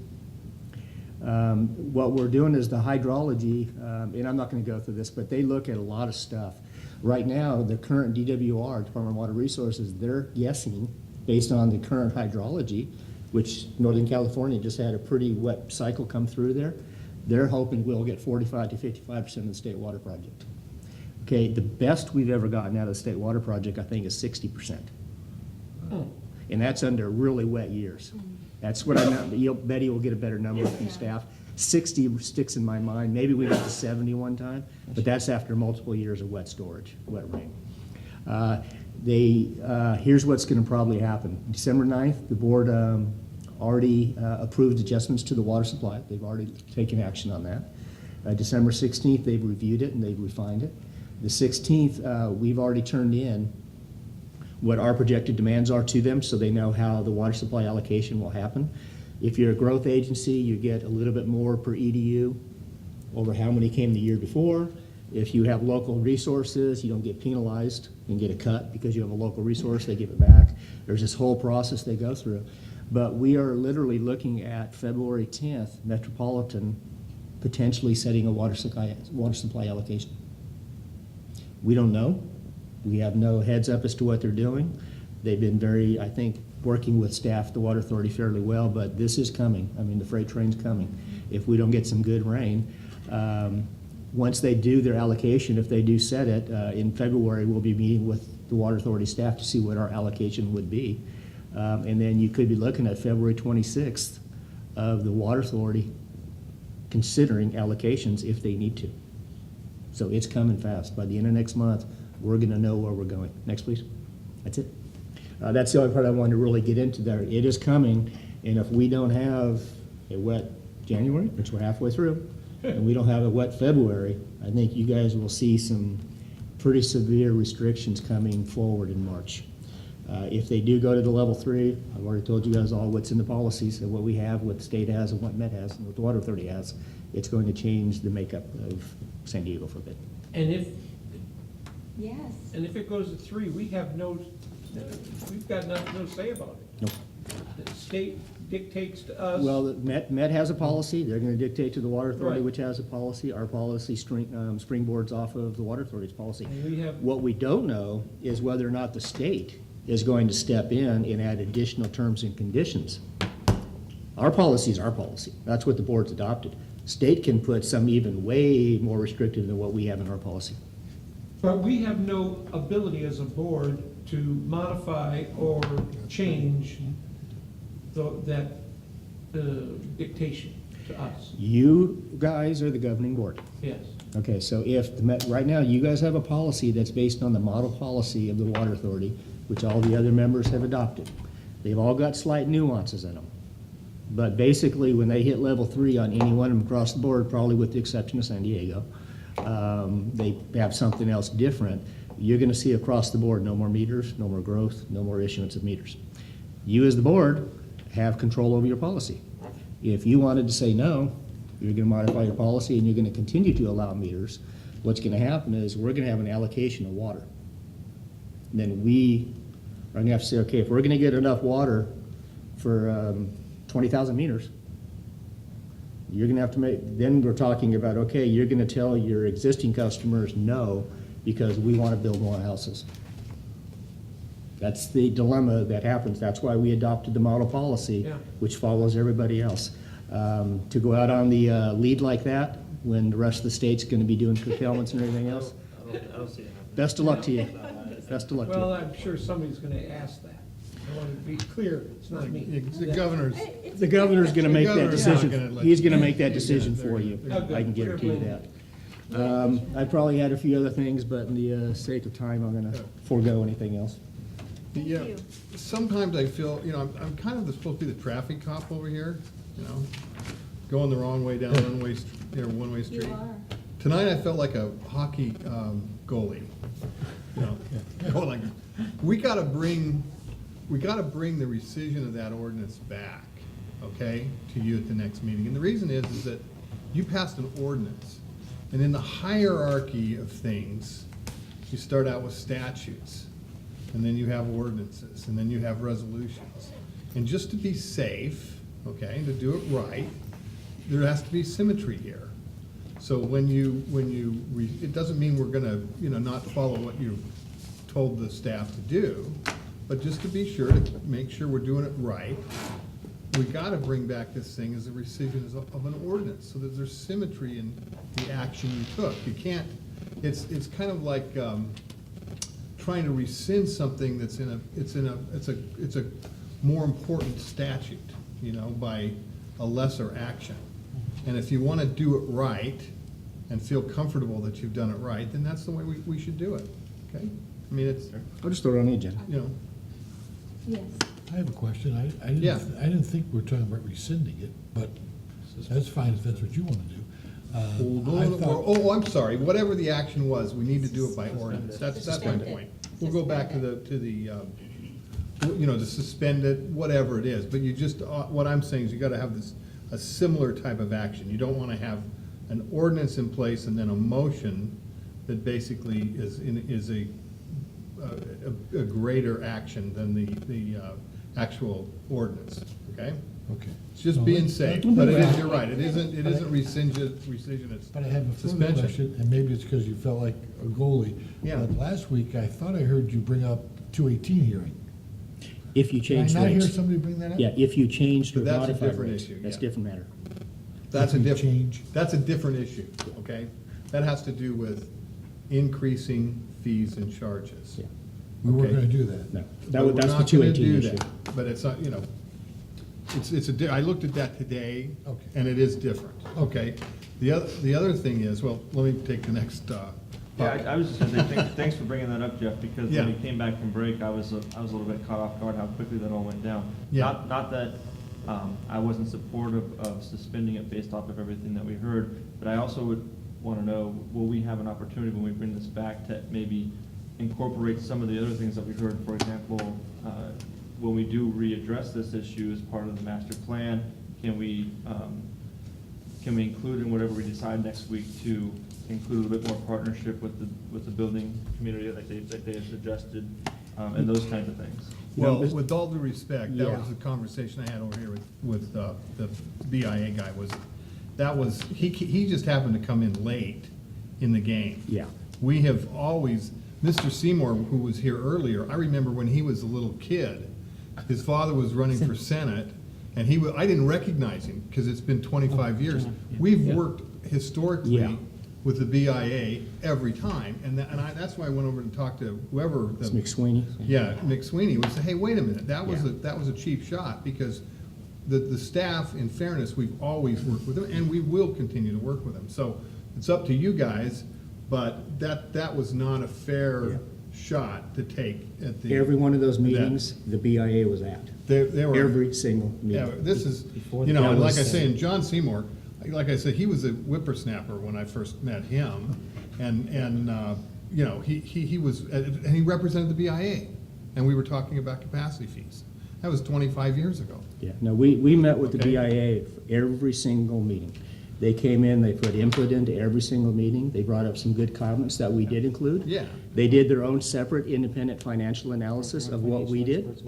What we're doing is the hydrology, and I'm not going to go through this, but they look at a lot of stuff. Right now, the current DWR, Department of Water Resources, they're guessing, based on the current hydrology, which Northern California just had a pretty wet cycle come through there, they're hoping we'll get 45 to 55% of the state water project. Okay, the best we've ever gotten out of the state water project, I think, is 60%. and that's under really wet years. That's what Betty will get a better number from staff. 60 sticks in my mind. Maybe we got to 70 one time, but that's after multiple years of wet storage, wet rain. Here's what's going to probably happen. December 9th, the board already approved adjustments to the water supply. They've already taken action on that. December 16th, they've reviewed it and they've refined it. The 16th, we've already turned in what our projected demands are to them, so they know how the water supply allocation will happen. If you're a growth agency, you get a little bit more per EDU over how many came the year before. If you have local resources, you don't get penalized and get a cut because you have a local resource, they give it back. There's this whole process they go through. But we are literally looking at February 10th, Metropolitan potentially setting a water supply allocation. We don't know. We have no heads up as to what they're doing. They've been very, I think, working with staff, the Water Authority, fairly well, but this is coming. I mean, the freight train's coming. If we don't get some good rain, once they do their allocation, if they do set it, in February, we'll be meeting with the Water Authority staff to see what our allocation would be. And then you could be looking at February 26th of the Water Authority considering allocations if they need to. So it's coming fast. By the end of next month, we're going to know where we're going. Next, please. That's it. That's the only part I wanted to really get into there. It is coming, and if we don't have a wet January, which we're halfway through, and we don't have a wet February, I think you guys will see some pretty severe restrictions coming forward in March. If they do go to the level 3, I've already told you guys all what's in the policies and what we have, what the state has, and what Met has, and what the Water Authority has. It's going to change the makeup of San Diego for a bit. And if, Yes. and if it goes to 3, we've got no say about it. Nope. The state dictates to us. Well, the Met has a policy. They're going to dictate to the Water Authority, Right. which has a policy. Our policy springboards off of the Water Authority's policy. And we have- What we don't know is whether or not the state is going to step in and add additional terms and conditions. Our policy is our policy. That's what the board's adopted. State can put some even way more restrictive than what we have in our policy. But we have no ability as a board to modify or change that dictation to us. You guys are the governing board. Yes. Okay, so if, right now, you guys have a policy that's based on the model policy of the Water Authority, which all the other members have adopted. They've all got slight nuances in them. But basically, when they hit level 3 on any one of them across the board, probably with the exception of San Diego, they have something else different. You're gonna see across the board, no more meters, no more growth, no more issuance of meters. You as the board have control over your policy. If you wanted to say no, you're gonna modify your policy and you're gonna continue to allow meters, what's gonna happen is we're gonna have an allocation of water. Then we are gonna have to say, okay, if we're gonna get enough water for 20,000 meters, you're gonna have to then we're talking about, okay, you're gonna tell your existing customers no, because we wanna build more houses. That's the dilemma that happens. That's why we adopted the model policy, Yeah. which follows everybody else. To go out on the lead like that, when the rest of the state's gonna be doing curtailments and everything else, I don't see it happening. best of luck to you. Best of luck to you. Well, I'm sure somebody's gonna ask that. I want to be clear, it's not me. The governor's, The governor's gonna make that governor's not decision. gonna let He's you- gonna make that Yeah, decision they're for gonna- you. they're gonna- I can guarantee you that. I probably had a few other things, but in the sake of time, I'm gonna forego anything else. Yeah, sometimes I feel, I'm kind of supposed to be the traffic cop over here, going the wrong way down one-way street. You are. Tonight I felt like a hockey goalie, going like, we gotta bring the rescission of that ordinance back, okay, to you at the next meeting. And the reason is that you passed an ordinance, and in the hierarchy of things, you start out with statutes, and then you have ordinances, and then you have resolutions. And just to be safe, okay, and to do it right, there has to be symmetry here. So it doesn't mean we're gonna, not follow what you told the staff to do, but just to be sure, to make sure we're doing it right, we gotta bring back this thing as a rescission of an ordinance, so that there's symmetry in the action you took. You can't, it's kind of like, trying to rescind something that's it's a more important statute, you know, by a lesser action. And if you want to do it right and feel comfortable that you've done it right, then that's the way we should do it, okay? I mean, it's, I'll just throw it on the agenda. you know, Yes. I have a question. Yeah. I didn't think we were talking about rescinding it, but that's fine if that's what you want to do. I thought- I'm sorry, whatever the action was, we need to do it by ordinance, that's my Suspend it. point. We'll go back to you know, to suspend it, whatever it is, but you just, what I'm saying is you gotta have this, a similar type of action. You don't wanna have an ordinance in place and then a motion that basically is a greater action than the actual ordinance, okay? Okay. It's just being safe, but it is, you're right, it isn't rescission, it's But I have a further suspension. question, and maybe it's because you felt like a goalie. Yeah. But last week, I thought I heard you bring up 218 hearing. If you change Did I not hear rates. somebody bring that up? Yeah, if you changed or But that's a modified different rates, issue, that's a yeah. different matter. That's a If we different, change. that's a different issue, okay? That has to do with increasing fees and charges. Yeah. We weren't Okay. going to do that. No, But that's the we're not gonna 218 do issue. that. But it's not, you know, I looked at that today, Okay. and it is different, okay? The other thing is, well, let me take the next, Yeah, I was just gonna say, thanks for bringing that up, Jeff, because Yeah. when we came back from break, I was a little bit caught off guard how quickly that all went down. Yeah. Not that I wasn't supportive of suspending it based off of everything that we heard, but I also would want to know, will we have an opportunity when we bring this back to maybe incorporate some of the other things that we heard? For example, when we do readdress this issue as part of the master plan, can we include in whatever we decide next week to include a little bit more partnership with the building community like they have suggested, and those kinds of things? well, No, with all due respect, that Yeah. was the conversation I had over here with the BIA guy, he just happened to come in late in the game. Yeah. We have always, Mr. Seymour, who was here earlier, I remember when he was a little kid, his father was running for Senate, and I didn't recognize him, because it's been 25 years. We've worked historically Yeah. with the BIA every time, and that's why I went over and talked to whoever. It's McSweeney. Yeah, McSweeney would say, hey, wait a minute, that was Yeah. that was a cheap shot, because the staff, in fairness, we've always worked with them, and we will continue to work with them. So it's up to you guys, but that was not a fair Yeah. shot to take at the. Every one of those meetings, the BIA was at. They were. Every single Yeah, meeting. this is, Before you the- know, That and like was- I say, and John Seymour, like I said, he was a whippersnapper when I first met him, and you know, he was, and he represented the BIA, and we were talking about capacity fees. That was 25 years ago. Yeah, no, we met with the Okay. BIA for every single meeting. They came in, they put input into every single meeting, they brought up some good comments that we did include. Yeah. They did their own separate independent financial analysis of what we did.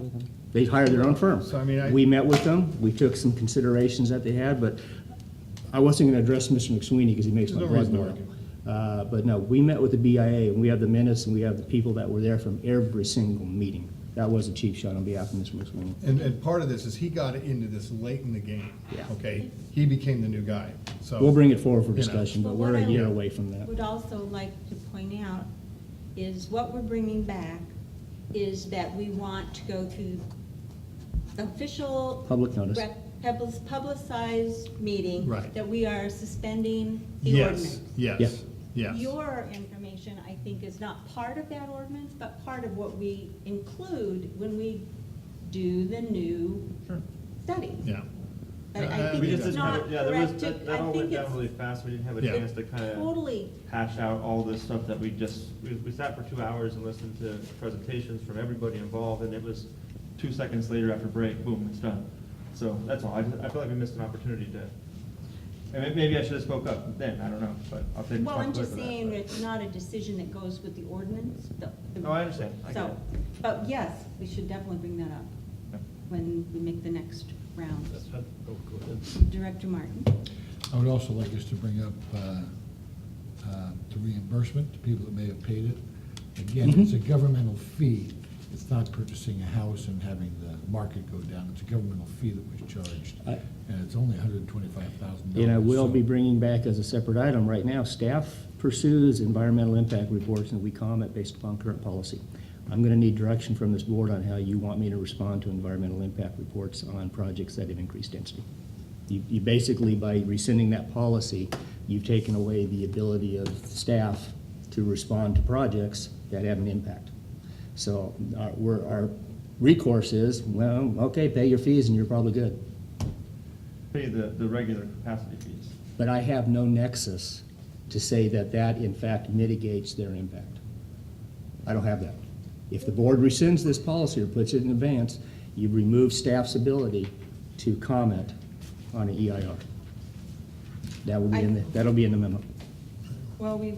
They hired their own firm. So, I mean, We met with them, we took some considerations that they had, but I wasn't gonna address Mr. McSweeney because he makes my There's no blood reason to boil. argue. But no, we met with the BIA, and we have the minutes, and we have the people that were there from every single meeting. That was a cheap shot on behalf of Mr. McSweeney. And part of this is he got into this late in the game. Yeah. Okay? He became the new guy, so. We'll bring it forward for You know. discussion, but Well, we're what a year I away from that. would also like to point out is what we're bringing back is that we want to go through the official. Public notice. Publicized meeting. Right. That we are suspending the Yes, ordinance. yes, yes. Your information, I think, is not part of that ordinance, but part of what we include when we do the new study. Yeah. But I think We just it's didn't have not it- Yeah, there was, correct to, that I all went think down really it's fast, we didn't have a Yeah. chance to kind of totally, hash out all this stuff that we sat for 2 hours and listened to presentations from everybody involved, and it was 2 seconds later after break, boom, it's done. So that's all, I feel like we missed an opportunity to, and maybe I should have spoke up then, I don't know, but I'll take well, I'm responsibility just for that. saying, it's not a decision that goes with the ordinance. No, I understand. I get So, it. but yes, we should definitely bring that up Yeah. when we make the next round. Oh, go ahead. Director Martin? I would also like us to bring up the reimbursement to people that may have paid it. Again, it's a governmental fee. It's not purchasing a house and having the market go down. It's a governmental fee that was charged. I- And it's only $125,000. And I will So- be bringing back as a separate item, right now, staff pursues environmental impact reports, and we comment based upon current policy. I'm gonna need direction from this board on how you want me to respond to environmental impact reports on projects that have increased density. You basically, by rescinding that policy, you've taken away the ability of staff to respond to projects that have an impact. So our recourse is, well, okay, pay your fees and you're probably good. Pay the regular capacity fees. But I have no nexus to say that that in fact mitigates their impact. I don't have that. If the board rescinds this policy or puts it in advance, you remove staff's ability to comment on an EIR. That will be that'll be in the memo. Well, we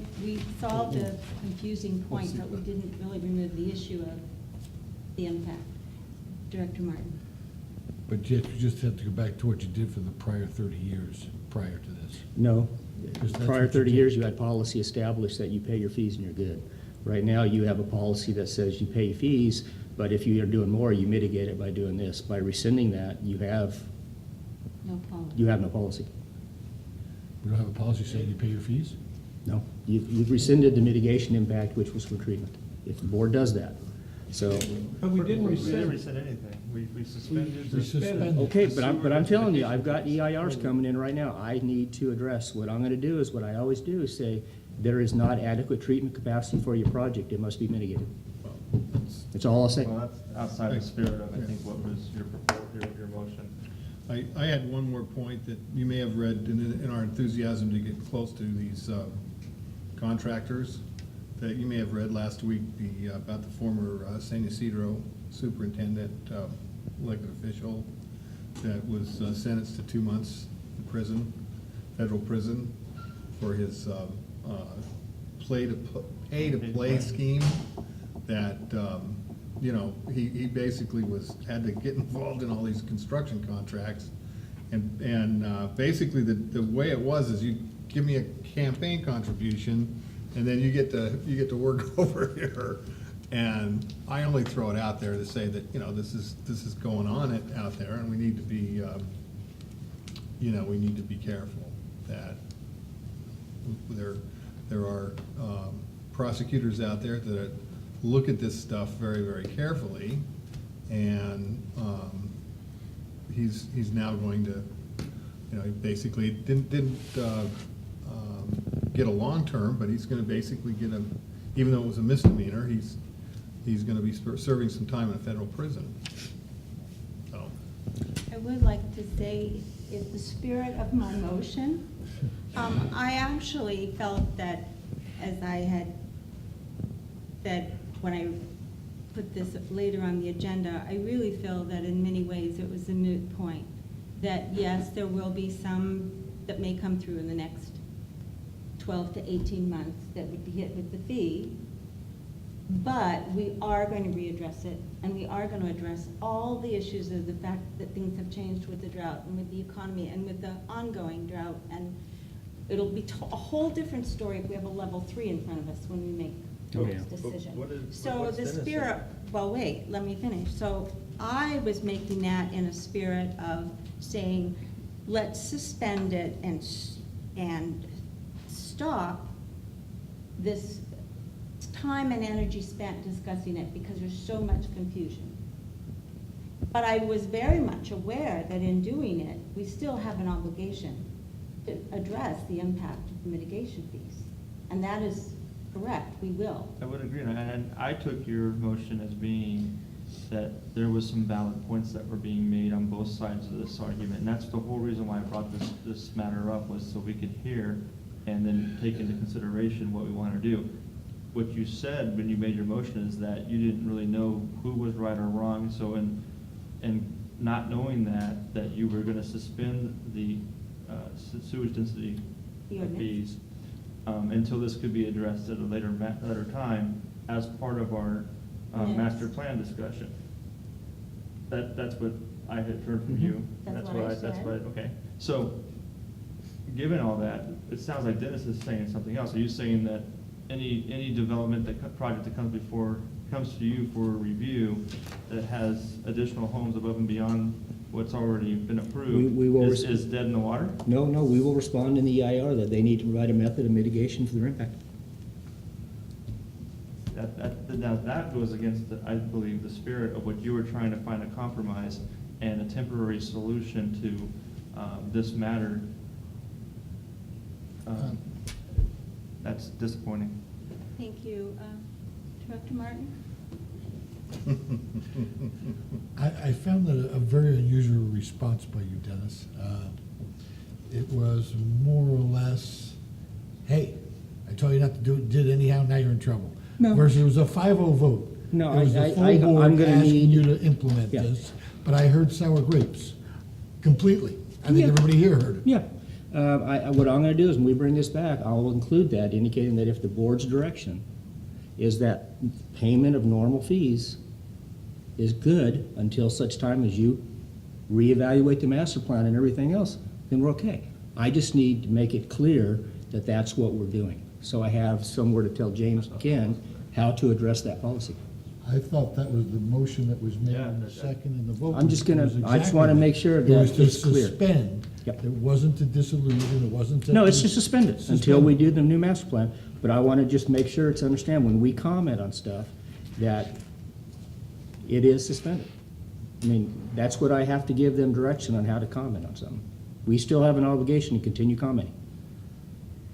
solved a confusing point, but we didn't really remove the issue of the impact. Director Martin. But yet you just have to go back to what you did for the prior 30 years prior to this. No, Because that's prior what you 30 did. years, you had policy established that you pay your fees and you're good. Right now, you have a policy that says you pay fees, but if you are doing more, you mitigate it by doing this. By rescinding that, you have No policy. no policy. We don't have a policy saying you pay your fees? No, you've rescinded the mitigation impact, which was for treatment, if the board does that. So, But we didn't We didn't rescind. rescind anything. We suspended. We suspended. okay, but I'm telling you, I've got EIRs coming in right now. I need to address, what I'm gonna do is what I always do, is say, there is not adequate treatment capacity for your project, it must be mitigated. That's all I'll say. Well, that's outside the spirit of, I think, what was your motion. I had one more point that you may have read in our enthusiasm to get close to these contractors, that you may have read last week about the former San Ysidro superintendent, elected official, that was sentenced to 2 months in prison, federal prison, for his pay-to-play scheme that, you know, he basically had to get involved in all these construction contracts. And basically, the way it was is you give me a campaign contribution, and then you get to work over here. And I only throw it out there to say that, you know, this is going on out there, and we need to be, you know, we need to be careful that there are prosecutors out there that look at this stuff very, very carefully, and he's now going to, you know, he basically didn't get a long term, but he's going to basically get even though it was a misdemeanor, he's going to be serving some time in a federal prison. So, I would like to say, in the spirit of my motion, I actually felt that, as I had said when I put this later on the agenda, I really feel that in many ways it was a moot point. That yes, there will be some that may come through in the next 12 to 18 months that would be hit with the fee, but we are going to readdress it, and we are going to address all the issues of the fact that things have changed with the drought and with the economy and with the ongoing drought, and it'll be a whole different story if we have a level 3 in front of us when we make Oh, this yeah. decision. So what's the Dennis spirit, saying? well, wait, let me finish. So I was making that in a spirit of saying, let's suspend it and stop this time and energy spent discussing it because there's so much confusion. But I was very much aware that in doing it, we still have an obligation to address the impact of the mitigation fees. And that is correct, we will. I would agree, and I took your motion as being that there was some valid points that were being made on both sides of this argument, and that's the whole reason why I brought this matter up, was so we could hear and then take into consideration what we want to do. What you said when you made your motion is that you didn't really know who was right or wrong, so in not knowing that you were going to suspend the sewage density The ordinance. fees until this could be addressed at a later time as part of our Yes. master plan discussion. That's what I had heard from you. That's what I said. Okay. So, given all that, it sounds like Dennis is saying something else. Are you saying that any development project that comes to you for review that has additional homes above and beyond what's already been approved We will is dead in the water? No, we will respond in the EIR that they need to provide a method of mitigation for their impact. Now, that goes against, I believe, the spirit of what you were trying to find a compromise and a temporary solution to this matter. That's disappointing. Thank you. Director Martin? I found that a very unusual response by you, Dennis. It was more or less, hey, I told you not to do it, did anyhow, now you're in trouble. No. Versus it was a 5-0 vote. No, It was the full I'm board gonna asking need- you to implement Yeah. this, but I heard sour grapes, completely. I think Yeah. everybody here heard it. Yeah. What I'm gonna do is when we bring this back, I'll include that, indicating that if the board's direction is that payment of normal fees is good until such time as you reevaluate the master plan and everything else, then we're okay. I just need to make it clear that that's what we're doing. So I have somewhere to tell James and Ken how to address that policy. I thought that was the motion that was made Yeah, in the second and the vote. I'm just gonna- was I just exactly wanna that. make sure It that was to it's clear. suspend. Yep. It wasn't to disillusion, it wasn't to. No, it's just suspended until Suspend. we do the new master plan. But I want to just make sure it's understand when we comment on stuff, that it is suspended. I mean, that's what I have to give them direction on how to comment on something. We still have an obligation to continue commenting.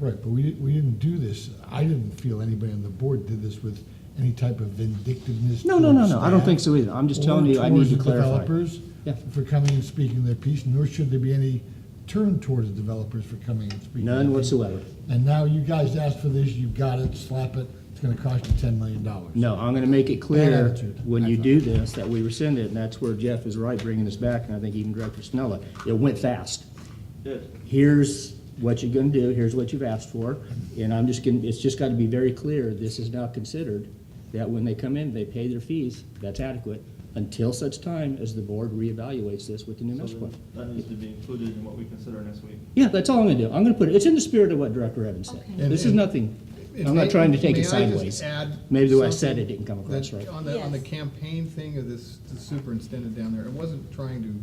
Right, but we didn't do this, I didn't feel anybody on the board did this with any type of vindictiveness. No, towards I don't staff think so either. I'm just telling or you, I need to towards the clarify. developers Yeah. for coming and speaking their piece, nor should there be any turn towards the developers for coming and speaking. their None piece. whatsoever. And now you guys asked for this, you got it, slap it, it's gonna cost you $10 million. No, I'm going to make it Bad clear attitude, when I you thought. do this, that we rescind it, and that's where Jeff is right, bringing this back, and I think even Director Snella. It went fast. Good. Here's what you're gonna do, here's what you've asked for, and I'm just gonna, it's just gotta be very clear, this is now considered, that when they come in, they pay their fees, that's adequate, until such time as the board reevaluates this with the new So master plan. then that needs to be included in what we consider next week. Yeah, that's all I'm gonna do, I'm gonna put it, it's in the spirit of what Director Evans said. Okay. This is And- nothing, And I'm not trying to take may it I just sideways. add Maybe the way I said something it didn't come across that- right. On the Yes. campaign thing of this, the superintendent down there, I wasn't trying to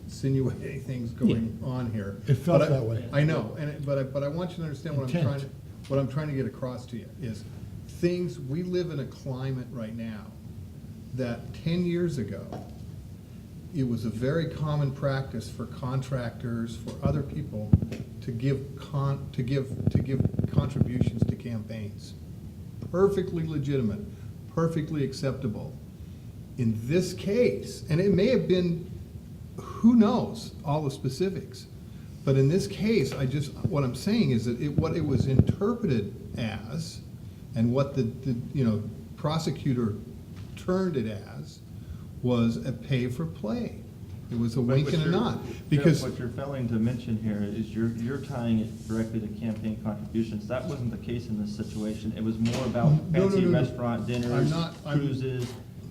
insinuate anything's going on here. It felt But I- that way. I know, but I want you to understand Intent. what I'm trying to get across to you is things, we live in a climate right now that 10 years ago, it was a very common practice for contractors, for other people, to give contributions to campaigns. Perfectly legitimate, perfectly acceptable. In this case, and it may have been, who knows, all the specifics, but in this case, what I'm saying is that what it was interpreted as, and what the prosecutor turned it as, was a pay for play. It was a wink and a nod, because. What you're failing to mention here is you're tying it directly to campaign contributions. That wasn't the case in this situation. It was more about No, fancy no. restaurant dinners, cruises,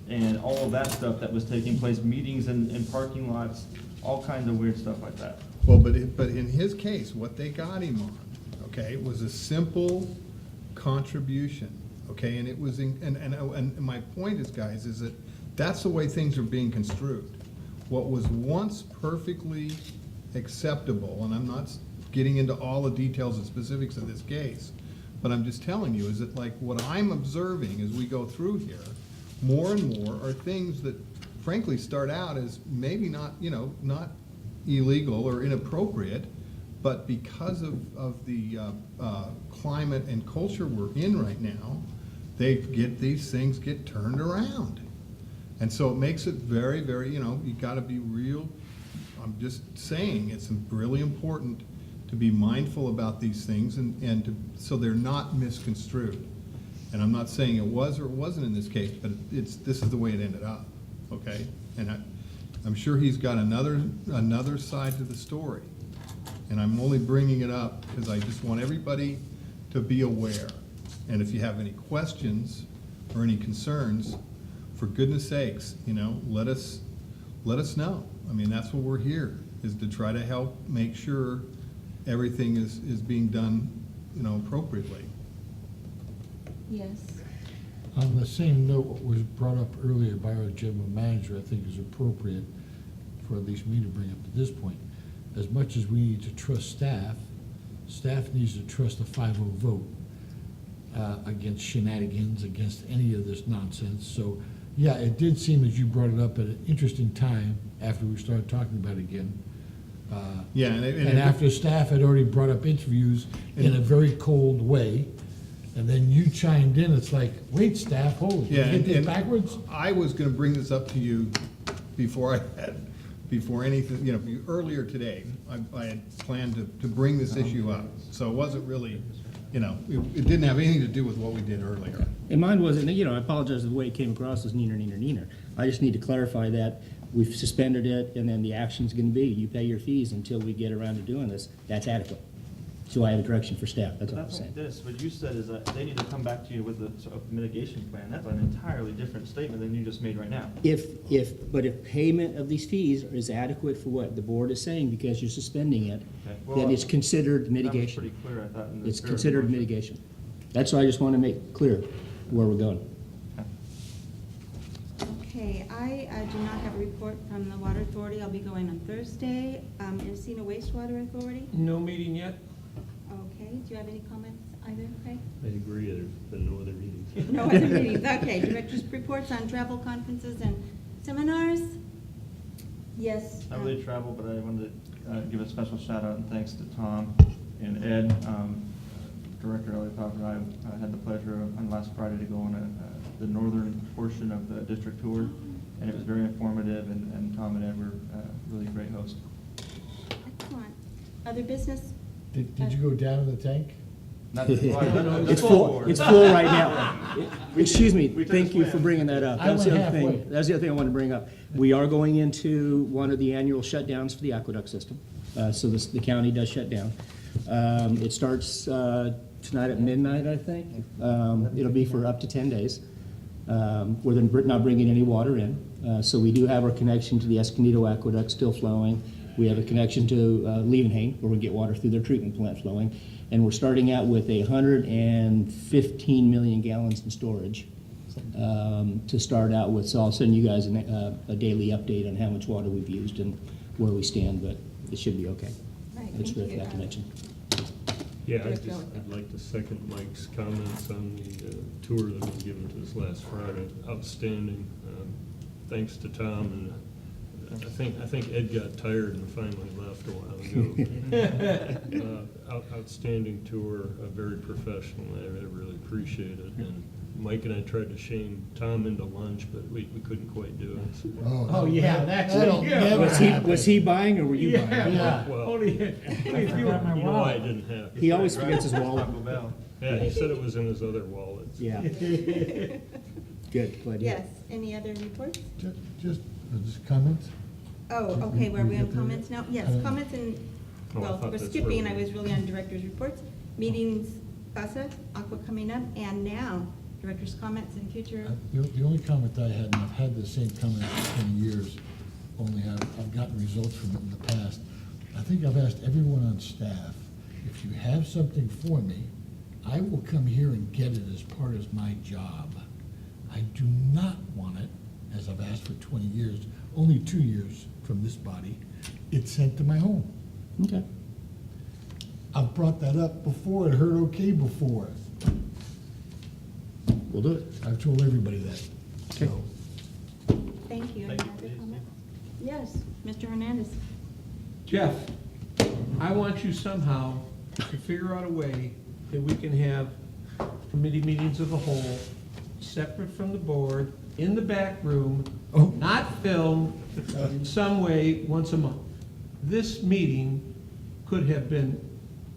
and all of that stuff that was taking place, meetings in parking lots, all kinds of weird stuff like that. Well, but in his case, what they got him on, okay, was a simple contribution, okay? And it was, and my point is, guys, is that that's the way things are being construed. What was once perfectly acceptable, and I'm not getting into all the details and specifics of this case, but I'm just telling you, is that like what I'm observing as we go through here, more and more are things that frankly start out as maybe not, not illegal or inappropriate, but because of the climate and culture we're in right now, these things get turned around. And so it makes it very, very, you gotta be real. I'm just saying, it's really important to be mindful about these things so they're not misconstrued. And I'm not saying it was or it wasn't in this case, but this is the way it ended up, okay? And I'm sure he's got another side to the story. And I'm only bringing it up because I just want everybody to be aware. And if you have any questions or any concerns, for goodness sakes, let us know. I mean, that's what we're here, is to try to help make sure everything is being done, appropriately. Yes. On the same note, what was brought up earlier by our general manager, I think is appropriate for at least me to bring up at this point. As much as we need to trust staff, staff needs to trust a 5-0 vote. against shenanigans, against any of this nonsense. So, yeah, it did seem, as you brought it up, at an interesting time after we started talking about it again. Yeah, And after staff had already brought up interviews in a very cold way, and then you chimed in, it's like, wait, staff, hold, Yeah, did you get this and backwards? I was gonna bring this up to you before anything, earlier today. I had planned to bring this issue up, so it wasn't really, it didn't have anything to do with what we did earlier. And mine wasn't, I apologize if the way it came across as neener, neener, neener. I just need to clarify that we've suspended it, and then the action's gonna be, you pay your fees until we get around to doing this. That's adequate. So I have a direction for staff, that's all I'm That's saying. like this, what you said is that they need to come back to you with a sort of mitigation plan. That's an entirely different statement than you just made right now. But if payment of these fees is adequate for what the board is saying, because you're suspending it, Okay. Well, then it's considered That was mitigation. pretty clear, I thought, in the It's spirit of the considered motion. mitigation. That's why I just want to make clear where we're going. Okay, I do not have a report from the Water Authority. I'll be going on Thursday. Encino Wastewater Authority. No meeting yet? Okay, do you have any comments either, Craig? I agree, there's been no other meetings. No other meetings, okay. Director's reports on travel, conferences, and seminars? Yes. Not really travel, but I wanted to give a special shout out and thanks to Tom and Ed. Director Elliot Popper and I had the pleasure on last Friday to go on the northern portion of the district tour, and it was very informative, and Tom and Ed were really great hosts. Excellent. Other business? Did you go down in the tank? Not the- It's full, it's full right now. Excuse me, We took a thank you for swim. bringing that up. I That's the went other halfway. thing, that's the other thing I wanted to bring up. We are going into one of the annual shutdowns for the aqueduct system, so the county does shut down. It starts tonight at midnight, I think. It'll be for up to 10 days. We're then not bringing any water in, so we do have our connection to the Escondido Aqueduct still flowing. We have a connection to Leeuwenhoek, where we get water through their treatment plant flowing. And we're starting out with 115 million gallons in storage to start out with. So I'll send you guys a daily update on how much water we've used and where we stand, but it should be okay. Right, It's thank good for you. that connection. Yeah, Director Elliott. I'd like to second Mike's comments on the tour that was given to us last Friday. Outstanding. Thanks to Tom, and I think Ed got tired and finally left a while ago. Outstanding tour, very professional. I really appreciate it. And Mike and I tried to shame Tom into lunch, but we couldn't quite do it. So, Oh, yeah, that's that'll it. never happen. Was he buying or were you buying? Yeah. well, Only, if you were, you know why I didn't have. He always forgets his wallet. Taco Bell. Yeah, he said it was in his other wallet. Yeah. Good, glad you. Yes, any other reports? Just comments? Oh, okay, were we get on there comments now? Yes, yet? comments and, Oh, I well, thought we're that's skipping, and I where we- was really on director's reports. Meetings, CASA, Aqua coming up, and now, director's comments and future. The only comment I had, and I've had the same comment for 10 years, only I've gotten results from it in the past. I think I've asked everyone on staff, if you have something for me, I will come here and get it as part of my job. I do not want it, as I've asked for 20 years, only 2 years from this body, it's sent to my home. Okay. I've brought that up before, and heard okay before. We'll do it. I've told everybody that. Okay. So, Thank you. Thank Any you. other comments? Yes, Mr. Hernandez. Jeff, I want you somehow to figure out a way that we can have committee meetings of the whole, separate from the board, in the back room, Oh. not filmed, in some way, once a month. This meeting could have been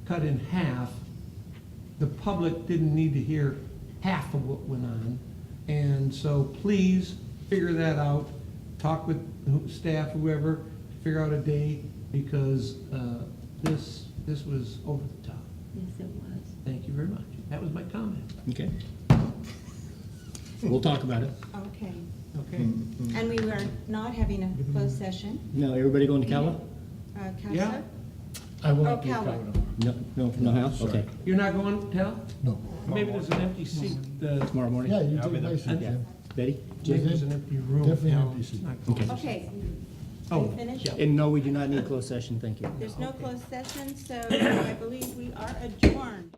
cut in half. The public didn't need to hear half of what went on. And so please figure that out. Talk with staff, whoever, figure out a day, because this was over the top. Yes, it was. Thank you very much. That was my comment. Okay. We'll talk about it. Okay. Okay? And we were not having a closed session. No, everybody going to Cala? CASA? Yeah. I will Oh, not be Calvin. coming tomorrow. No house? Okay. You're not going, Tal? No. Maybe there's an empty seat. Tomorrow morning? Yeah, you I'll be take my there. seat, Jim. Betty? Maybe there's an empty room. Definitely Tal. empty seat. It's not going. Okay. Oh, Are you finished? yeah. And no, we do not need closed session, thank you. There's no closed session, so I believe we are adjourned.